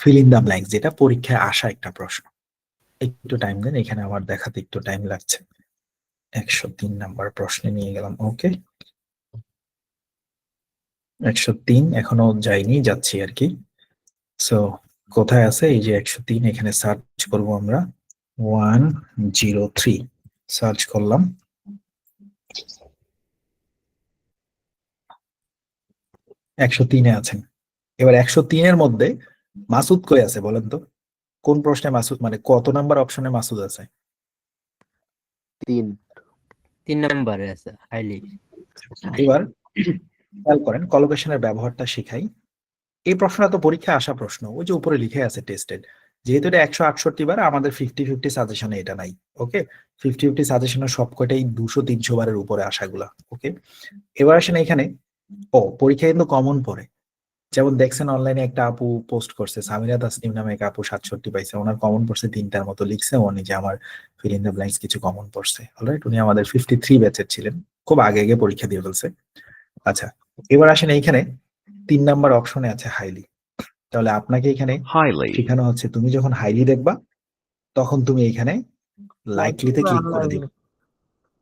ফিল ইন দা ব্ল্যাঙ্কস, যেটা পরীক্ষায় আসা একটা প্রশ্ন। একটু টাইম দেন, এখানে আমার দেখাতে একটু টাইম লাগছে। 103 নাম্বার প্রশ্নে নিয়ে গেলাম। ওকে, 103 এখনো যাইনি, যাচ্ছি আর কি। সো কোথায় আছে? এই যে 103, এখানে সার্চ করব আমরা 103, সার্চ করলাম। 103-এ আছেন। এবার 103-এর মধ্যে মাসুদ কই আছে বলেন তো? কোন প্রশ্নে মাসুদ, মানে কত নাম্বার অপশনে মাসুদ আছে? 3 নম্বরে আছে হাইলি। এবার খেয়াল করেন, কলোকেশনের ব্যবহারটা শিখাই। এই প্রশ্নটা তো পরীক্ষায় আসা প্রশ্ন, ওই যে উপরে লিখে আছে টেস্টেড। যেহেতু এটা 168 বার, আমাদের 50-50 সাজেশনে এটা নাই। ওকে, 50-50 সাজেশনের সবকটাই 200-300 বারের উপরে আসাগুলা। ওকে, এবার আসেন এখানে, পরীক্ষা কিন্তু কমন পড়ে। যেমন দেখছেন অনলাইনে একটা আপু পোস্ট করছে, সামিরা তাসনিম নামে এক আপু 67 পাইছে, ওনার কমন পড়ছে 3টার মতো, লিখছে ও নিজে আমার ফিল ইন দ্য ব্ল্যাঙ্কস কিছু কমন পড়ছে। অলরাইট, উনি আমাদের 53 ব্যাচের ছিলেন, খুব আগে আগে পরীক্ষা দিয়ে ফেলছে। আচ্ছা, এবার আসেন এইখানে 3 নাম্বার অপশনে আছে হাইলি। তাহলে আপনাকে এখানে শেখানো হচ্ছে, তুমি যখন হাইলি দেখবা তখন তুমি এখানে লাইকলিতে ক্লিক করে দিবে।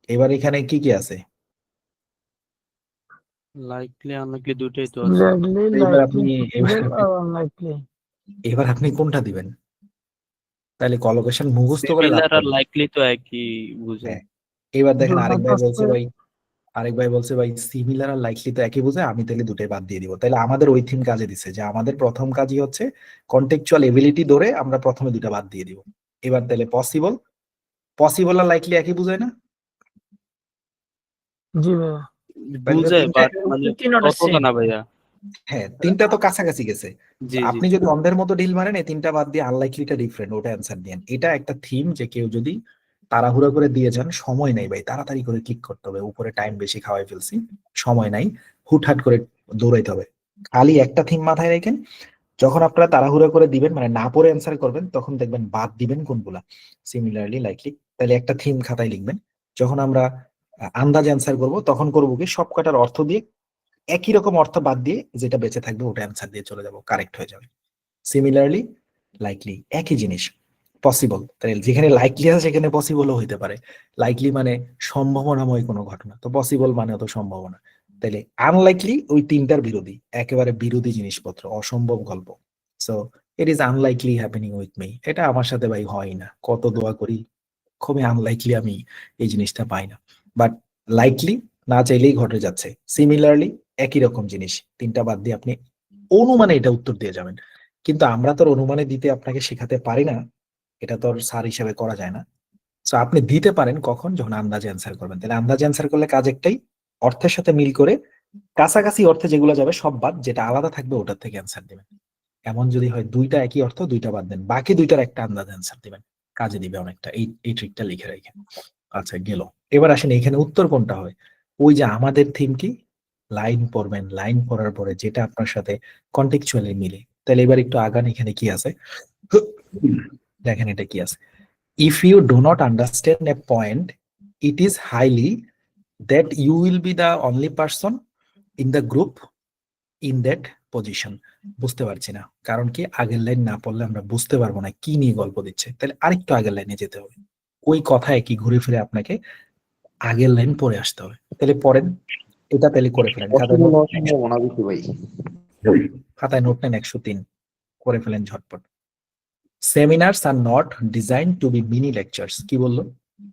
এবার এখানে কি কি আছে? লাইকলি আনলাইকলি দুটোই তো আছে। এবার আপনি কোনটা দিবেন? তাহলে কলোকেশন মুখস্থ করে লাভ সিমিলার আর করবেন। লাইকলি তো একই বুঝে। এবার দেখেন আরেক ভাই বলছে ভাই সিমিলার আর লাইকলি তো একই বুঝে, আমি তাহলে দুটোই বাদ দিয়ে দিব। তাহলে আমাদের ওই থিম কাজে দিছে যে আমাদের প্রথম কাজই হচ্ছে কন্টেক্সচুয়াল এবিলিটি ধরে আমরা প্রথমে দুটো বাদ দিয়ে দিব। এবার তাহলে পসিবল আর লাইকলি একই বুঝায় না? জি ভাইয়া, বুঝে বাট মানে কতটা না ভাইয়া। হ্যাঁ, 3টা তো কাছাকাছি গেছে। জি আপনি যদি অন্ধের মতো ঢিল মারেন, এই 3টা বাদ দিয়ে আনলাইকলিটা ডিফারেন্ট, ওটা অ্যান্সার দেন। এটা একটা থিম যে কেউ যদি তাড়াহুড়া করে দিয়ে যান, সময় নাই ভাই, তাড়াতাড়ি করে ক্লিক করতে হবে, উপরে টাইম বেশি খাওয়াই ফেলছি, সময় নাই, হুটহাট করে দৌড়াইতে হবে। খালি একটা থিম মাথায় রাখেন, যখন আপনারা তাড়াহুড়া করে দিবেন, মানে না পড়ে অ্যান্সার করবেন, তখন দেখবেন বাদ দিবেন কোনগুলা, সিমিলারলি, লাইকলি। তাহলে একটা থিম খাতায় লিখবেন, যখন আমরা আন্দাজ অ্যান্সার করব তখন করবো কি সব কটার অর্থ দিয়ে একই রকম অর্থ বাদ দিয়ে যেটা বেঁচে থাকবে ওটা অ্যান্সার দিয়ে চলে যাব, কারেক্ট হয়ে যাবে। সিমিলারলি লাইকলি একই জিনিস, পসিবল, তাহলে যেখানে লাইকলি আছে সেখানে পসিবলও হইতে পারে। লাইকলি মানে সম্ভাবনাময় কোনো ঘটনা, তো পসিবল মানে তো সম্ভাবনা। তাহলে আনলাইকলি ওই তিনটার বিরোধী, একেবারে বিরোধী জিনিসপত্র, অসম্ভব গল্প। So it is unlikely happening with me, এটা আমার সাথে ভাই হয় না, কত দোয়া করি খুবই আনলাইকলি আমি এই জিনিসটা পাই না। বাট লাইকলি না চাইলেই ঘটে যাচ্ছে। সিমিলারলি একই রকম জিনিস, তিনটা বাদ দিয়ে আপনি অনুমানে এটা উত্তর দিয়ে যাবেন, কিন্তু আমরা তো অনুমানে দিতে আপনাকে শেখাতে পারি না, এটা তো স্যার হিসেবে করা যায় না। তো আপনি দিতে পারেন কখন, যখন আন্দাজে অ্যান্সার করবেন। তাহলে আন্দাজে অ্যান্সার করলে কাজ একটাই, অর্থের সাথে মিল করে কাছাকাছি অর্থে যেগুলো যাবে সব বাদ, যেটা আলাদা থাকবে ওটার থেকে অ্যান্সার দিবেন। এমন যদি হয় দুইটা একই অর্থ, দুইটা বাদ দেন, বাকি দুইটার একটা আন্দাজ অ্যান্সার দিবেন, কাজে দিবে অনেকটা। এই ট্রিকটা লিখে রাখেন। আচ্ছা গেল। এবার আসেন এখানে উত্তর কোনটা হয়। ওই যে আমাদের থিম কি, লাইন পড়বেন, লাইন পড়ার পরে যেটা আপনার সাথে কন্টেক্সচুয়ালি মিলে। তাহলে এবার একটু আগান, এখানে কি আছে দেখেন, এটা কি আছে। If you do not understand a point, it is highly that you will be the only person in the group in that position. বুঝতে পারছি না, কারণ কি আগের লাইন না পড়লে আমরা বুঝতে পারবো না কি নিয়ে গল্প দিচ্ছে। তাহলে আরেকটু আগের লাইনে যেতে হবে, ওই কথায় কি ঘুরে ফিরে আপনাকে আগের লাইন পড়ে আসতে হবে। তাহলে পড়েন এটা, তাহলে করে ফেলেন। খাতায় নোট নেন 103, করে ফেলেন ঝটপট। Seminars are not design to be mini lectures, কি বললো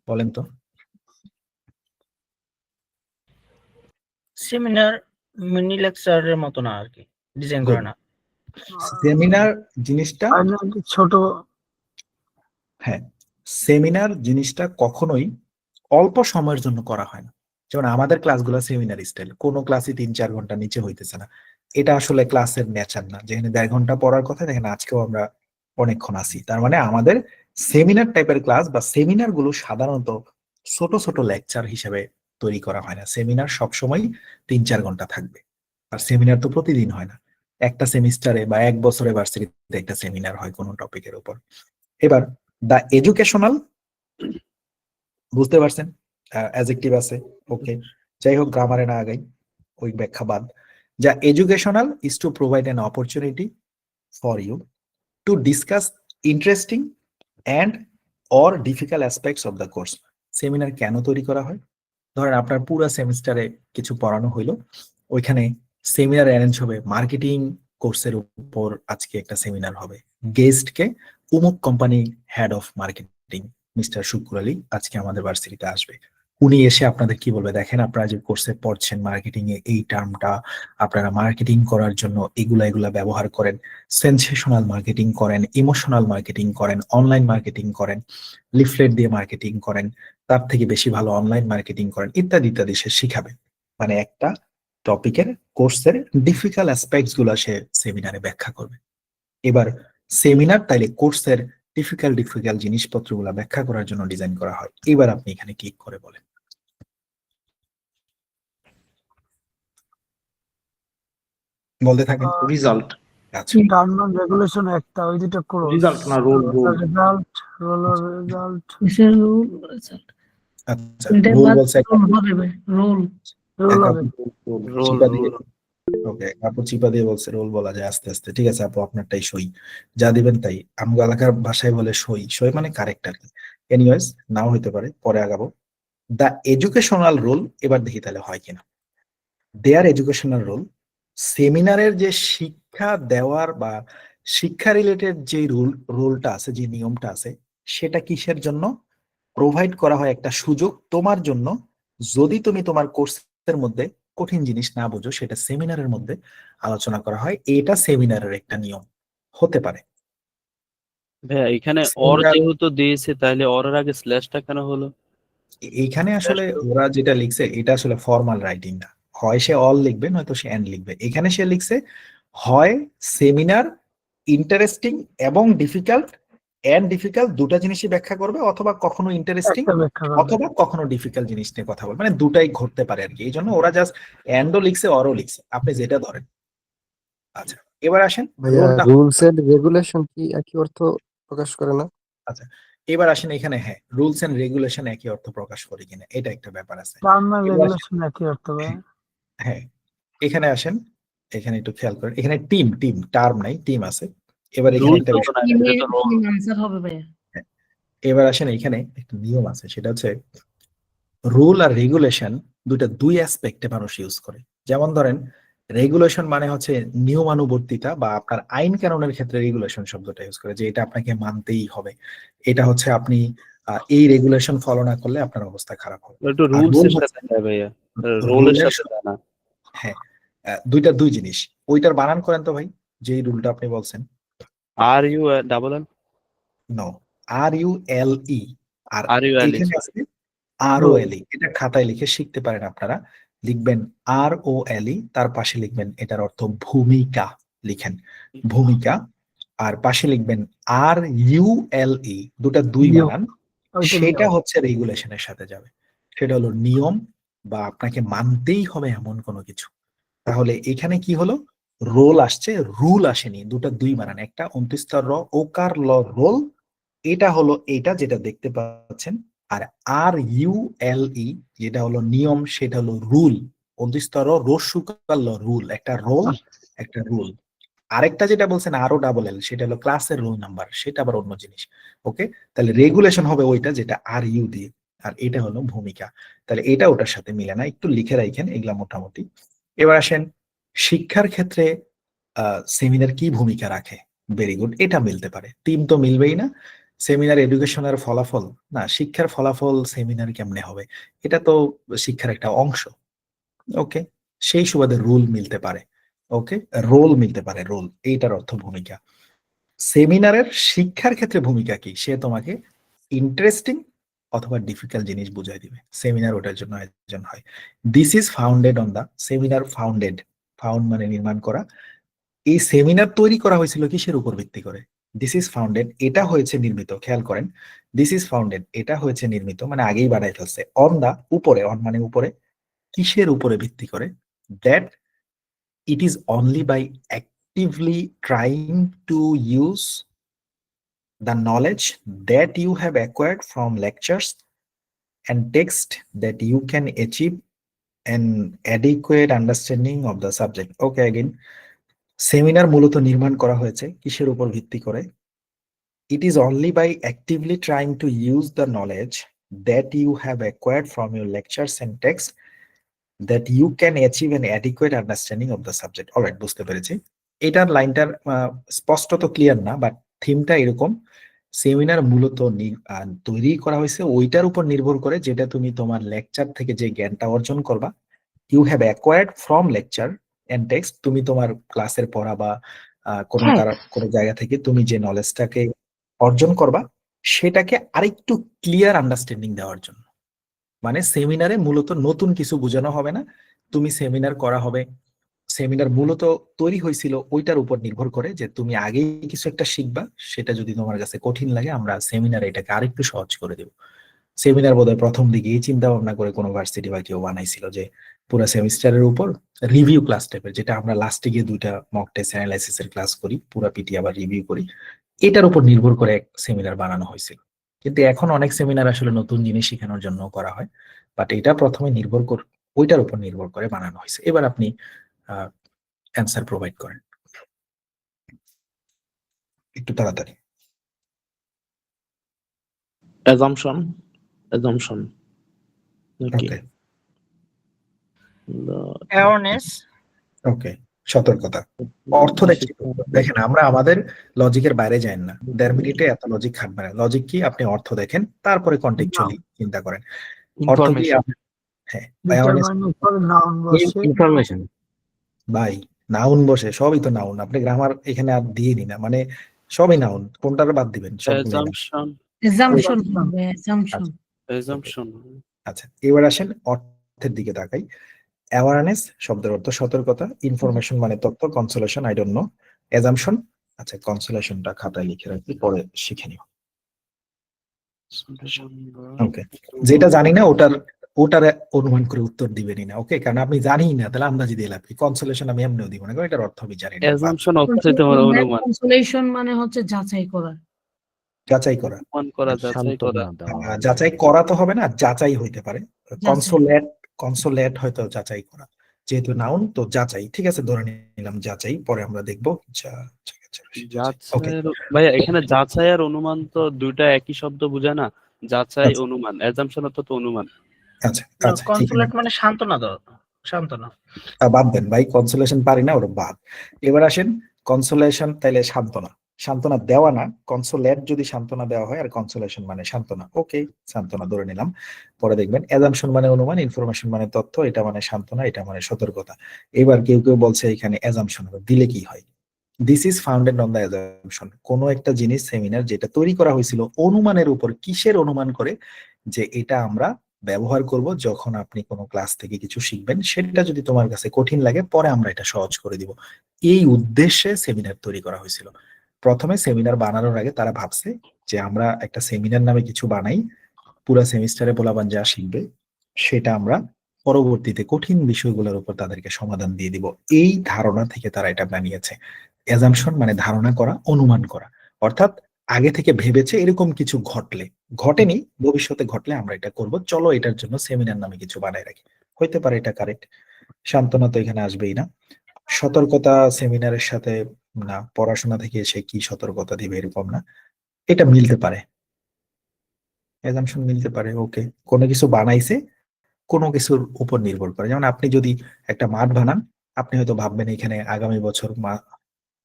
বলেন তো? সেমিনার মিনি লেকচারের মতো না আর কি, ডিজাইন করে না। সেমিনার জিনিসটা ছোট, হ্যাঁ, সেমিনার জিনিসটা কখনোই অল্প সময়ের জন্য করা হয় না। যেমন আমাদের ক্লাসগুলো সেমিনার স্টাইল, কোনো ক্লাসই 3-4 ঘন্টা নিচে হইতেছে না। এটা আসলে ক্লাসের নেচার না, যেখানে 1.5 ঘন্টা পড়ার কথা, দেখেন আজকেও আমরা অনেকক্ষণ আসি। তার মানে আমাদের সেমিনার টাইপের ক্লাস বা সেমিনার গুলো সাধারণত ছোট ছোট লেকচার হিসেবে তৈরি করা হয় না। সেমিনার সবসময় 3-4 ঘন্টা থাকবে। আর সেমিনার তো প্রতিদিন হয় না, একটা সেমিস্টারে বা 1 বছরে ভার্সিটিতে একটা সেমিনার হয় কোনো টপিকের উপর। এবার দা এডুকেশনাল, বুঝতে পারছেন অ্যাডজেক্টিভ আছে, ওকে, যাই হোক গ্রামারে না আগাই, ওই ব্যাখ্যা বাদ। যা educational is to provide an opportunity for you to discuss interesting and or difficult aspects of the course. Seminar কেন তৈরি করা হয়? ধরেন আপনার পুরো সেমিস্টারে কিছু পড়ানো হইলো, ওইখানে সেমিনার অ্যারেঞ্জ হবে মার্কেটিং কোর্সের উপর, আজকে একটা সেমিনার হবে, গেস্টকে উমুক company head of marketing mister Shukur Ali আজকে আমাদের ভার্সিটিতে আসবে। উনি এসে আপনাদের কি বলবে, দেখেন আপনারা যে কোর্সে পড়ছেন মার্কেটিং এ এই টার্মটা, আপনারা মার্কেটিং করার জন্য এগুলা ব্যবহার করেন, সেনসেশনাল মার্কেটিং করেন, ইমোশনাল মার্কেটিং করেন, অনলাইন মার্কেটিং করেন, লিফলেট দিয়ে মার্কেটিং করেন, তার থেকে বেশি ভালো অনলাইন মার্কেটিং করেন, ইত্যাদি ইত্যাদি সে শিখাবে। মানে একটা টপিকের কোর্সের ডিফিকাল্ট অ্যাসপেক্টস গুলো সে সেমিনারে ব্যাখ্যা করবে। এবার সেমিনার তাইলে কোর্সের ডিফিকাল্ট জিনিসপত্রগুলো ব্যাখ্যা করার জন্য ডিজাইন করা হয়। এবার আপনি এখানে ক্লিক করে বলেন। বলতে থাকেন। রিজাল্ট, আচ্ছা, রেগুলেশন একটা, ওই দুটো করো। রিজাল্ট না রোল, রেজাল্ট, রেজাল্ট, আচ্ছা রোল বলছে, রোল ওকে আপু চিপা দিয়ে বলছে রোল বলা যায় আস্তে আস্তে। ঠিক আছে আপু, আপনারটাই সই, যা দিবেন তাই। আমগো এলাকার ভাষায় বলে সই, সই মানে কারেক্ট আর কি। এনিওয়েজ নাও হইতে পারে, পরে আগাবো। দা এডুকেশনাল রোল, এবার দেখি তাহলে হয় কিনা। দেয়ার এডুকেশনাল রোল, সেমিনারের যে শিক্ষা দেওয়ার বা শিক্ষা রিলেটেড যে রোলটা আছে, যে নিয়মটা আছে, সেটা কিসের জন্য প্রোভাইড করা হয়? একটা সুযোগ তোমার জন্য, যদি তুমি তোমার কোর্সের মধ্যে কঠিন জিনিস না বোঝো, সেটা সেমিনারের মধ্যে আলোচনা করা হয়। এটা সেমিনারের একটা নিয়ম হতে পারে। ভাইয়া এখানে অর যেহেতু দিয়েছে, তাহলে অরের আগে স্ল্যাশটা কেন হলো? এইখানে আসলে ওরা যেটা লিখছে এটা আসলে ফর্মাল রাইটিং না, হয় সে অল লিখবে নয়তো সে এন্ড লিখবে। এখানে সে লিখছে হয় সেমিনার ইন্টারেস্টিং এবং ডিফিকাল্ট, দুটা জিনিসই ব্যাখ্যা করবে, অথবা কখনো ইন্টারেস্টিং অথবা কখনো ডিফিকাল্ট জিনিস নিয়ে কথা বলবে, মানে দুটাই ঘটতে পারে আর কি। এই জন্য ওরা জাস্ট এন্ডও লিখছে অরও লিখছে, আপনি যেটা ধরেন। আচ্ছা এবার আসেন, রুলস এন্ড রেগুলেশন কি একই অর্থ প্রকাশ করে না? আচ্ছা এবার আসেন এখানে, হ্যাঁ, রুলস এন্ড রেগুলেশন একই অর্থ প্রকাশ করে কিনা, এটা একটা ব্যাপার আছে। টার্ম এন্ড এবার আসেন- রেগুলেশন একই অর্থ ভাই। হ্যাঁ, এখানে আসেন, এখানে একটু খেয়াল করেন, এখানে টিম টার্ম নাই, টিম আছে। এবার এখানে রুলস একটা তো বিষয়, না, এটা তো রোল। আনসার হবে ভাইয়া। এবার আসেন এখানে একটা নিয়ম আছে, সেটা হচ্ছে রুল আর রেগুলেশন দুই অ্যাসপেক্টে মানুষ ইউজ করে। যেমন ধরেন রেগুলেশন মানে হচ্ছে নিয়মানুবর্তিতা, বা আপনার আইন কানুনের ক্ষেত্রে রেগুলেশন শব্দটা ইউজ করে, যে এটা আপনাকে মানতেই হবে, এটা হচ্ছে আপনি এই রেগুলেশন ফলো না করলে আপনার অবস্থা খারাপ হবে। একটু আর রুলস rule এর হচ্ছে- সাথে যায় ভাইয়া, রোলের rule এর সাথে যায় না। হ্যাঁ, দুই জিনিস। ওইটার বানান করেন তো ভাই, যেই রুলটা আপনি বলছেন। RULL নো, RULE, আর RULE, এখানে sorry. আছে ROLE। এটা খাতায় লিখে শিখতে পারেন আপনারা। লিখবেন ROLE, তার পাশে লিখবেন এটার অর্থ ভূমিকা, লিখেন ভূমিকা, আর পাশে লিখবেন RULE, দুই নিয়ম। বানান, ওইটা সেটা নিয়ম। হচ্ছে রেগুলেশনের সাথে যাবে। সেটা হলো নিয়ম, বা আপনাকে মানতেই হবে এমন কোনো কিছু। তাহলে এখানে কি হলো, রোল আসছে, রুল আসেনি, দুই বানান, একটা 29 র ওকার ল রোল, এটা হলো এটা যেটা দেখতে পাচ্ছেন। আর RULE যেটা হলো নিয়ম, সেটা হলো রুল, 29 র রস্যুকার ল রুল, একটা রোল একটা রুল। আরেকটা যেটা বলছেন ROLL, সেটা হলো ক্লাসের রোল নাম্বার, সেটা আবার অন্য জিনিস। ওকে, তাহলে রেগুলেশন হবে ওইটা যেটা RU দিয়ে, আর এটা হলো ভূমিকা। তাহলে এটা ওটার সাথে মিলে না, একটু লিখে রাখেন এগুলা মোটামুটি। এবার আসেন শিক্ষার ক্ষেত্রে সেমিনার কি ভূমিকা রাখে। ভেরি গুড, এটা মিলতে পারে, টিম তো মিলবেই না। সেমিনার এডুকেশনের ফলাফল না, শিক্ষার ফলাফল সেমিনার কেমনে হবে, এটা তো শিক্ষার একটা অংশ। ওকে, সেই সুবাদে রুল মিলতে পারে। ওকে, রোল মিলতে পারে, রোল এইটার অর্থ ভূমিকা। সেমিনারের শিক্ষার ক্ষেত্রে ভূমিকা কি, সে তোমাকে ইন্টারেস্টিং অথবা ডিফিকাল্ট জিনিস বুঝাই দিবে, সেমিনার ওটার জন্য আয়োজন হয়। This is founded on the seminar, founded, found মানে নির্মাণ করা। এই সেমিনার তৈরি করা হয়েছিল কিসের উপর ভিত্তি করে, দিস ইজ ফাউন্ডেড, এটা হয়েছে নির্মিত, খেয়াল করেন, দিস ইজ ফাউন্ডেড, এটা হয়েছে নির্মিত মানে আগেই বানাই ফেলছে, অন দা উপরে, অন মানে উপরে, কিসের উপরে ভিত্তি করে, that it is only by actively trying to use the knowledge that you have acquired from lectures and text that you can achieve an adequate understanding of the subject. Okay, again, seminar মূলত নির্মাণ করা হয়েছে কিসের উপর ভিত্তি করে, it is only by actively trying to use the knowledge that you have acquired from your lectures and text that you can achieve an adequate understanding of the subject. Alright, বুঝতে পেরেছি। এটার লাইনটার স্পষ্ট তো ক্লিয়ার না, but থিমটা এরকম, seminar মূলত তৈরি করা হয়েছে ওইটার উপর নির্ভর করে যেটা তুমি তোমার লেকচার থেকে যে জ্ঞানটা অর্জন করবা, you have acquired from lecture and text, তুমি তোমার ক্লাসের পড়া বা কোনো জায়গা থেকে তুমি যে নলেজটাকে অর্জন করবা, সেটাকে আরেকটু ক্লিয়ার আন্ডারস্ট্যান্ডিং দেওয়ার জন্য। মানে সেমিনারে মূলত নতুন কিছু বোঝানো হবে না, তুমি সেমিনার করা হবে, সেমিনার মূলত তৈরি হয়েছিল ওইটার উপর নির্ভর করে যে তুমি আগে কিছু একটা শিখবা, সেটা যদি তোমার কাছে কঠিন লাগে আমরা সেমিনারে এটাকে আরেকটু সহজ করে দেব। সেমিনার বোধহয় প্রথম দিকে এই চিন্তা ভাবনা করে কোনো ভার্সিটি বা কেউ বানাইছিল যে পুরো সেমিস্টারের উপর রিভিউ ক্লাস টাইপের, যেটা আমরা লাস্টে গিয়ে 2টা মক টেস্ট অ্যানালাইসিস এর ক্লাস করি, পুরো পিটি আবার রিভিউ করি, এটার উপর নির্ভর করে এক সেমিনার বানানো হয়েছিল। কিন্তু এখন অনেক সেমিনার আসলে নতুন জিনিস শেখানোর জন্য করা হয়, বাট এটা প্রথমে ওইটার উপর নির্ভর করে বানানো হয়েছে। এবার আপনি অ্যান্সার প্রোভাইড করেন একটু তাড়াতাড়ি। assumption নাকি ওকে, অ্যাওয়ারনেস, ওকে, সতর্কতা। অর্থ দেখেন, আমরা আমাদের লজিকের বাইরে যাই না, 1.5 মিনিটে এত লজিক খাটবে না। লজিক কি, আপনি অর্থ দেখেন, তারপরে কন্টেক্সচুয়ালি চিন্তা করেন। অর্থ কি, হ্যাঁ, ইনফরমেশন ভাই, নাউন বসে, সবই তো নাউন, আপনি গ্রামার এখানে আর দিয়ে নি না, মানে সবই নাউন, কোনটার বাদ দিবেন, সবগুলো noun। assumption আচ্ছা, এবার আসেন অর্থের দিকে তাকাই। অ্যাওয়ারনেস শব্দের অর্থ সতর্কতা, ইনফরমেশন মানে তথ্য, consolation I don't know, assumption, আচ্ছা কনসোলেশনটা খাতায় লিখে রাখি, পরে শিখে নিও। ওকে, যেটা জানি না ওটার অনুমান করে উত্তর দিবেনই না, ওকে, কারণ আপনি জানিই না, তাহলে আন্দাজি দিয়ে লাভ কি। কনসোলেশন আমি এমনিও দিব না, কারণ এটার অর্থ আমি জানি না। অ্যাজাম্পশন অর্থ হতে পারে অনুমান। কনসোলেশন মানে হচ্ছে যাচাই করা। যাচাই করা। অনুমান করা, যাচাই করা। যাচাই করা তো হবে না, যাচাই হইতে পারে। কনসোলেট হয়তো যাচাই করা, যেহেতু নাউন তো যাচাই। ঠিক আছে, ধরে নিলাম যাচাই, পরে আমরা দেখবো। যাচাইয়ের ভাইয়া এখানে যাচাই আর অনুমান তো দুইটা একই শব্দ বোঝায় না? যাচাই অনুমান, অ্যাজাম্পশন অর্থ তো অনুমান। আচ্ছা আচ্ছা, কনসুলেট মানে সান্ত্বনা দাও, সান্ত্বনা। বাদ দেন ভাই, কনসোলেশন পারি না, ওটা বাদ। এবার আসেন কনসোলেশন, তাইলে সান্ত্বনা, সান্ত্বনা দেওয়া না। কনসোলেট যদি সান্ত্বনা দেওয়া হয়, আর কনসোলেশন মানে সান্ত্বনা। ওকে, সান্ত্বনা ধরে নিলাম। পরে দেখবেন অ্যাজাম্পশন মানে অনুমান, ইনফরমেশন মানে তথ্য, এটা মানে সান্ত্বনা, এটা মানে সতর্কতা। এবার কেউ কেউ বলছে এখানে অ্যাজাম্পশন দিলে কি হয়? This is founded on the assumption. কোনো একটা জিনিস, সেমিনার যেটা তৈরি করা হয়েছিল অনুমানের উপর। কিসের অনুমান করে? যে এটা আমরা ব্যবহার করব যখন আপনি কোনো ক্লাস থেকে কিছু শিখবেন, সেটা যদি তোমার কাছে কঠিন লাগে, পরে আমরা এটা সহজ করে দিব। এই উদ্দেশ্যে সেমিনার তৈরি করা হয়েছিল। প্রথমে সেমিনার বানানোর আগে তারা ভাবছে যে আমরা একটা সেমিনার নামে কিছু বানাই, পুরো সেমিস্টারে পোলাপান যা শিখবে সেটা আমরা পরবর্তীতে কঠিন বিষয়গুলোর উপর তাদেরকে সমাধান দিয়ে দিব। এই ধারণা থেকে তারা এটা বানিয়েছে। অ্যাজাম্পশন মানে ধারণা করা, অনুমান করা। অর্থাৎ আগে থেকে ভেবেছে এরকম কিছু ঘটলে, ঘটেনি, ভবিষ্যতে ঘটলে আমরা এটা করব, চলো এটার জন্য সেমিনার নামে কিছু বানায় রাখি। হইতে পারে এটা কারেক্ট। সান্ত্বনা তো এখানে আসবেই না। সতর্কতা সেমিনারের সাথে না, পড়াশোনা থেকে এসে কি সতর্কতা দিবে এরকম না। এটা মিলতে পারে, অ্যাজাম্পশন মিলতে পারে। ওকে, কোনো কিছু বানাইছে কোনো কিছুর উপর নির্ভর করে। যেমন আপনি যদি একটা মাঠ বানান, আপনি হয়তো ভাববেন এখানে আগামী বছর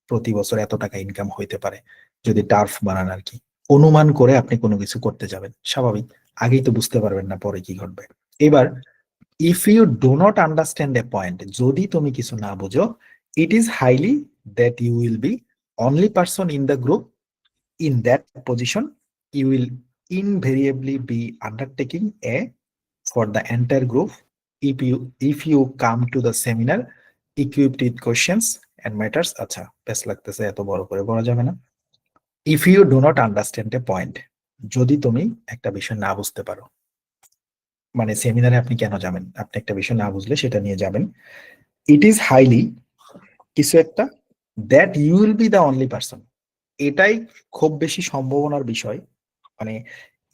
প্রতি বছর এত টাকা ইনকাম হইতে পারে যদি টার্ফ বানান আর কি। অনুমান করে আপনি কোনো কিছু করতে যাবেন, স্বাভাবিক। আগেই তো বুঝতে পারবেন না পরে কি ঘটবে। এবার if you do not understand a point, যদি তুমি কিছু না বুঝো, it is highly that you will be only person in the group in that position, you will invariably be undertaking a for the entire group if you come to the seminar equipped with questions and matters. আচ্ছা, বেশ লাগতেছে, এত বড় করে বলা যাবে না। if you do not understand a point, যদি তুমি একটা বিষয় না বুঝতে পারো, মানে সেমিনারে আপনি কেন যাবেন, আপনি একটা বিষয় না বুঝলে সেটা নিয়ে যাবেন। ইট ইজ হাইলি কিছু একটা, that you will be the only person, এটাই খুব বেশি সম্ভাবনার বিষয়, মানে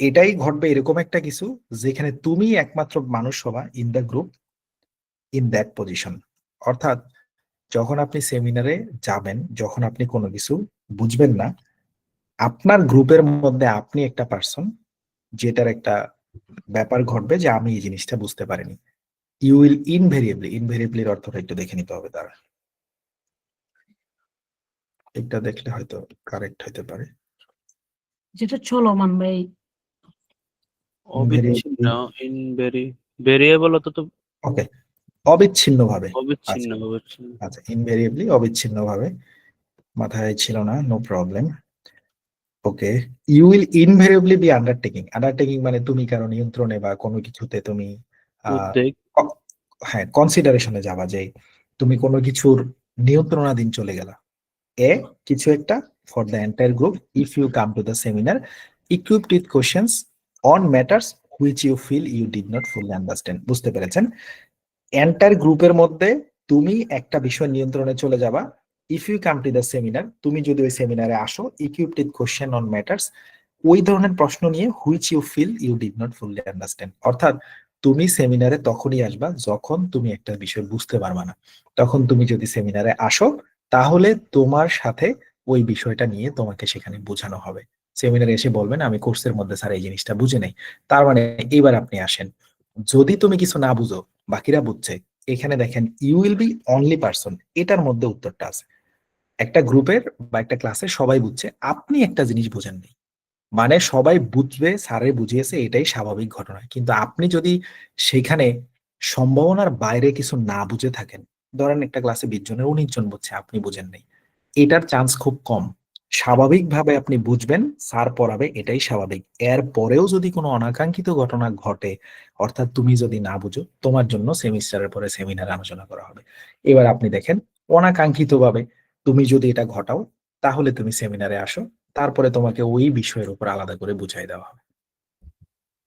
এটাই ঘটবে এরকম একটা কিছু যেখানে তুমি একমাত্র মানুষ হবা in the group in that position. অর্থাৎ যখন আপনি সেমিনারে যাবেন, যখন আপনি কোনো কিছু বুঝবেন না, আপনার গ্রুপের মধ্যে আপনি একটা পার্সন যেটার একটা ব্যাপার ঘটবে যে আমি এই জিনিসটা বুঝতে পারিনি। ইউ উইল ইনভেরিয়েবলির অর্থটা একটু দেখে নিতে হবে তারা। এটা দেখলে হয়তো কারেক্ট হইতে পারে। যেটা চলমান ভাই, অবিচ্ছিন্ন, ভেরিয়েবল অত তো ওকে, অবিচ্ছিন্ন ভাবে। অবিচ্ছিন্ন। আচ্ছা, ইনভেরিয়েবলি, অবিচ্ছিন্ন ভাবে মাথায় ছিল না, no problem. Okay, you will invariably be undertaking মানে তুমি কারো নিয়ন্ত্রণে বা কোনো কিছুতে তুমি উদ্বেগ, হ্যাঁ কনসিডারেশনে যাবা, যে তুমি কোনো কিছুর নিয়ন্ত্রণাধীন চলে গেলা। এ কিছু একটা for the entire group if you come to the seminar equipped with questions on matters which you feel you did not fully understand. বুঝতে পেরেছেন? এন্টায়ার গ্রুপের মধ্যে তুমি একটা বিষয় নিয়ন্ত্রণে চলে যাবা। If you come to the seminar, তুমি যদি ওই সেমিনারে আসো equipped with question on matters, ওই ধরনের প্রশ্ন নিয়ে which you feel you did not fully understand. অর্থাৎ তুমি সেমিনারে তখনই আসবা যখন তুমি একটা বিষয় বুঝতে পারবা না। তখন তুমি যদি সেমিনারে আসো তাহলে তোমার সাথে ওই বিষয়টা নিয়ে তোমাকে সেখানে বোঝানো হবে। সেমিনারে এসে বলবেন আমি কোর্সের মধ্যে স্যার এই জিনিসটা বুঝে নেই, তার মানে এবার আপনি আসেন। যদি তুমি কিছু না বুঝো, বাকিরা বুঝছে, এখানে দেখেন you will be only person, এটার মধ্যে উত্তরটা আছে। একটা গ্রুপের বা একটা ক্লাসে সবাই বুঝছে, আপনি একটা জিনিস বুঝেননি, মানে সবাই বুঝবে স্যারে বুঝিয়েছে, এটাই স্বাভাবিক ঘটনা। কিন্তু আপনি যদি সেখানে সম্ভাবনার বাইরে কিছু না বুঝে থাকেন, ধরেন একটা ক্লাসে 20 জনের 19 জন বুঝছে, আপনি বুঝেন নাই, এটার চান্স খুব কম। স্বাভাবিকভাবে আপনি বুঝবেন, স্যার পড়াবে, এটাই স্বাভাবিক। এর পরেও যদি কোনো অনাকাঙ্ক্ষিত ঘটনা ঘটে, অর্থাৎ তুমি যদি না বুঝো, তোমার জন্য সেমিস্টারের পরে সেমিনার আলোচনা করা হবে। এবার আপনি দেখেন অনাকাঙ্ক্ষিত ভাবে তুমি যদি এটা ঘটাও, তাহলে তুমি সেমিনারে আসো, তারপরে তোমাকে ওই বিষয়ের উপর আলাদা করে বুঝাই দেওয়া হবে।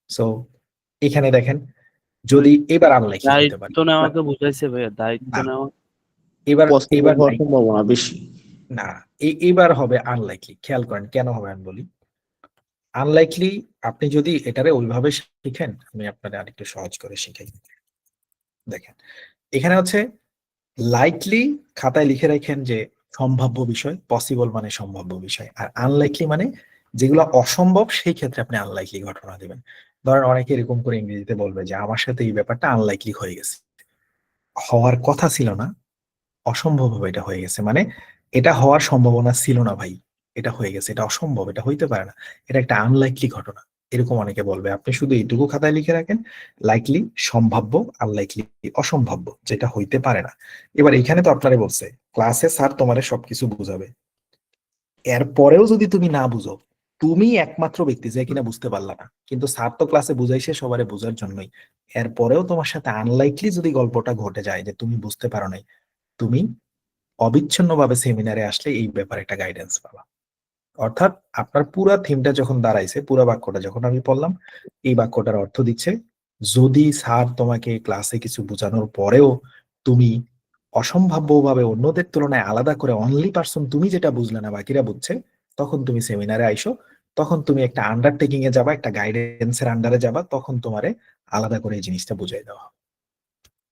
সো এখানে দেখেন, যদি এবার আনলাইকি হতে পারে, দায়িত্ব নেওয়াকে বুঝাইছে ভাইয়া, দায়িত্ব নেওয়া। এবার পসিবল হওয়ার সম্ভাবনা বেশি। না, এবার হবে আনলাইকলি। খেয়াল করেন কেন হবে আমি বলি। আনলাইকলি আপনি যদি এটারে ওইভাবে শিখেন, আমি আপনাদের আরেকটু সহজ করে শিখাই। দেখেন এখানে হচ্ছে লাইকলি খাতায় লিখে রাখেন যে সম্ভাব্য বিষয়, পসিবল মানে সম্ভাব্য বিষয়, আর আনলাইকলি মানে যেগুলো অসম্ভব সেই ক্ষেত্রে আপনি আনলাইকলি ঘটনা দিবেন। ধরেন অনেকে এরকম করে ইংরেজিতে বলবে যে আমার সাথে এই ব্যাপারটা আনলাইকলি হয়ে গেছে, হওয়ার কথা ছিল না, অসম্ভব হবে এটা হয়ে গেছে, মানে এটা হওয়ার সম্ভাবনা ছিল না ভাই, এটা হয়ে গেছে, এটা অসম্ভব, এটা হইতে পারে না, এটা একটা আনলাইকলি ঘটনা, এরকম অনেকে বলবে। আপনি শুধু এইটুকু খাতায় লিখে রাখেন, লাইকলি সম্ভাব্য, আনলাইকলি অসম্ভাব্য, যেটা হইতে পারে না। এবার এখানে তো আপনারে বলছে ক্লাসে স্যার তোমারে সবকিছু বুঝাবে, এরপরেও যদি তুমি না বুঝো, তুমি একমাত্র ব্যক্তি যে কিনা বুঝতে পারলা না, কিন্তু স্যার তো ক্লাসে বুঝাইছে সবারে বোঝার জন্যই, এরপরেও তোমার সাথে আনলাইকলি যদি গল্পটা ঘটে যায় যে তুমি বুঝতে পারো নাই, তুমি অবিচ্ছিন্নভাবে সেমিনারে আসলে এই ব্যাপারে একটা গাইডেন্স পাবা। অর্থাৎ আপনার পুরা থিমটা যখন দাঁড়াইছে, পুরা বাক্যটা যখন আমি পড়লাম, এই বাক্যটার অর্থ দিচ্ছে যদি স্যার তোমাকে ক্লাসে কিছু বোঝানোর পরেও তুমি অসম্ভাব্যভাবে অন্যদের তুলনায় আলাদা করে অনলি পার্সন তুমি যেটা বুঝলে না বাকিরা বুঝছে, তখন তুমি সেমিনারে আইসো, তখন তুমি একটা আন্ডারটেকিং এ যাবা, একটা গাইডেন্সের আন্ডারে যাবা, তখন তোমারে আলাদা করে এই জিনিসটা বুঝাই দেওয়া হবে।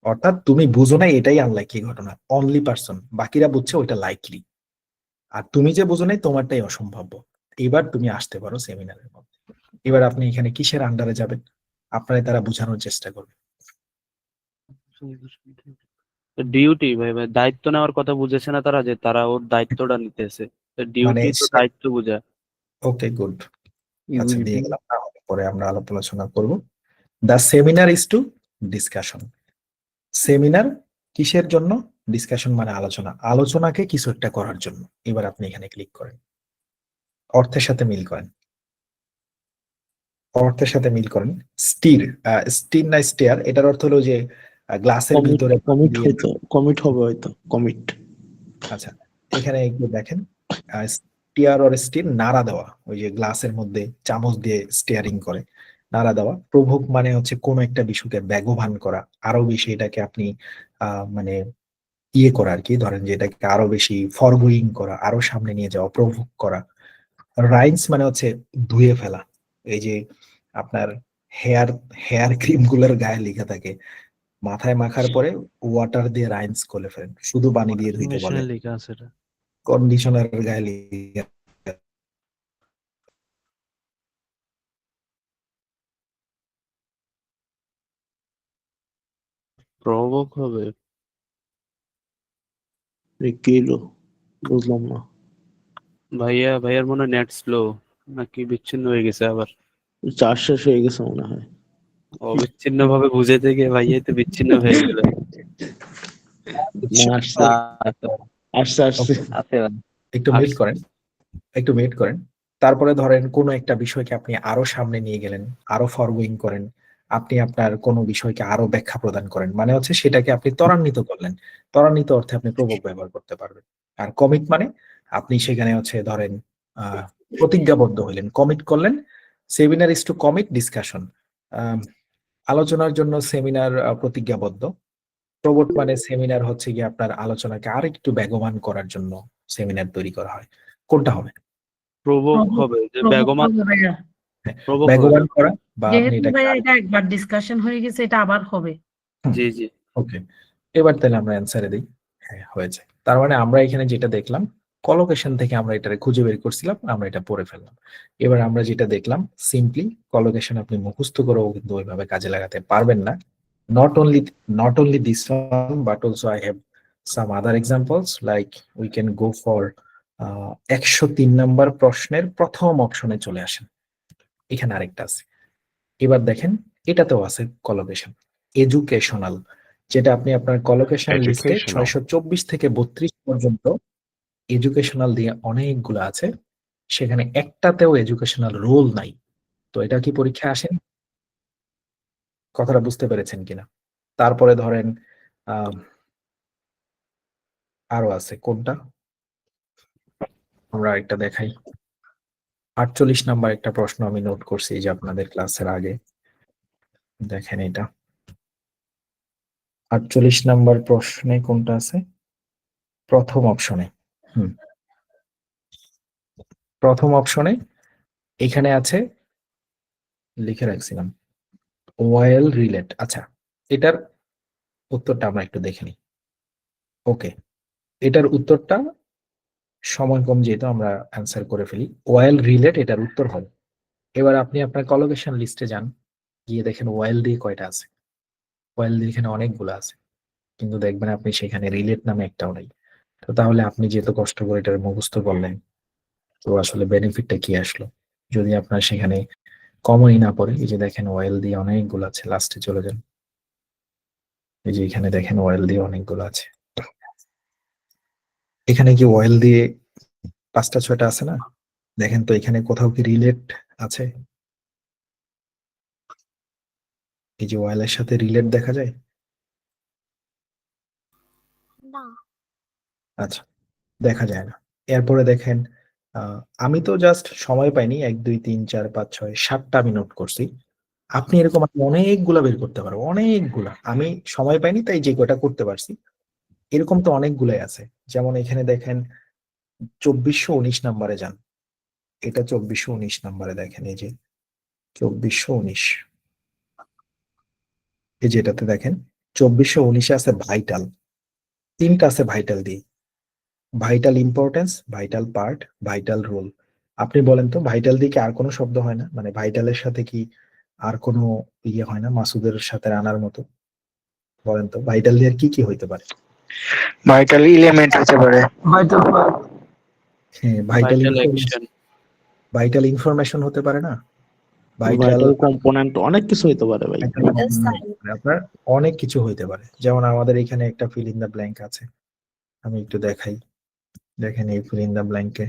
অর্থাৎ তুমি বুঝো না এটাই আনলাইকলি ঘটনা, অনলি পার্সন বাকিরা বুঝছে ওইটা লাইকলি, আর তুমি যে বুঝো নাই তোমারটাই অসম্ভাব্য। এবার তুমি আসতে পারো সেমিনারের মধ্যে। এবার আপনি এখানে কিসের আন্ডারে যাবেন, আপনারা তারা বোঝানোর চেষ্টা করবে। ডিউটি ভাই, ভাই দায়িত্ব নেওয়ার কথা বুঝেছে না তারা, যে তারা ওর দায়িত্বটা নিতেছে, ডিউটি তো দায়িত্ব বোঝা। ওকে গুড, আচ্ছা দিয়ে গেলাম, তাহলে পরে আমরা আলোচনা করব। The seminar is to discussion. Seminar কিসের জন্য? ডিসকাশন মানে আলোচনা, আলোচনাকে কিছু একটা করার জন্য। এবার আপনি এখানে ক্লিক করেন, অর্থের সাথে মিল করেন, অর্থের সাথে মিল করেন। স্টির, স্টির না স্টেয়ার, এটার অর্থ হলো যে গ্লাসের ভিতরে কমিট হইতো, কমিট হবে হয়তো, কমিট। আচ্ছা এখানে একটু দেখেন, স্টিয়ার অর স্টির নাড়া দেওয়া, ওই যে গ্লাসের মধ্যে চামচ দিয়ে স্টিয়ারিং করে, নাড়া দেওয়া। প্রভোক মানে হচ্ছে কোন একটা বিষয়কে বেগবান করা, আরো বেশি এটাকে আপনি মানে ইয়ে করা আর কি, ধরেন যে এটাকে আরো বেশি ফরগোয়িং করা, আরো সামনে নিয়ে যাওয়া, প্রভোক করা। রাইন্স মানে হচ্ছে ধুয়ে ফেলা, এই যে আপনার হেয়ার ক্রিম গুলোর গায়ে লেখা থাকে, মাথায় মাখার পরে ওয়াটার দিয়ে রাইন্স করে ফেলেন, শুধু পানি দিয়ে ধুইতে বলে, কন্ডিশনার গায়ে লেখা। প্রভোক হবে কি এলো বুঝলাম না। ভাইয়া, ভাইয়ার মনে হয় নেট স্লো নাকি বিচ্ছিন্ন হয়ে গেছে আবার, চার্জ শেষ হয়ে গেছে মনে হয়। অবিচ্ছিন্ন ভাবে বুঝাইতে গিয়ে ভাইয়াই তো বিচ্ছিন্ন হয়ে গেল। না, আসছে আসছে। একটু ওয়েট করেন, একটু ওয়েট করেন। তারপরে ধরেন কোন একটা বিষয়কে আপনি আরো সামনে নিয়ে গেলেন, আরো ফরগোয়িং করেন, আপনি আপনার কোন বিষয়কে আরো ব্যাখ্যা প্রদান করেন, মানে হচ্ছে সেটাকে আপনি ত্বরান্বিত করলেন। ত্বরান্বিত অর্থে আপনি প্রভোক ব্যবহার করতে পারবেন। আর কমিট মানে আপনি সেখানে হচ্ছে ধরেন প্রতিজ্ঞাবদ্ধ হইলেন, কমিট করলেন। Seminar is two commit discussion, আলোচনার জন্য সেমিনার প্রতিজ্ঞাবদ্ধ। প্রবোট মানে সেমিনার হচ্ছে কি আপনার আলোচনাকে আরেকটু বেগবান করার জন্য সেমিনার তৈরি করা হয়। কোনটা হবে? প্রভোক হবে, যে বেগমান, প্রভোক বেগবান করা, বা আপনি যেহেতু এটাকে ভাইয়া এটা একবার ডিসকাশন হয়ে গেছে, এটা আবার হবে। জি জি। ওকে, এবার তাহলে আমরা অ্যান্সারে দিই। হ্যাঁ হয়েছে। তার মানে আমরা এখানে যেটা দেখলাম, কলোকেশন থেকে আমরা এটারে খুঁজে বের করছিলাম, আমরা এটা পড়ে ফেললাম। এবার আমরা যেটা দেখলাম, সিম্পলি কলোকেশন আপনি মুখস্থ করেও কিন্তু ওইভাবে কাজে লাগাতে পারবেন না। not only this one, but also I have some other examples, like we can go for 103 নম্বর প্রশ্নের প্রথম অপশনে চলে আসেন, এখানে আরেকটা আছে। এবার দেখেন এটাতেও আছে কলোকেশন, এডুকেশনাল, যেটা আপনি আপনার কলোকেশন লিস্টে 624 থেকে 32 পর্যন্ত এডুকেশনাল দিয়ে অনেকগুলো আছে, সেখানে একটাতেও এডুকেশনাল রোল নাই। তো এটা কি পরীক্ষা আসেন? কথাটা বুঝতে পেরেছেন কিনা? তারপরে ধরেন আরো আছে, কোনটা আমরা একটা দেখাই। 48 নাম্বার একটা প্রশ্ন আমি নোট করছি যে আপনাদের ক্লাসের আগে, দেখেন এটা 48 নাম্বার প্রশ্নে কোনটা আছে? প্রথম অপশনে। প্রথম অপশনে এখানে আছে, লিখে রাখছিলাম ওয়েল রিলেট। আচ্ছা, এটার উত্তরটা আমরা একটু দেখে নিই। ওকে, এটার উত্তরটা সময় কম যেহেতু আমরা অ্যান্সার করে ফেলি। ওয়েল রিলেট এটার উত্তর হবে। এবার আপনি আপনার কলোকেশন লিস্টে যান, গিয়ে দেখেন ওয়েল দিয়ে কয়টা আছে। ওয়েল দিয়ে এখানে অনেকগুলো আছে, কিন্তু দেখবেন আপনি সেখানে রিলেট নামে একটাও নাই। তো তাহলে আপনি যেহেতু কষ্ট করে এটার মুখস্থ করলেন, তো আসলে বেনিফিটটা কি আসলো যদি আপনার সেখানে কমনই না পড়ে? এই যে দেখেন ওয়েল দিয়ে অনেকগুলো আছে, লাস্টে চলে যান, এই যে এখানে দেখেন ওয়েল দিয়ে অনেকগুলো আছে। এখানে কি ওয়েল দিয়ে 5টা 6টা আছে না? দেখেন তো এখানে কোথাও কি রিলেট আছে? এই যে ওয়েলের সাথে রিলেট দেখা যায়? না। আচ্ছা, দেখা যায় না। এরপরে দেখেন, আমি তো জাস্ট সময় পাইনি, 1 2 3 4 5 6 7টা আমি নোট করছি। আপনি এরকম অনেকগুলা বের করতে পারবো, অনেকগুলা। আমি সময় পাইনি তাই যে কয়টা করতে পারছি। এরকম তো অনেকগুলাই আছে। যেমন এখানে দেখেন 2419 নাম্বারে যান, এটা 2419 নাম্বারে দেখেন, এই যে 2419, এই যে এটাতে দেখেন 2419 আছে ভাইটাল, 3টা আছে ভাইটাল দিয়ে, vital importance, vital part, vital role. আপনি বলেন তো ভাইটাল দিয়ে কি আর কোনো শব্দ হয় না? মানে ভাইটালের সাথে কি আর কোনো ইয়ে হয় না মাসুদের সাথে রানার মতো? বলেন তো ভাইটাল দিয়ে আর কি কি হইতে পারে? ভাইটাল এলিমেন্ট হতে পারে। হ্যাঁ, vital vital action, vital information হতে পারে না? ভাইটাল ভাইটাল কম্পোনেন্ট অনেক কিছু হইতে পারে ভাই। আপনার অনেক কিছু হইতে পারে। যেমন আমাদের এখানে একটা ফিল ইন দ্য ব্ল্যাঙ্ক আছে, আমি একটু দেখাই। দেখেন এই ফিল ইন দ্য ব্ল্যাঙ্কে,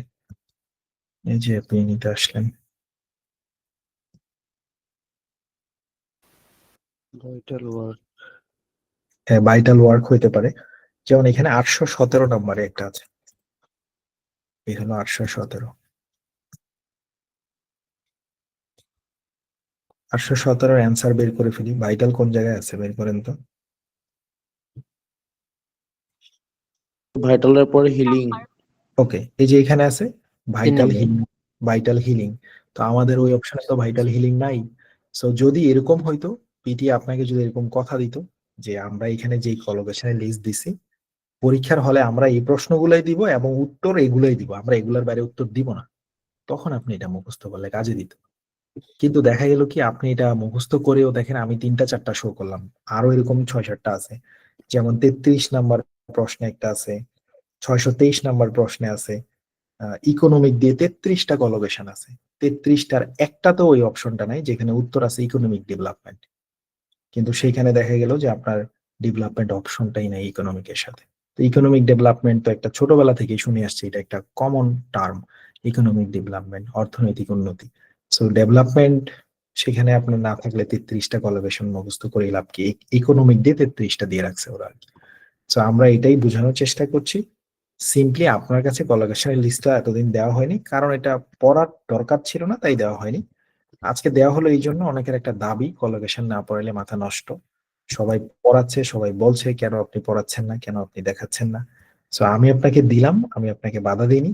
এই যে আপনি নিতে আসলেন, ভাইটাল ওয়ার্ড, হ্যাঁ ভাইটাল ওয়ার্ক হইতে পারে। যেমন এখানে 817 নম্বরে একটা আছে, এই হলো 817। 817 অ্যান্সার বের করে ফেলি। ভাইটাল কোন জায়গায় আছে বের করেন তো। ভাইটালের পরে হিলিং। ওকে, এই যে এখানে আছে ভাইটাল হিলিং, ভাইটাল হিলিং। তো আমাদের ওই অপশনে তো ভাইটাল হিলিং নাই। সো যদি এরকম হইতো, পিটি আপনাকে যদি এরকম কথা দিত যে আমরা এখানে যেই কলোকেশনের লিস্ট দিছি, পরীক্ষার হলে আমরা এই প্রশ্নগুলাই দিব এবং উত্তর এগুলাই দিব, আমরা এগুলার বাইরে উত্তর দিব না, তখন আপনি এটা মুখস্থ করলে কাজে দিত। কিন্তু দেখা গেল কি আপনি এটা মুখস্থ করেও দেখেন আমি 3টা 4টা শো করলাম, আরো এরকম 6-7টা আছে। যেমন 33 নাম্বার প্রশ্নে একটা আছে, 623 নাম্বার প্রশ্নে আছে, ইকোনমিক দিয়ে 33টা কলোকেশন আছে। 33টার একটা তো ওই অপশনটা নাই যেখানে উত্তর আছে ইকোনমিক ডেভেলপমেন্ট, কিন্তু সেইখানে দেখা গেল যে আপনার ডেভেলপমেন্ট অপশনটাই নাই ইকোনমিকের সাথে। তো ইকোনমিক ডেভেলপমেন্ট তো একটা ছোটবেলা থেকেই শুনে আসছে, এটা একটা কমন টার্ম, ইকোনমিক ডেভেলপমেন্ট, অর্থনৈতিক উন্নতি। সো ডেভেলপমেন্ট সেখানে আপনার না থাকলে 33টা কলোকেশন মুখস্থ করে লাভ কি? ইকোনমিক দিয়ে 33টা দিয়ে রাখছে ওরা আর কি। সো আমরা এটাই বোঝানোর চেষ্টা করছি। সিম্পলি আপনার কাছে কলোকেশনের লিস্টটা এতদিন দেওয়া হয়নি কারণ এটা পড়ার দরকার ছিল না, তাই দেওয়া হয়নি। আজকে দেওয়া হলো এই জন্য, অনেকের একটা দাবি কলোকেশন না পড়ালে মাথা নষ্ট। সবাই পড়াচ্ছে, সবাই বলছে কেন আপনি পড়াচ্ছেন না, কেন আপনি দেখাচ্ছেন না। সো আমি আপনাকে দিলাম, আমি আপনাকে বাধা দিইনি।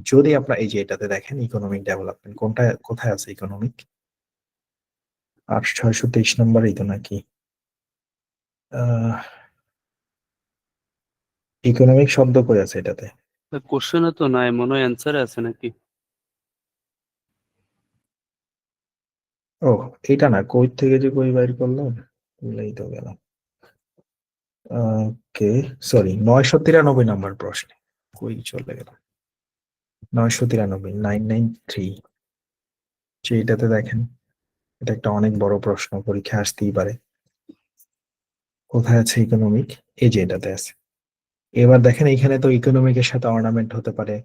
যদি আপনার এই যে এটাতে দেখেন ইকোনমিক ডেভেলপমেন্ট কোনটা, কোথায় আছে ইকোনমিক? 623 নম্বরেই তো নাকি? ইকোনমিক শব্দ করে আছে এটাতে? কোশ্চেনে তো নাই, মনে হয় অ্যান্সারে আছে নাকি? ও এটা না, কই থেকে যে কই বাইর করলাম, ভুলেই তো গেলাম। ওকে সরি, 993 নাম্বার প্রশ্নে কই চলে গেল, 993, 993, এটাতে দেখেন এটা একটা অনেক বড় প্রশ্ন, পরীক্ষা আসতেই পারে। কোথায় আছে ইকোনমিক? এই যে এটাতে আছে। এবার দেখেন এখানে তো ইকোনমিকের সাথে অর্নামেন্ট হতে পারে,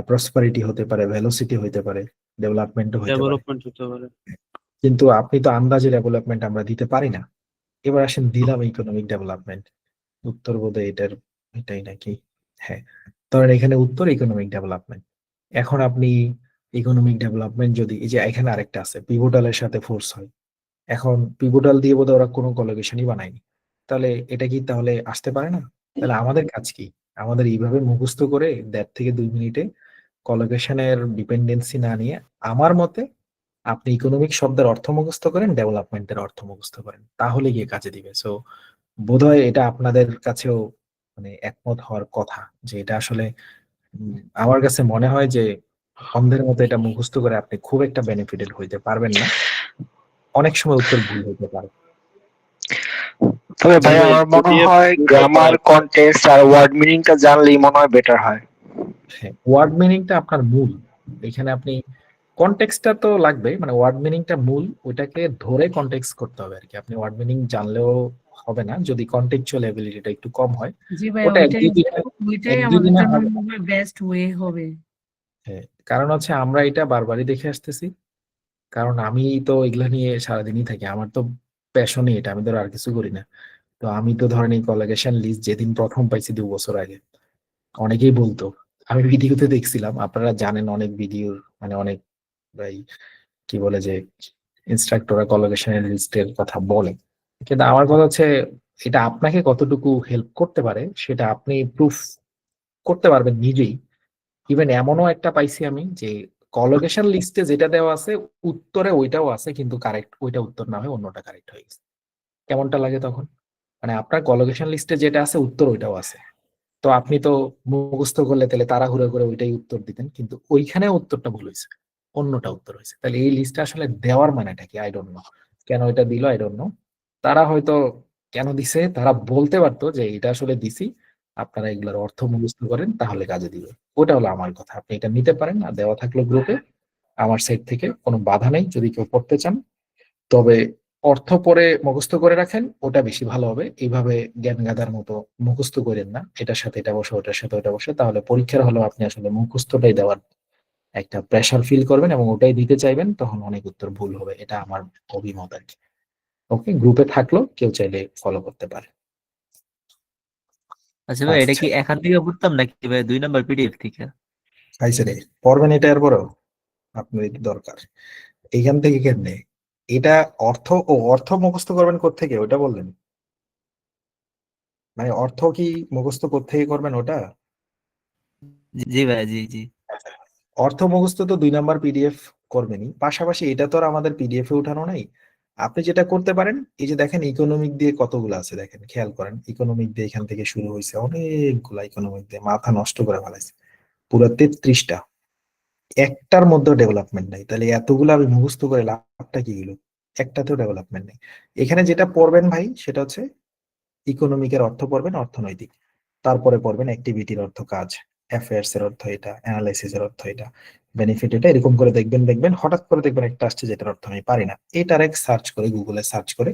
প্রসপারিটি হতে পারে, ভেলোসিটি হতে পারে, ডেভেলপমেন্টও হতে পারে, ডেভেলপমেন্ট হতে পারে। কিন্তু আপনি তো আন্দাজে ডেভেলপমেন্ট আমরা দিতে পারি না। এবার আসেন দিলাম ইকোনমিক ডেভেলপমেন্ট, উত্তর বোধহয় এটাই নাকি? হ্যাঁ, ধরেন এখানে উত্তর ইকোনমিক ডেভেলপমেন্ট। এখন আপনি ইকোনমিক ডেভেলপমেন্ট যদি, এই যে এখানে আরেকটা আছে পিভোটালের সাথে ফোর্স হয়, এখন পিভোটাল দিয়ে বোধহয় ওরা কোনো কলোকেশনই বানায়নি, তাহলে এটা কি তাহলে আসতে পারে না? তাহলে আমাদের কাজ কি? আমাদের এইভাবে মুখস্থ করে 1.5 থেকে 2 মিনিটে কলোকেশনের ডিপেন্ডেন্সি না নিয়ে আমার মতে আপনি ইকোনমিক শব্দের অর্থ মুখস্থ করেন, ডেভেলপমেন্টের অর্থ মুখস্থ করেন, তাহলে গিয়ে কাজে দিবে। সো বোধহয় এটা আপনাদের কাছেও মানে একমত হওয়ার কথা যে এটা আসলে আমার কাছে মনে হয় যে অন্ধের মতো এটা মুখস্থ করে আপনি খুব একটা বেনিফিটেড হইতে পারবেন না, অনেক সময় উত্তর ভুল হইতে পারে। তবে ভাই আমার মনে হয় গ্রামার, কনটেক্সট আর ওয়ার্ড মিনিংটা জানলেই মনে হয় বেটার হয়। হ্যাঁ, ওয়ার্ড মিনিংটা আপনার মূল, এখানে আপনি কনটেক্সটটা তো লাগবে, মানে ওয়ার্ড মিনিংটা মূল, ওটাকে ধরে কনটেক্সট করতে হবে আর কি। আপনি ওয়ার্ড মিনিং জানলেও হবে না যদি কন্টেক্সচুয়াল এবিলিটিটা একটু কম হয়। জি ভাই, ওটা ওইটাই এক দুই আমাদের দিনে জন্য হবে। বেস্ট ওয়ে হবে। হ্যাঁ, কারণ হচ্ছে আমরা এটা বারবারই দেখে আসতেছি, কারণ আমি তো এগুলা নিয়ে সারাদিনই থাকি, আমার তো প্যাশনই এটা, আমি ধর আর কিছু করি না। তো আমি তো ধরেন এই কলিগেশন লিস্ট যেদিন প্রথম পাইছি 2 বছর আগে, অনেকেই বলতো, আমি ভিডিওতে দেখছিলাম, আপনারা জানেন অনেক ভিডিওর মানে অনেক ভাই কি বলে যে ইনস্ট্রাক্টররা কলিগেশনের লিস্টের কথা বলে, কিন্তু আমার কথা হচ্ছে এটা আপনাকে কতটুকু হেল্প করতে পারে সেটা আপনি প্রুফ করতে পারবেন নিজেই। ইভেন এমনও একটা পাইছি আমি যে কলোকেশন লিস্টে যেটা দেওয়া আছে উত্তরে ওইটাও আছে, কিন্তু কারেক্ট ওইটা উত্তর না হয়ে অন্যটা কারেক্ট হয়ে গেছে। কেমনটা লাগে তখন? মানে আপনার কলোকেশন লিস্টে যেটা আছে উত্তর ওইটাও আছে, তো আপনি তো মুখস্থ করলে তাহলে তাড়াহুড়ো করে ওইটাই উত্তর দিতেন, কিন্তু ওইখানে উত্তরটা ভুল হয়েছে, অন্যটা উত্তর হয়েছে। তাহলে এই লিস্টটা আসলে দেওয়ার মানেটা কি? আই ডোন্ট নো কেন এটা দিল, আই ডোন্ট নো। তারা হয়তো কেন দিছে তারা বলতে পারতো যে এটা আসলে দিছি, আপনারা এগুলোর অর্থ মুখস্থ করেন তাহলে কাজে দিবে। ওটা হলো আমার কথা, আপনি এটা নিতে পারেন, আর দেওয়া থাকলো গ্রুপে, আমার সাইড থেকে কোনো বাধা নেই যদি কেউ পড়তে চান। তবে অর্থ পরে মুখস্থ করে রাখেন, ওটা বেশি ভালো হবে। এইভাবে জ্ঞান গাদার মতো মুখস্থ করেন না, এটার সাথে এটা বসে ওটার সাথে ওটা বসে, তাহলে পরীক্ষার হলেও আপনি আসলে মুখস্থটাই দেওয়ার একটা প্রেশার ফিল করবেন এবং ওটাই দিতে চাইবেন, তখন অনেক উত্তর ভুল হবে। এটা আমার অভিমত আর কি। ওকে, গ্রুপে থাকলো, কেউ চাইলে ফলো করতে পারে। আচ্ছা ভাই, এটা কি এখান থেকে পড়তাম নাকি ভাই 2 নম্বর পিডিএফ থেকে? আইসে রে, পড়বেন এটা এরপরেও আপনার এটা দরকার। এইখান থেকে কেমনে এটা অর্থ মুখস্থ করবেন কোত্থেকে ওটা বললেন? মানে অর্থ কি মুখস্থ কোত্থেকে করবেন ওটা? জি ভাই, জি জি। অর্থ মুখস্থ তো 2 নম্বর পিডিএফ করবেনই, পাশাপাশি এটা তো আর আমাদের পিডিএফ এ উঠানো নাই। আপনি যেটা করতে পারেন, এই যে দেখেন ইকোনমিক দিয়ে কতগুলো আছে, দেখেন খেয়াল করেন, ইকোনমিক দিয়ে এখান থেকে শুরু হয়েছে অনেকগুলা, ইকোনমিক দিয়ে মাথা নষ্ট করে ফেলাইছে পুরো 33টা, একটার মধ্যে ডেভেলপমেন্ট নাই। তাহলে এতগুলো আমি মুখস্থ করে লাভটা কি হলো? একটাতেও ডেভেলপমেন্ট নেই। এখানে যেটা পড়বেন ভাই সেটা হচ্ছে ইকোনমিকের অর্থ পড়বেন অর্থনৈতিক, তারপরে পড়বেন অ্যাক্টিভিটির অর্থ কাজ, অ্যাফেয়ার্স এর অর্থ এটা, অ্যানালাইসিস এর অর্থ এটা, বেনিফিট এটা, এরকম করে দেখবেন হঠাৎ করে দেখবেন একটা আসছে যেটার অর্থ আমি পারি না, এটার এক সার্চ করে গুগলে সার্চ করে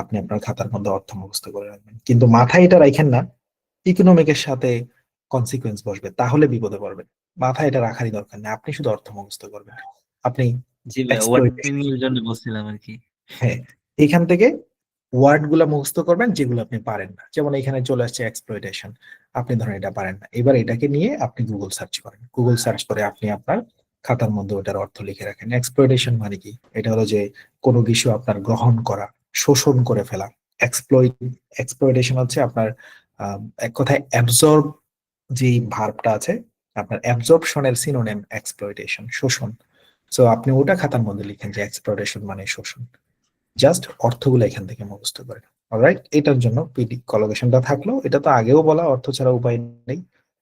আপনি আপনার খাতার মধ্যে অর্থ মুখস্থ করে রাখবেন। কিন্তু মাথায় এটা রাখেন না ইকোনমিকের সাথে কনসিকুয়েন্স বসবে, তাহলে বিপদে পড়বেন। মাথায় এটা রাখারই দরকার নেই, আপনি শুধু অর্থ মুখস্থ করবেন। আপনি জি ভাই, ওয়ার্ড মিনিং এর জন্য বলছিলাম আর কি। হ্যাঁ, এখান থেকে ওয়ার্ড গুলা মুখস্থ করবেন যেগুলো আপনি পারেন না, যেমন এখানে চলে আসছে এক্সপ্লয়টেশন, আপনি ধরেন এটা পারেন না, এবার এটাকে নিয়ে আপনি গুগল সার্চ করেন, গুগল সার্চ করে আপনি আপনার খাতার মধ্যে ওটার অর্থ লিখে রাখেন। এক্সপ্লয়টেশন মানে কি? এটা হলো যে কোনো কিছু আপনার গ্রহণ করা, শোষণ করে ফেলা। এক্সপ্লয়টেশন হচ্ছে আপনার এক কথায় অ্যাবজর্ব, যে ভার্বটা আছে আপনার অ্যাবজর্পশনের সিনোনিম এক্সপ্লয়টেশন, শোষণ। সো আপনি ওটা খাতার মধ্যে লিখেন যে এক্সপ্লয়টেশন মানে শোষণ, জাস্ট অর্থগুলো এখান থেকে মুখস্থ করেন। অলরাইট, এটার জন্য পিডি কলোকেশনটা থাকলো। এটা তো আগেও বলা, অর্থ ছাড়া উপায় নেই,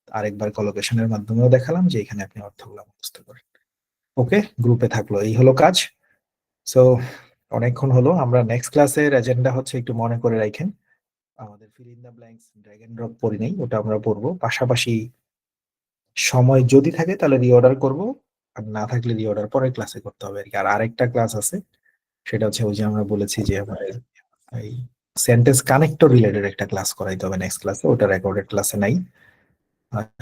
আরেকবার কলোকেশনের মাধ্যমেও দেখালাম যে এখানে আপনি অর্থগুলো মুখস্থ করেন। ওকে, গ্রুপে থাকলো, এই হলো কাজ। সো অনেকক্ষণ হলো, আমরা নেক্সট ক্লাসের এজেন্ডা হচ্ছে একটু মনে করে রাখেন, আমাদের fill in the blanks drag and drop পড়ি নাই, ওটা আমরা পড়বো। পাশাপাশি সময় যদি থাকে তাহলে রিঅর্ডার করব, আর না থাকলে রিঅর্ডার পরের ক্লাসে করতে হবে আর কি। আর আরেকটা ক্লাস আছে, সেটা হচ্ছে ওই যে আমরা বলেছি যে আমাদের এই সেন্টেন্স কানেক্টর রিলেটেড একটা ক্লাস করাইতে হবে নেক্সট ক্লাসে, ওটা রেকর্ডেড ক্লাসে নাই।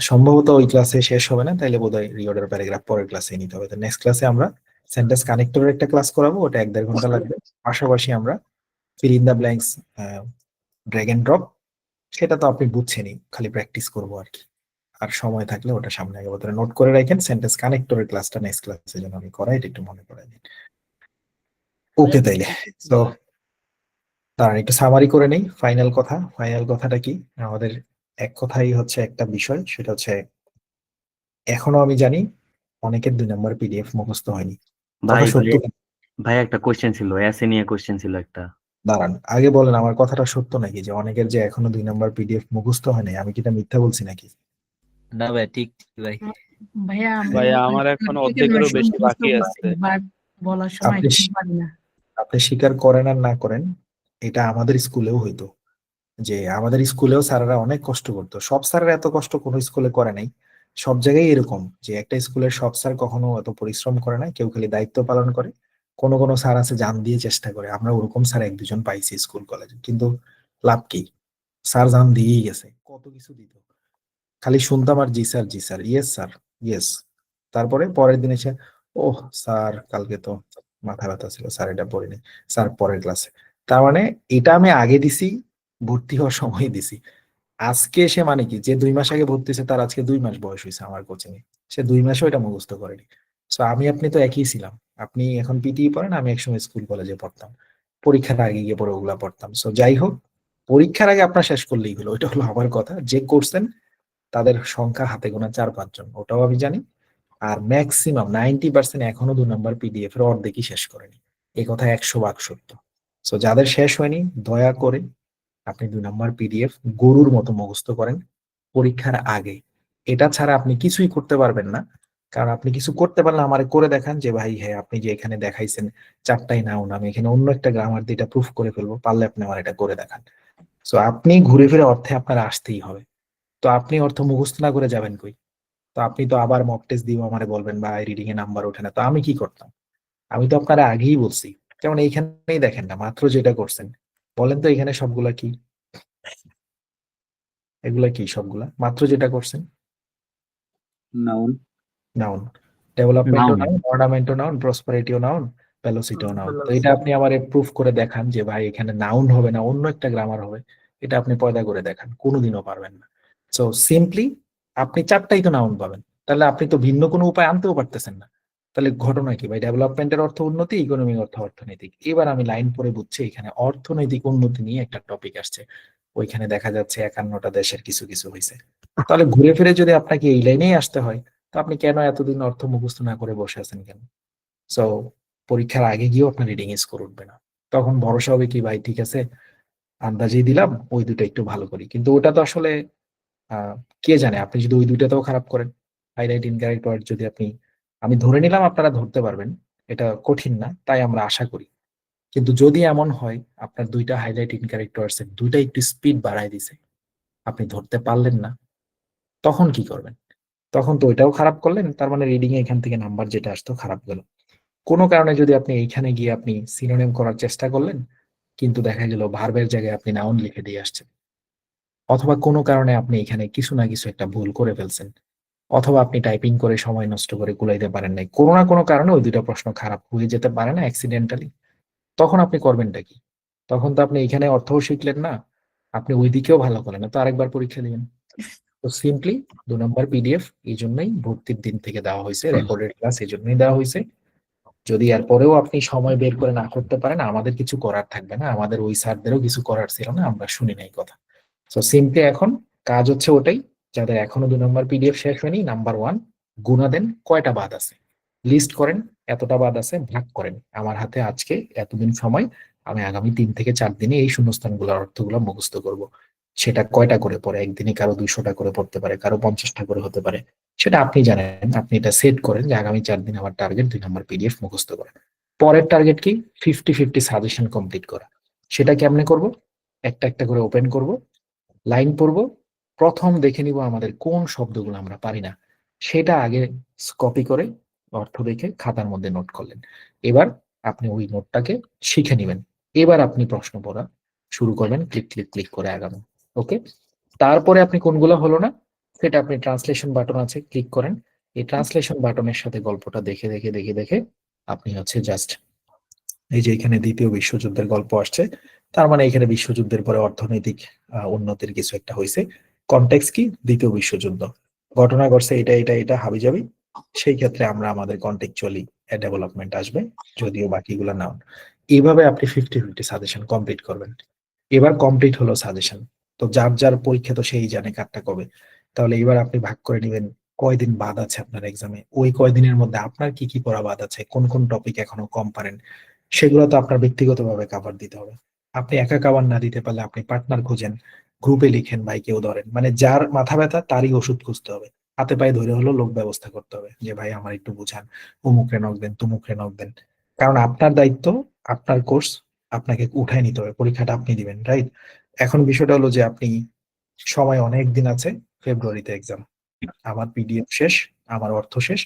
সম্ভবত ওই ক্লাসে শেষ হবে না, তাইলে বোধহয় রিঅর্ডার প্যারাগ্রাফ পরের ক্লাসে নিতে হবে। তো নেক্সট ক্লাসে আমরা সেন্টেন্স কানেক্টরের একটা ক্লাস করাবো, ওটা 1-1.5 ঘন্টা লাগবে। পাশাপাশি আমরা fill in the blanks drag and drop, সেটা তো আপনি বুঝছেনই, খালি প্র্যাকটিস করবো আর কি। আর সময় থাকলে ওটা সামনে আগে বোধহয় নোট করে রাখেন, সেন্টেন্স কানেক্টরের ক্লাসটা নেক্সট ক্লাসে যেন আমি করাই, এটা একটু মনে করাই দিন। ওকে, তাইলে তো তার একটু সামারি করে নেই। ফাইনাল কথাটা কি? আমাদের এক কথাই হচ্ছে একটা বিষয়, সেটা হচ্ছে এখনো আমি জানি অনেকের 2 নম্বর পিডিএফ মুখস্থ হয়নি। ভাই কথা সত্য। ভাই একটা কোশ্চেন ছিল, এসে নিয়ে কোশ্চেন ছিল একটা। দাঁড়ান, আগে বলেন আমার কথাটা সত্য নাকি, যে অনেকের যে এখনো 2 নম্বর পিডিএফ মুখস্থ হয় নাই, আমি কি এটা মিথ্যা বলছি নাকি? না ভাই, ঠিক ভাই। ভাইয়া ভাইয়া আমার এখন অর্ধেকেরও বেশি বাকি আছে। বাট বলার সময় আপনি ঠিক পারি না। আপনি স্বীকার করেন আর না করেন, এটা আমাদের স্কুলেও হইতো, যে আমাদের স্কুলেও স্যাররা অনেক কষ্ট করতো। সব স্যাররা এত কষ্ট কোনো স্কুলে করে নাই। সব জায়গায় এরকম যে একটা স্কুলের সব স্যার কখনো এত পরিশ্রম করে না, কেউ খালি দায়িত্ব পালন করে। কোনো কোনো স্যার আছে জান দিয়ে চেষ্টা করে, আমরা ওরকম স্যার 1-2 জন পাইছি স্কুল কলেজে, কিন্তু লাভ কি? স্যার জান দিয়েই গেছে, কত কিছু দিত, খালি শুনতাম আর জি স্যার, জি স্যার, ইয়েস স্যার, ইয়েস। তারপরে পরের দিন এসে, ওহ স্যার কালকে তো মাথা ব্যথা ছিল স্যার, এটা পড়িনি স্যার, পরের ক্লাসে। তার মানে এটা আমি আগে দিছি, ভর্তি হওয়ার সময় দিছি। আজকে এসে মানে কি, যে 2 মাস আগে ভর্তি হয়েছে তার আজকে 2 মাস বয়স হয়েছে আমার কোচিং এ, সে 2 মাসও এটা মুখস্থ করেনি। সো আমি আপনি তো একই ছিলাম। আপনি এখন পিটিই পড়েন, আমি একসময় স্কুল কলেজে পড়তাম, পরীক্ষার আগে গিয়ে পরে ওগুলা পড়তাম। সো যাই হোক, পরীক্ষার আগে আপনার শেষ করলেই হলো, ওইটা হলো আমার কথা। যে করছেন তাদের সংখ্যা হাতে গোনা 4-5 জন, ওটাও আমি জানি। আর ম্যাক্সিমাম 90% এখনো 2 নম্বর পিডিএফ এর অর্ধেকই শেষ করেনি, এই কথা 100% সত্য। সো যাদের শেষ হয়নি, দয়া করে আপনি 2 নম্বর পিডিএফ গরুর মতো মুখস্থ করেন পরীক্ষার আগে। এটা ছাড়া আপনি কিছুই করতে পারবেন না। কারণ আপনি কিছু করতে পারলে আমারে করে দেখান, যে ভাই হ্যাঁ আপনি যে এখানে দেখাইছেন 4টাই নাউন, আমি এখানে অন্য একটা গ্রামার দিয়ে এটা প্রুফ করে ফেলবো, পারলে আপনি আমার এটা করে দেখান। সো আপনি ঘুরে ফিরে অর্থে আপনার আসতেই হবে। তো আপনি অর্থ মুখস্থ না করে যাবেন কই? তো আপনি তো আবার মক টেস্ট দিয়ে আমারে বলবেন ভাই রিডিং এ নাম্বার ওঠে না, তো আমি কি করতাম? আমি তো আপনারা আগেই বলছি। যেমন এইখানেই দেখেন না, মাত্র যেটা করছেন, বলেন তো এখানে সবগুলা কি? এগুলা কি সবগুলা? মাত্র যেটা করছেন নাউন। নাউন, ডেভেলপমেন্টও Noun. নাউন, অর্নামেন্টও নাউন, প্রসপারিটিও নাউন, ভেলোসিটিও নাউন। তো এটা আপনি আমারে প্রুফ করে দেখান যে ভাই এখানে নাউন হবে না অন্য একটা গ্রামার হবে, এটা আপনি পয়দা করে দেখান, কোনোদিনও পারবেন না। সো সিম্পলি আপনি 4টাই তো নাউন পাবেন, তাহলে আপনি তো ভিন্ন কোনো উপায় আনতেও পারতেছেন না। তাহলে ঘটনা কি ভাই? ডেভেলপমেন্টের অর্থ উন্নতি, ইকোনমিক অর্থ অর্থনৈতিক। এবার আমি লাইন পরে বুঝছি এখানে অর্থনৈতিক উন্নতি নিয়ে একটা টপিক আসছে, ওইখানে দেখা যাচ্ছে 51টা দেশের কিছু কিছু হয়েছে। তাহলে ঘুরে ফিরে যদি আপনাকে এই লাইনেই আসতে হয়, তো আপনি কেন এতদিন অর্থ মুখস্থ না করে বসে আছেন কেন? সো পরীক্ষার আগে গিয়েও আপনার রিডিং স্কোর উঠবে না। তখন ভরসা হবে কি ভাই, ঠিক আছে আন্দাজেই দিলাম, ওই দুটো একটু ভালো করি। কিন্তু ওটা তো আসলে কে জানে, আপনি যদি ওই দুইটাতেও খারাপ করেন, হাইলাইট ইনকারেক্ট ওয়ার্ড যদি আপনি, আমি ধরে নিলাম আপনারা ধরতে পারবেন, এটা কঠিন না তাই আমরা আশা করি। কিন্তু যদি এমন হয় আপনার 2টা হাইলাইট ইনকারেক্ট ওয়ার্ডস এর 2টা একটু স্পিড বাড়ায় দিছে, আপনি ধরতে পারলেন না, তখন কি করবেন? তখন তো ওইটাও খারাপ করলেন, তার মানে রিডিং এ এখান থেকে নাম্বার যেটা আসতো খারাপ গেল। কোনো কারণে যদি আপনি এইখানে গিয়ে আপনি সিনোনিম করার চেষ্টা করলেন, কিন্তু দেখা গেল ভার্বের জায়গায় আপনি নাউন লিখে দিয়ে আসছেন, অথবা কোনো কারণে আপনি এখানে কিছু না কিছু একটা ভুল করে ফেলছেন, অথবা আপনি টাইপিং করে সময় নষ্ট করে কুলাইতে পারেন নাই, কোনো না কোনো কারণে ওই 2টা প্রশ্ন খারাপ হয়ে যেতে পারে না অ্যাক্সিডেন্টালি, তখন আপনি করবেনটা কি? তখন তো আপনি এখানে অর্থও শিখলেন না, আপনি ওই দিকেও ভালো করলেন না, তো আরেকবার পরীক্ষা দিবেন। তো সিম্পলি 2 নম্বর পিডিএফ এই জন্যই ভর্তির দিন থেকে দেওয়া হয়েছে, রেকর্ডেড ক্লাস এই জন্যই দেওয়া হয়েছে। যদি এরপরেও আপনি সময় বের করে না করতে পারেন, আমাদের কিছু করার থাকবে না, আমাদের ওই স্যারদেরও কিছু করার ছিল না, আমরা শুনি নাই কথা। সো সিম্পলি এখন কাজ হচ্ছে ওটাই, যাদের এখনো 2 নম্বর পিডিএফ শেষ হয়নি, নাম্বার 1 গুণা দেন কয়টা বাদ আছে, লিস্ট করেন এতটা বাদ আছে, ভাগ করেন। আমার হাতে আজকে এতদিন সময়, আমি আগামী 3 থেকে 4 দিনে এই শূন্যস্থানগুলোর অর্থগুলো মুখস্থ করব। সেটা কয়টা করে পড়ে, একদিনে কারো 200টা করে পড়তে পারে, কারো 50টা করে হতে পারে, সেটা আপনি জানেন। আপনি এটা সেট করেন যে আগামী 4 দিন আমার টার্গেট 2 নম্বর পিডিএফ মুখস্থ করা। পরের টার্গেট কি? 50-50 সাজেশন কমপ্লিট করা। সেটা কেমনে করব? একটা একটা করে ওপেন করব, লাইন পড়ব, প্রথম দেখে নিব আমাদের কোন শব্দগুলো আমরা পারি না, সেটা আগে কপি করে অর্থ দেখে খাতার মধ্যে নোট করলেন। এবার আপনি ওই নোটটাকে শিখে নেবেন, এবার আপনি প্রশ্ন পড়া শুরু করবেন, ক্লিক ক্লিক ক্লিক করে আগাবেন। ওকে, তারপরে আপনি কোনগুলো হলো না সেটা আপনি ট্রান্সলেশন বাটন আছে, ক্লিক করেন, এই ট্রান্সলেশন বাটনের সাথে গল্পটা দেখে দেখে দেখে দেখে আপনি হচ্ছে জাস্ট, এই যে এখানে 2য় বিশ্বযুদ্ধের গল্প আসছে, তার মানে এখানে বিশ্বযুদ্ধের পরে অর্থনৈতিক উন্নতির কিছু একটা হয়েছে। কনটেক্সট কি? 2য় বিশ্বযুদ্ধ, ঘটনা ঘটছে এটা এটা এটা হাবিজাবি, সেই ক্ষেত্রে আমরা আমাদের কন্টেক্সচুয়ালি ডেভেলপমেন্ট আসবে, যদিও বাকিগুলো নাও। এইভাবে আপনি 50-50 সাজেশন কমপ্লিট করবেন। এবার কমপ্লিট হলো সাজেশন, তো যার যার পরীক্ষা তো সেই জানে কারটা কবে। তাহলে এবার আপনি ভাগ করে নেবেন কয়দিন বাদ আছে আপনার এক্সামে, ওই কয়দিনের মধ্যে আপনার কি কি পড়া বাদ আছে, কোন কোন টপিক এখনো কম পারেন, সেগুলো তো আপনার ব্যক্তিগতভাবে কভার দিতে হবে। আপনি একা কভার না দিতে পারলে আপনি পার্টনার খুঁজেন, গ্রুপে লিখেন, ভাই কেউ ধরেন, মানে যার মাথা ব্যথা তারই ওষুধ খুঁজতে হবে। হাতে পায়ে ধরে হলো লোক ব্যবস্থা করতে হবে যে ভাই আমার একটু বুঝান, অমুকরে নক দেন, তুমুকরে নক দেন। কারণ আপনার দায়িত্ব, আপনার কোর্স আপনাকে উঠায় নিতে হবে, পরীক্ষাটা আপনি দিবেন, রাইট? এখন বিষয়টা হলো যে আপনি সময় অনেক দিন আছে, ফেব্রুয়ারিতে এক্সাম, আমার পিডিএফ শেষ, আমার অর্থ শেষ,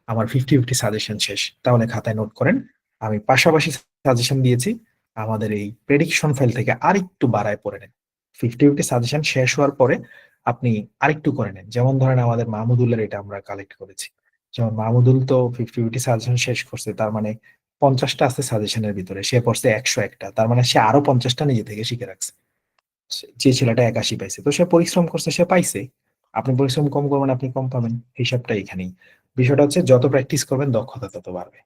আমার 50-50 সাজেশন শেষ। তাহলে খাতায় নোট করেন, আমি পাশাপাশি সাজেশন দিয়েছি, আমাদের এই প্রেডিকশন ফাইল থেকে আরেকটু বাড়ায় পড়ে নেন। 50-50 সাজেশন শেষ হওয়ার পরে আপনি আরেকটু করে নেন। যেমন ধরেন আমাদের মাহমুদুলের এটা আমরা কালেক্ট করেছি, যেমন মাহমুদুল তো 50-50 সাজেশন শেষ করছে, তার মানে 50টা আছে সাজেশনের ভিতরে, সে পড়ছে 101টা, তার মানে সে আরো 50টা নিজে থেকে শিখে রাখছে। যে ছেলেটা 81 পাইছে, তো সে পরিশ্রম করছে, সে পাইছে। আপনি পরিশ্রম কম করবেন, আপনি কম পাবেন, হিসাবটা এখানেই। বিষয়টা হচ্ছে যত প্র্যাকটিস করবেন দক্ষতা তত বাড়বে।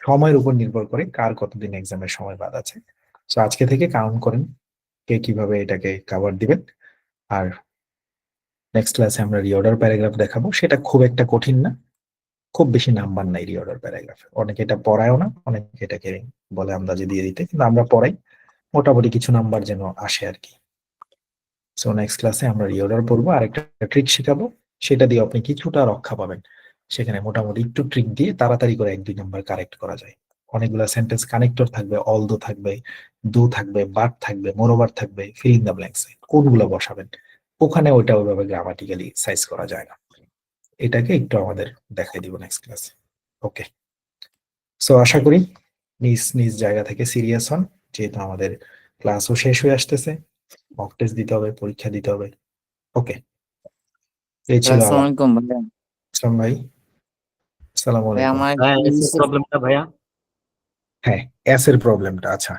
সময়ের উপর নির্ভর করে কার কতদিন এক্সামের সময় বাদ আছে। তো আজকে থেকে কাউন্ট করেন কে কিভাবে এটাকে কভার দিবেন। আর নেক্সট ক্লাসে আমরা রিঅর্ডার প্যারাগ্রাফ দেখাবো, সেটা খুব একটা কঠিন না, খুব বেশি নাম্বার নাই রিঅর্ডার প্যারাগ্রাফে। অনেকে এটা পড়ায়ও না, অনেকে এটাকে বলে আন্দাজে দিয়ে দিতে, কিন্তু আমরা পড়াই, মোটামুটি কিছু নাম্বার যেন আসে আর কি। সো নেক্সট ক্লাসে আমরা রিঅর্ডার পড়বো, আর একটা ট্রিক শেখাবো, সেটা দিয়ে আপনি কিছুটা রক্ষা পাবেন। সেখানে মোটামুটি একটু ট্রিক দিয়ে তাড়াতাড়ি করে 1-2 নাম্বার কারেক্ট করা যায়। অনেকগুলো সেন্টেন্স কানেক্টর থাকবে, অল দো থাকবে, দো থাকবে, বাট থাকবে, মোরওভার থাকবে, ফিল ইন দ্য ব্ল্যাঙ্কস, কোনগুলো বসাবেন ওখানে, ওইটা ওইভাবে গ্রামাটিক্যালি সাইজ করা যায় না। এটাকে একটু আমাদের দেখাই দিব নেক্সট ক্লাসে। ওকে, সো আশা করি নিজ নিজ জায়গা থেকে সিরিয়াস হন, যেহেতু আমাদের ক্লাসও শেষ হয়ে আসতেছে, মক টেস্ট দিতে হবে, পরীক্ষা দিতে হবে। ওকে, এই ছিল আসসালামু আলাইকুম ভাইয়া। আসলাম ভাই। আসসালামু ভাই আলাইকুম। আমার ভাইয়া প্রবলেমটা ভাইয়া, হ্যাঁ, এস এর প্রবলেমটা, আচ্ছা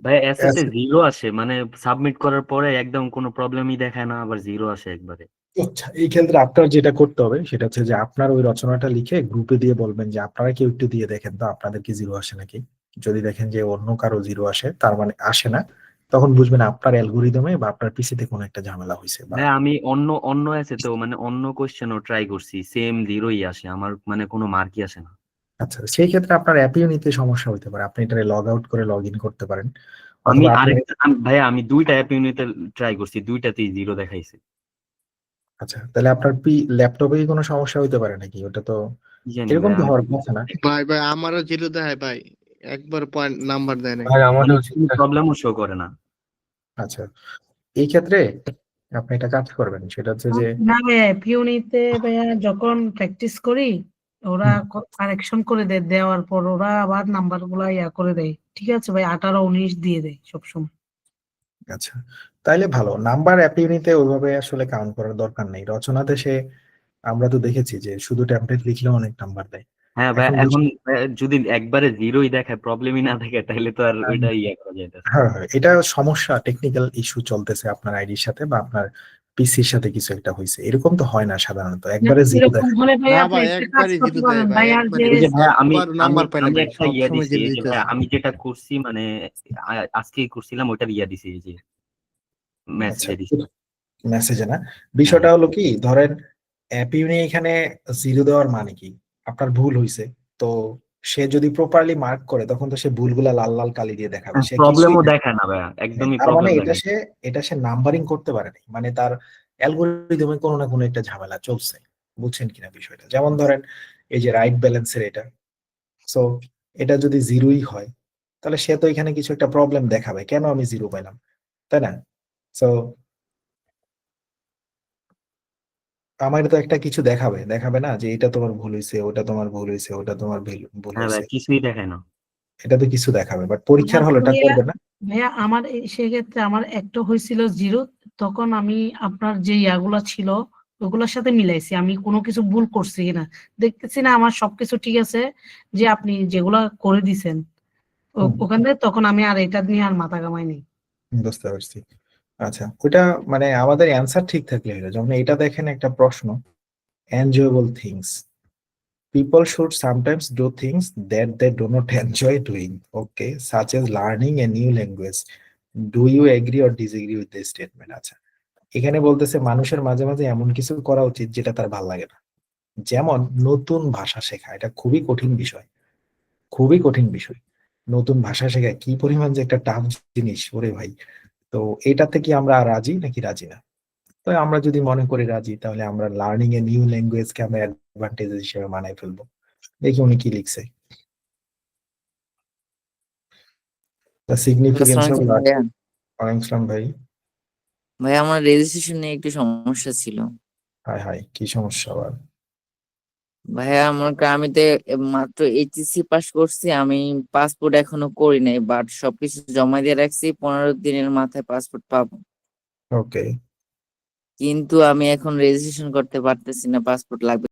ভাইয়া এসএস এ S- জিরো আসে, মানে সাবমিট করার পরে একদম কোনো প্রবলেমই দেখায় না, আবার জিরো আসে একবারে। আচ্ছা, এই ক্ষেত্রে আপনার যেটা করতে হবে সেটা হচ্ছে যে আপনার ওই রচনাটা লিখে গ্রুপে দিয়ে বলবেন যে আপনারা কেউ একটু দিয়ে দেখেন তো আপনাদের কি জিরো আসে নাকি। যদি দেখেন যে অন্য কারো জিরো আসে, তার মানে আসে না, তখন বুঝবেন আপনার অ্যালগোরিদমে বা আপনার পিসিতে কোনো একটা ঝামেলা হয়েছে। বা ভাইয়া আমি অন্য অন্য এসে তো মানে অন্য কোশ্চেনও ট্রাই করছি, সেম জিরোই আসে, আমার মানে কোনো মার্কই আসে না। আচ্ছা, সেই ক্ষেত্রে আপনার অ্যাপেও নিতে সমস্যা হতে পারে, আপনি এটা লগ আউট করে লগ ইন করতে পারেন, আমি অথবা আপনি আরেকটা ভাইয়া আমি 2টা অ্যাপ ইউনিটে ট্রাই করছি, 2টাতেই জিরো দেখাইছে। আচ্ছা, তাহলে আপনার ল্যাপটপে কোনো সমস্যা হতে পারে নাকি? ওটা তো কি জানি এরকম ভাই, তো আমি হওয়ার কথা না। ভাই আমারও জিরো দেয় ভাই, একবার পয়েন্ট নাম্বার দেয় নাই। প্রবলেমও শো করে না। আচ্ছা, এই ক্ষেত্রে আপনি এটা কাজ করবেন, সেটা হচ্ছে যে না ভাইয়া, পিউনিতে ভাইয়া যখন প্র্যাকটিস করি ওরা কারেকশন করে দেয়, দেওয়ার পর ওরা আবার নাম্বার গুলা করে দেয়। ঠিক আছে ভাই, 18-19 দিয়ে দেয় সবসময়। আচ্ছা, তাইলে ভালো। নাম্বার অ্যাপ ইউনিটে ওইভাবে আসলে কাউন্ট করার দরকার নেই। রচনাতে সে আমরা তো দেখেছি যে শুধু টেমপ্লেট লিখলেও অনেক নাম্বার দেয়। হ্যাঁ ভাই, এখন এখন যদি একবারে জিরোই দেখায়, প্রবলেমই না থাকে, তাহলে তো আর ওইটা করা যায় না। হ্যাঁ হ্যাঁ, এটা সমস্যা, টেকনিক্যাল ইস্যু চলতেছে আপনার আইডির সাথে বা আপনার পিসির সাথে, কিছু একটা হয়েছে, এরকম তো হয় না সাধারণত একবারে জিরো এরকম দেখায়। হলে ভাই না আপনি ভাই, একটা কাজ একবারই করতে জিরো পারেন দেয় ভাই, ভাই, আর যে একবারই এই যে ভাইয়া আমি একবার নাম্বার পাই না আমি ভাই, আমি সব একটা সময় জিরো দিছি, এই যে ভাইয়া দিতেছে। আমি যেটা করছি মানে আজকেই করছিলাম, ওইটা দিছি, এই যে আচ্ছা, মেসেজে দিছি। মেসেজে না, হ্যাঁ বিষয়টা হলো কি, ধরেন অ্যাপ ইউনি এখানে জিরো দেওয়ার মানে কি, আপনার ভুল হয়েছে, তো সে যদি প্রপারলি মার্ক করে তখন তো সে ভুলগুলা লাল লাল কালি দিয়ে দেখাবে, সে কিছুই প্রবলেমও দেখাবে দেখায় না ভাইয়া, না। একদমই তার মানে প্রবলেম এটা দেখায় না। সে নাম্বারিং করতে পারেনি, মানে তার অ্যালগোরিদমে কোনো না কোনো একটা ঝামেলা চলছে। বুঝছেন কিনা বিষয়টা? যেমন ধরেন এই যে রাইট ব্যালেন্সের এটা, সো এটা যদি জিরোই হয় তাহলে সে তো এখানে কিছু একটা প্রবলেম দেখাবে, কেন আমি জিরো পেলাম, তাই না? সো আমার তো একটা কিছু দেখাবে, দেখাবে না যে এটা তোমার ভুল হয়েছে, ওটা তোমার ভুল হয়েছে, ওটা তোমার ভুল হ্যাঁ ভাই, হয়েছে, কিছুই দেখায় না। এটা তো কিছু দেখাবে, বাট পরীক্ষার হলে এটা ভাইয়া করবে না। ভাইয়া আমার সেক্ষেত্রে আমার একটা হয়েছিল জিরো, তখন আমি আপনার যে ইয়াগুলা ছিল ওগুলোর সাথে মিলাইছি, আমি কোনো কিছু ভুল করছি কিনা দেখতেছি না, আমার সবকিছু ঠিক আছে, যে আপনি যেগুলা করে দিছেন ওখান থেকে, তখন আমি আর এটা নিয়ে আর মাথা ঘামাইনি। বুঝতে পারছি। আচ্ছা, ওটা মানে আমাদের অ্যান্সার ঠিক থাকলে হলো। যেমন এটা দেখেন একটা প্রশ্ন, enjoyable things, people should sometimes do things that they do not enjoy doing, okay, such as learning a new language. Do you agree or disagree with this statement? আচ্ছা, এখানে বলতেছে মানুষের মাঝে মাঝে এমন কিছু করা উচিত যেটা তার ভালো লাগে না। যেমন নতুন ভাষা শেখা, এটা খুবই কঠিন বিষয়, খুবই কঠিন বিষয়। নতুন ভাষা শেখা কি পরিমাণ যে একটা টাফ জিনিস, ওরে ভাই। তো এটাতে কি আমরা রাজি নাকি রাজি না? তো আমরা যদি মনে করি রাজি, তাহলে আমরা লার্নিং এ নিউ ল্যাঙ্গুয়েজ কে আমরা অ্যাডভান্টেজ হিসেবে মানায় ফেলবো। দেখি উনি কি লিখছে। The significance of learning. ওয়ালাইকুম আসসালাম ভাই। ভাই আমার রেজিস্ট্রেশন নিয়ে একটু সমস্যা ছিল। হাই হাই, কি সমস্যা আবার? ভাইয়া আমি তো মাত্র এইচএসসি পাস করছি, আমি পাসপোর্ট এখনো করি নাই, বাট সবকিছু জমা দিয়ে রাখছি, 15 দিনের মাথায় পাসপোর্ট পাবো। ওকে। কিন্তু আমি এখন রেজিস্ট্রেশন করতে পারতেছি না, পাসপোর্ট লাগবে।